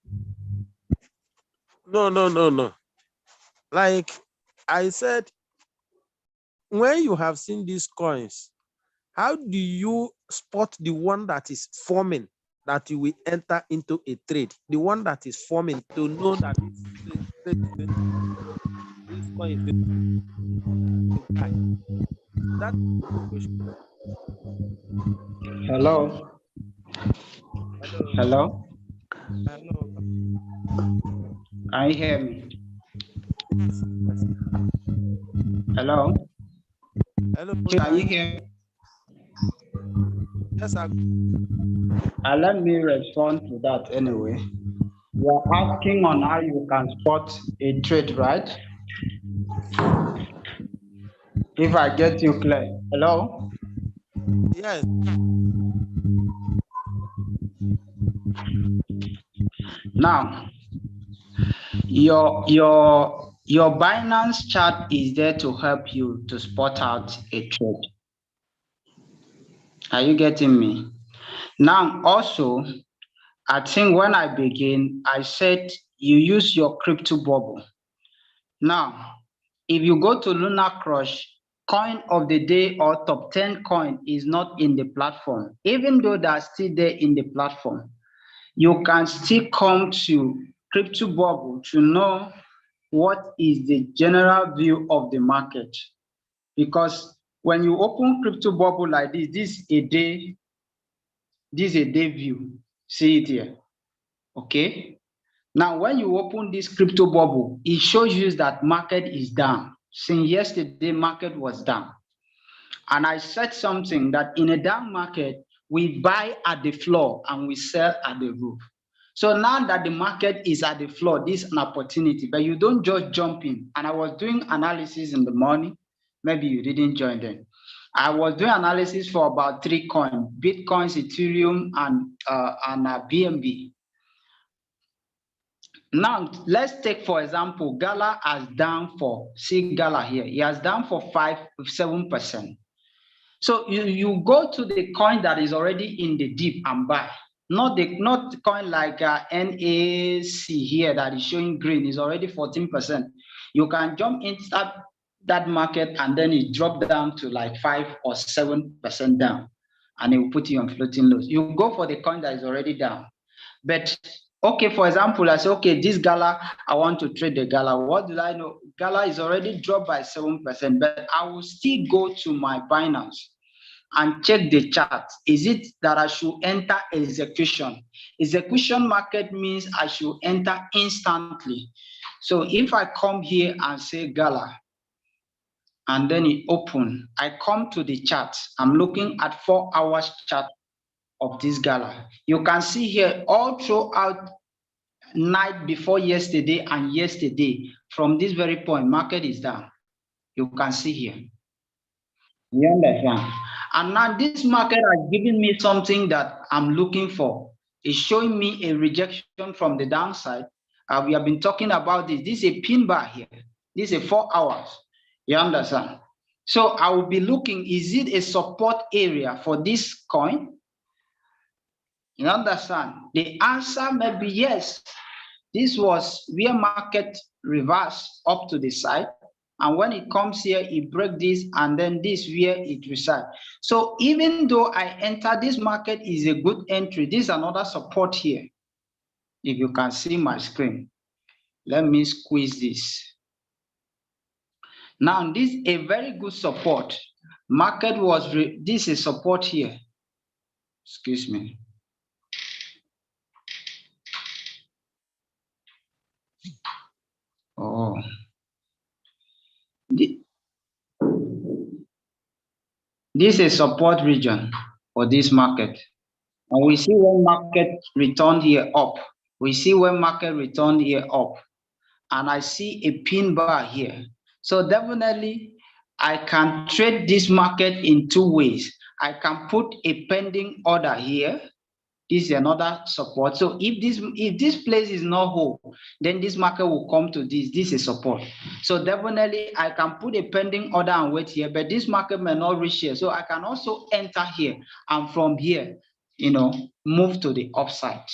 Speaker 6: No. Like I said, when you have seen these coins, how do you spot the one that is forming that you will enter into a trade? The one that is forming to know that this coin is that's the question.
Speaker 3: Hello.
Speaker 6: Hello.
Speaker 3: Can you hear me? Hello.
Speaker 6: Hello.
Speaker 3: Can you hear me?
Speaker 6: Yes,
Speaker 3: let me respond to that anyway. You are asking on how you can spot a trade, right? If I get you clear. Hello?
Speaker 6: Yes.
Speaker 3: Now, your Binance chart is there to help you to spot out a trade. Are you getting me? Now, also, I think when I begin, I said you use your crypto bubble. Now, if you go to Lunar Crush, coin of the day or top 10 coin is not in the platform. Even though they're still there in the platform, you can still come to crypto bubble to know what is the general view of the market. Because when you open crypto bubble like this, this is a day view. See it here. Okay. Now, when you open this crypto bubble, it shows you that market is down. Since yesterday, market was down. And I said something that in a down market, we buy at the floor and we sell at the roof. So now that the market is at the floor, this is an opportunity, but you don't just jump in. And I was doing analysis in the morning. Maybe you didn't join them. I was doing analysis for about 3 coins, Bitcoins, Ethereum, and BNB. Now, let's take, for example, Gala has down for, see Gala here, he has down for 7%. So you go to the coin that is already in the dip and buy. Not the coin like NAC here that is showing green, is already 14%. You can jump inside that market and then it dropped down to like 5 or 7% down, and it will put you on floating loss. You go for the coin that is already down. But okay, for example, I say, okay, this Gala, I want to trade the Gala. What do I know? Gala is already dropped by 7%, but I will still go to my Binance and check the chart. Is it that I should enter execution? Execution market means I should enter instantly. So if I come here and say Gala, and then it open, I come to the chart. I'm looking at 4 hours chart of this Gala. You can see here all throughout night before yesterday and yesterday, from this very point, market is down. You can see here. You understand? And now this market has given me something that I'm looking for. It's showing me a rejection from the downside. We have been talking about this. This is a pin bar here. This is 4 hours. You understand? So I will be looking, is it a support area for this coin? You understand? The answer may be yes. This was where market reverse up to the side. And when it comes here, it breaks this, and then this where it resides. So even though I enter this market is a good entry, this is another support here. If you can see my screen, let me squeeze this. Now this is a very good support. Market was, this is support here. Excuse me. Oh. This is support region for this market. And we see when market returned here up. We see when market returned here up. And I see a pin bar here. So definitely, I can trade this market in 2 ways. I can put a pending order here. This is another support. So if this place is not whole, then this market will come to this. This is support. So definitely I can put a pending order and wait here, but this market may not reach here. So I can also enter here, and from here, move to the upside.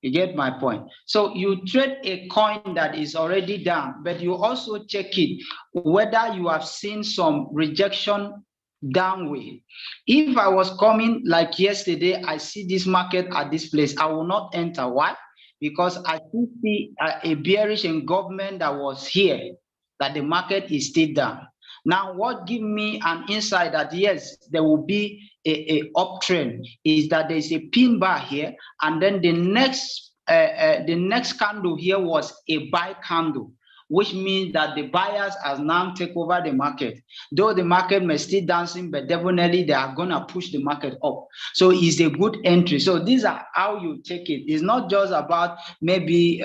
Speaker 3: You get my point? So you trade a coin that is already down, but you also check it whether you have seen some rejection downward. If I was coming like yesterday, I see this market at this place, I will not enter. Why? Because I see a bearish engulfment that was here, that the market is still down. Now, what gives me an insight that yes, there will be a uptrend is that there is a pin bar here, and then the next candle here was a buy candle, which means that the buyers have now taken over the market. Though the market may still dancing, but definitely they are gonna push the market up. So it's a good entry. So these are how you take it. It's not just about maybe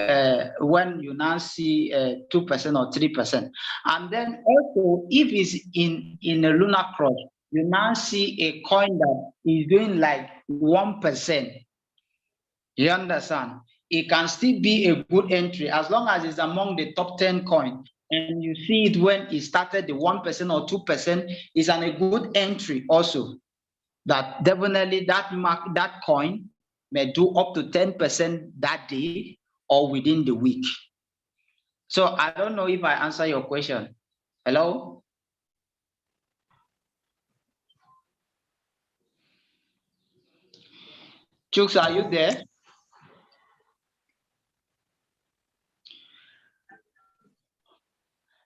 Speaker 3: when you now see 2% or 3%. And then also, if it's in a lunar cross, you now see a coin that is doing like 1%. You understand? It can still be a good entry as long as it's among the top 10 coins. And you see it when it started the 1% or 2%, is a good entry also. That definitely that coin may do up to 10% that day or within the week. So I don't know if I answer your question. Hello? Chooks, are you there?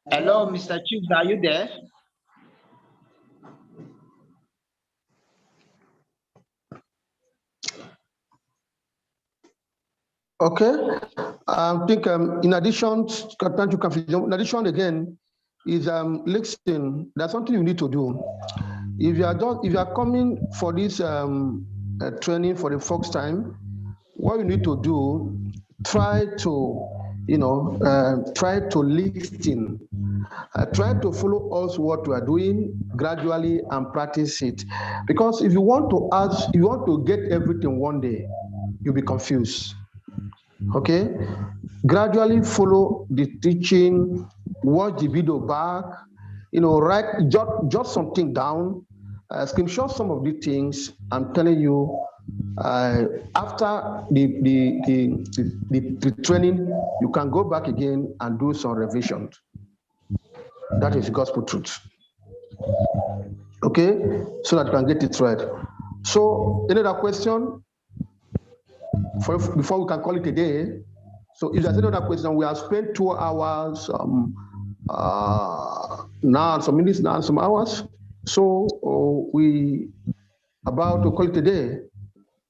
Speaker 3: Hello, Mr. Chooks, are you there?
Speaker 5: Okay. I think in addition to confusion, in addition again, is listen, there's something you need to do. If you are coming for this training for the first time, what you need to do, try to listen, try to follow us what we are doing gradually and practice it. Because if you want to get everything one day, you'll be confused. Okay, gradually follow the teaching, watch the video back, write, jot something down, screenshot some of the things. I'm telling you, after the training, you can go back again and do some revision. That is gospel truth. Okay, so that you can get it right. So, any other question? Before we can call it a day. So if there's another question, we have spent 2 hours now, some minutes, now some hours. So we about to call it a day.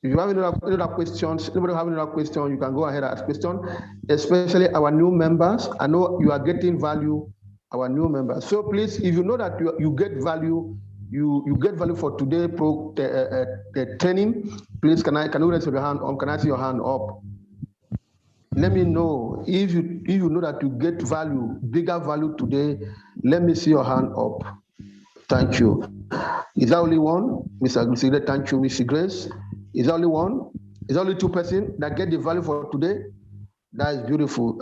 Speaker 5: If you have any other questions, anybody have any other question, you can go ahead and ask question, especially our new members. I know you are getting value, our new members. So please, if you know that you get value, you get value for today the training, please can you raise your hand on? Can I see your hand up? Let me know if you know that you get value, bigger value today. Let me see your hand up. Thank you. Is that only one? Mr. Aguside, thank you, Mr. Grace. Is that only one? Is that only two persons that get the value for today? That is beautiful.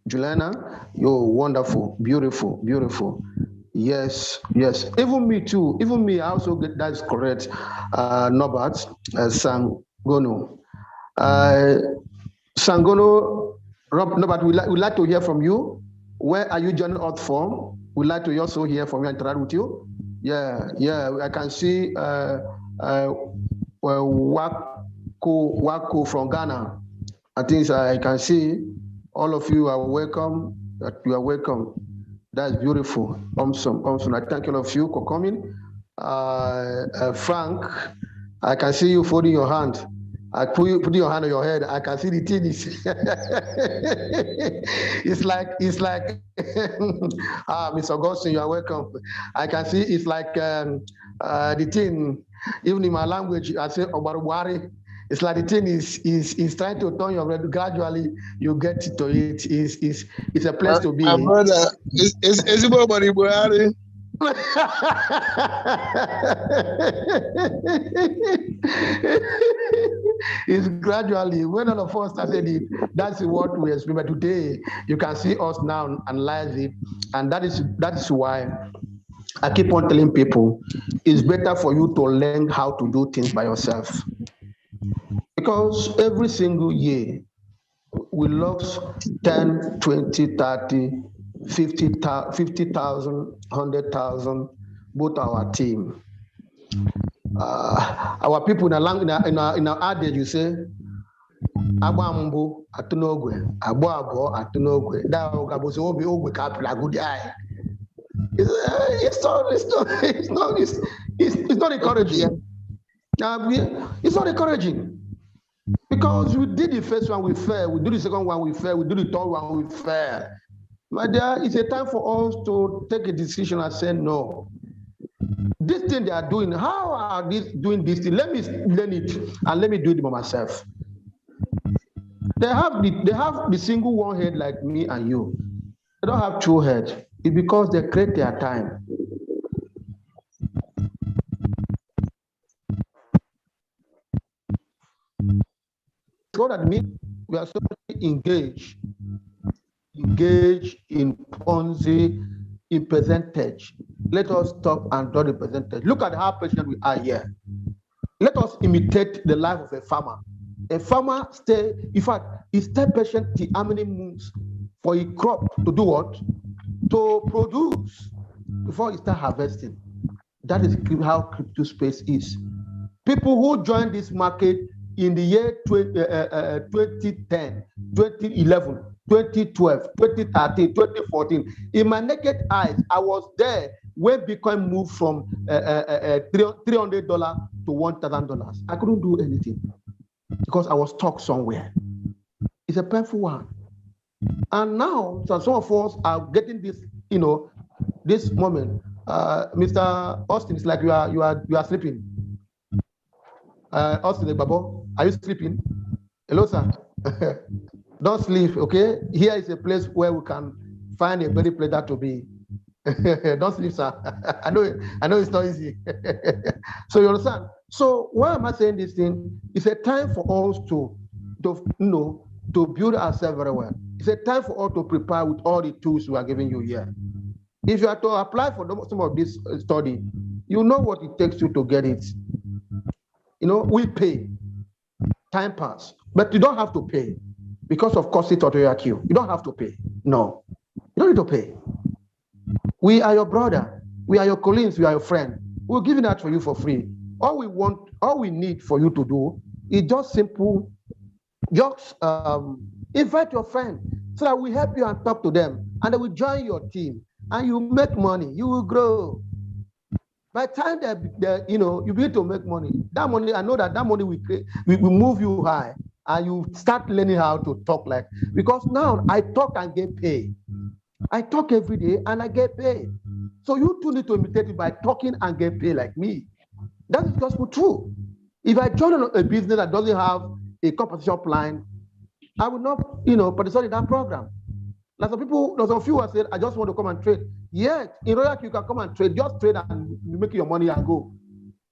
Speaker 5: Juliana, you're wonderful, beautiful, beautiful. Yes, yes. Even me too. Even me, I also get that is correct. Norbert, Sangono. Sangono, Norbert, we'd like to hear from you. Where are you joining us from? We'd like to also hear from you and interact with you. Yeah, I can see Wako from Ghana. I think I can see all of you are welcome. That you are welcome. That's beautiful. Awesome. I thank all of you for coming. Frank, I can see you folding your hand. I put your hand on your head. I can see the thing is it's like Mr. Augustine, you are welcome. I can see it's like the thing, even in my language, I say Obaruwari. It's like the thing is trying to turn your head. Gradually you get to it. It's a place to be.
Speaker 7: My brother, is everybody Buhari?
Speaker 5: It's gradually, when all of us started it, that's what we experience. But today, you can see us now analyze it, and that is why I keep on telling people it's better for you to learn how to do things by yourself. Because every single year, we lost 10, 20, 30, 50,000, 100,000, both our team. Our people in our adage, you say, Abambo atunogwe, abo atunogwe. That ogaboso obi ogwe kapla good eye. It's not encouraging. It's not encouraging. Because we did the first one, we failed. We do the second one, we failed. We do the third one, we failed. My dear, it's a time for us to take a decision and say no. This thing they are doing, how are they doing this thing? Let me learn it and let me do it by myself. They have the single one head like me and you. They don't have two heads. It's because they create their time. So that means we are so engaged in Ponzi, in percentage. Let us stop and draw the percentage. Look at how patient we are here. Let us imitate the life of a farmer. A farmer stay patient till how many months for a crop to do what? To produce before he start harvesting. That is how crypto space is. People who join this market in the year 2010, 2011, 2012, 2013, 2014, in my naked eyes, I was there when Bitcoin moved from $300 to $1,000. I couldn't do anything because I was stuck somewhere. It's a painful one. And now, so some of us are getting this, this moment. Mr. Austin, it's like you are sleeping. Austin, Babo, are you sleeping? Hello, sir. Don't sleep, okay? Here is a place where we can find a very pleasure to be. Don't sleep, sir. I know it's not easy. So you understand? So why am I saying this thing? It's a time for us to build ourselves very well. It's a time for us to prepare with all the tools we are giving you here. If you are to apply for some of this study, you know what it takes you to get it. We pay. Time pass. But you don't have to pay because of cost it or you don't have to pay. No, you don't need to pay. We are your brother. We are your colleagues. We are your friend. We're giving that for you for free. All we need for you to do is just simple. Just invite your friend so that we help you and talk to them, and they will join your team, and you make money. You will grow. By the time that you begin to make money, that money, I know that money we create, we move you high, and you start learning how to talk like, because now I talk and get paid. I talk every day and I get paid. So you too need to imitate it by talking and get paid like me. That is gospel true. If I join a business that doesn't have a compensation plan, I would not, participate in that program. Like some people, some few have said, I just want to come and trade. Yeah, in order you can come and trade, just trade and you make your money and go.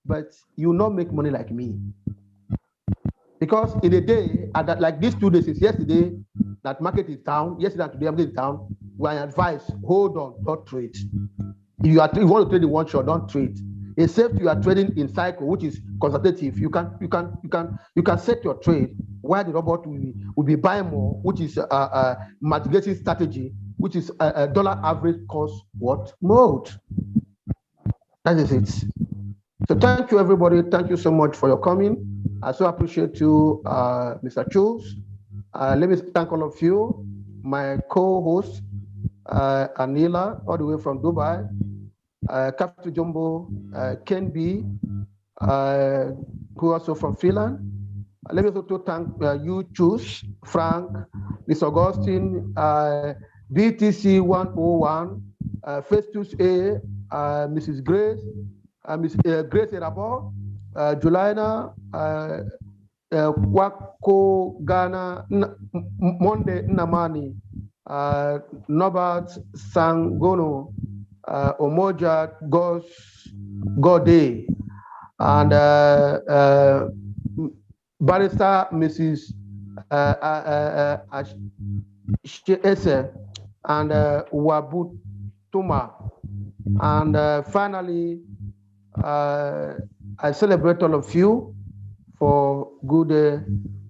Speaker 5: But you will not make money like me. Because in a day, like these 2 days, since yesterday, that market is down, yesterday and today, market is down, we are advised, hold on, don't trade. If you want to trade in one shot, don't trade. Except you are trading in cycle, which is consultative. You can set your trade while the robot will be buying more, which is a mitigating strategy, which is a dollar average cost mode. That is it. So thank you, everybody. Thank you so much for your coming. I so appreciate you, Mr. Chus. Let me thank all of you, my co-host, Anila, all the way from Dubai, Captain Jumbo, Ken B, who also from Finland. Let me also thank you, Chus, Frank, Mr. Augustine, BTC 101, Festus A, Mrs. Grace, Miss Grace Erabo, Julina, Wako Ghana, Monde Namani, Norbert Sangono, Omoja Gode, and Barrister Mrs. Ese, and Wabutuma. And finally, I celebrate all of you for good.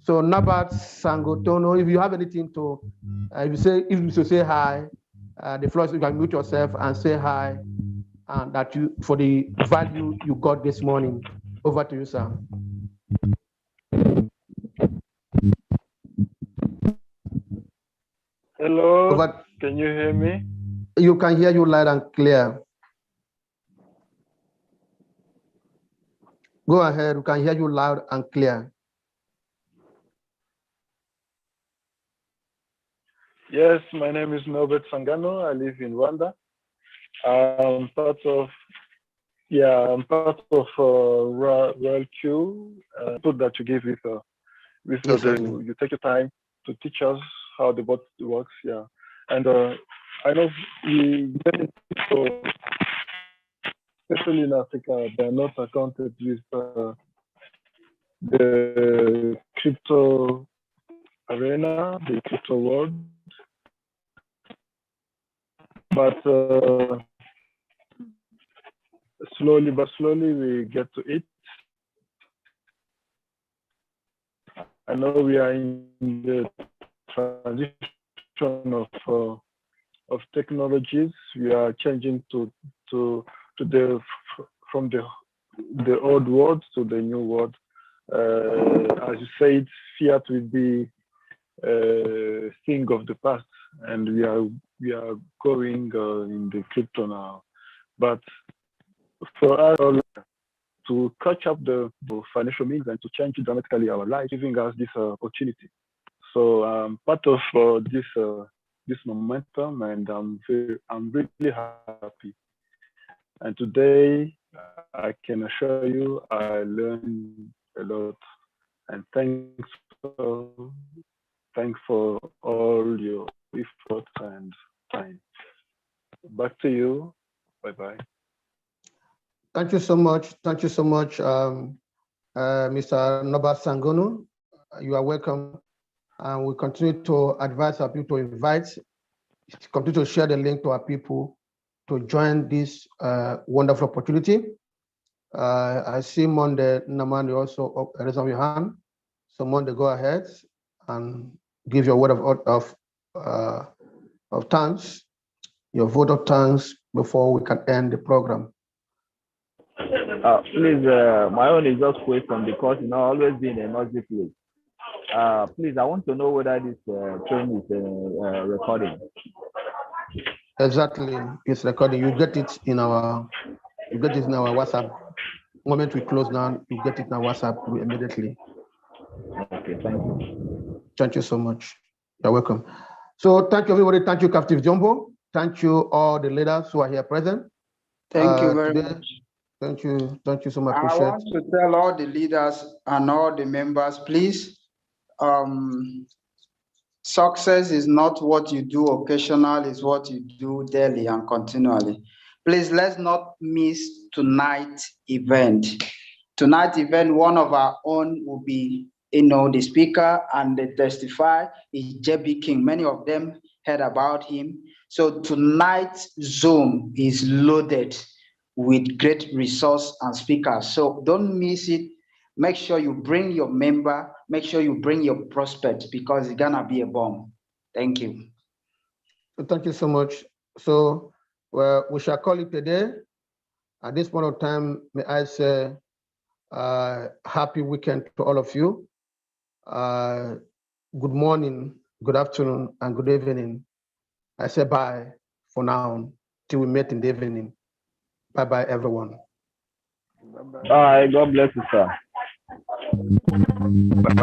Speaker 5: So Nabat Sangotono, if you have anything to, if you say hi, the floor is, you can mute yourself and say hi, and that you for the value you got this morning. Over to you, sir.
Speaker 8: Hello. Can you hear me?
Speaker 5: You can hear you loud and clear. Go ahead. We can hear you loud and clear.
Speaker 8: Yes, my name is Norbert Sangano. I live in Rwanda. I'm part of Royal Q. Put that you give with you take your time to teach us how the bot works. Yeah, and I know many people, especially in Africa, they are not accounted with the crypto arena, the crypto world. But slowly but slowly we get to it. I know we are in the transition of technologies. We are changing from the old world to the new world. As you said, fiat will be a thing of the past, and we are going in the crypto now. But for us to catch up the financial means and to change dramatically our life, giving us this opportunity. So I'm part of this momentum, and I'm really happy. And today I can assure you I learned a lot. And thanks for all your effort and time. Back to you. Bye-bye.
Speaker 5: Thank you so much. Thank you so much, Mr. Norbert Sangono. You are welcome. And we continue to advise our people to continue to share the link to our people to join this wonderful opportunity. I see Monde Namani also raise your hand. So Monde, go ahead and give your word of thanks, your vote of thanks before we can end the program.
Speaker 4: Please, my own is just question because always been a noisy place. Please, I want to know whether this train is recording.
Speaker 5: Exactly, it's recording. You get it in our You get it in our WhatsApp. Moment we close down, you get it in our WhatsApp immediately.
Speaker 4: Okay, thank you.
Speaker 5: Thank you so much. You're welcome. So thank you, everybody. Thank you, Captive Jumbo. Thank you, all the leaders who are here present.
Speaker 2: Thank you very
Speaker 5: today.
Speaker 2: much.
Speaker 5: Thank you so much.
Speaker 2: I want to tell all the leaders and all the members, please, success is not what you do occasionally, it's what you do daily and continually. Please, let's not miss tonight's event. Tonight's event, one of our own will be, the speaker and the testify is JB King. Many of them heard about him. So tonight's Zoom is loaded with great resource and speakers. So don't miss it. Make sure you bring your member, make sure you bring your prospect because it's gonna be a bomb. Thank you.
Speaker 5: Thank you so much. So we shall call it a day. At this point of time, may I say happy weekend to all of you. Good morning, good afternoon, and good evening. I say bye for now till we meet in the evening. Bye-bye, everyone.
Speaker 4: Bye. God bless you, sir.
Speaker 8: Bye-bye.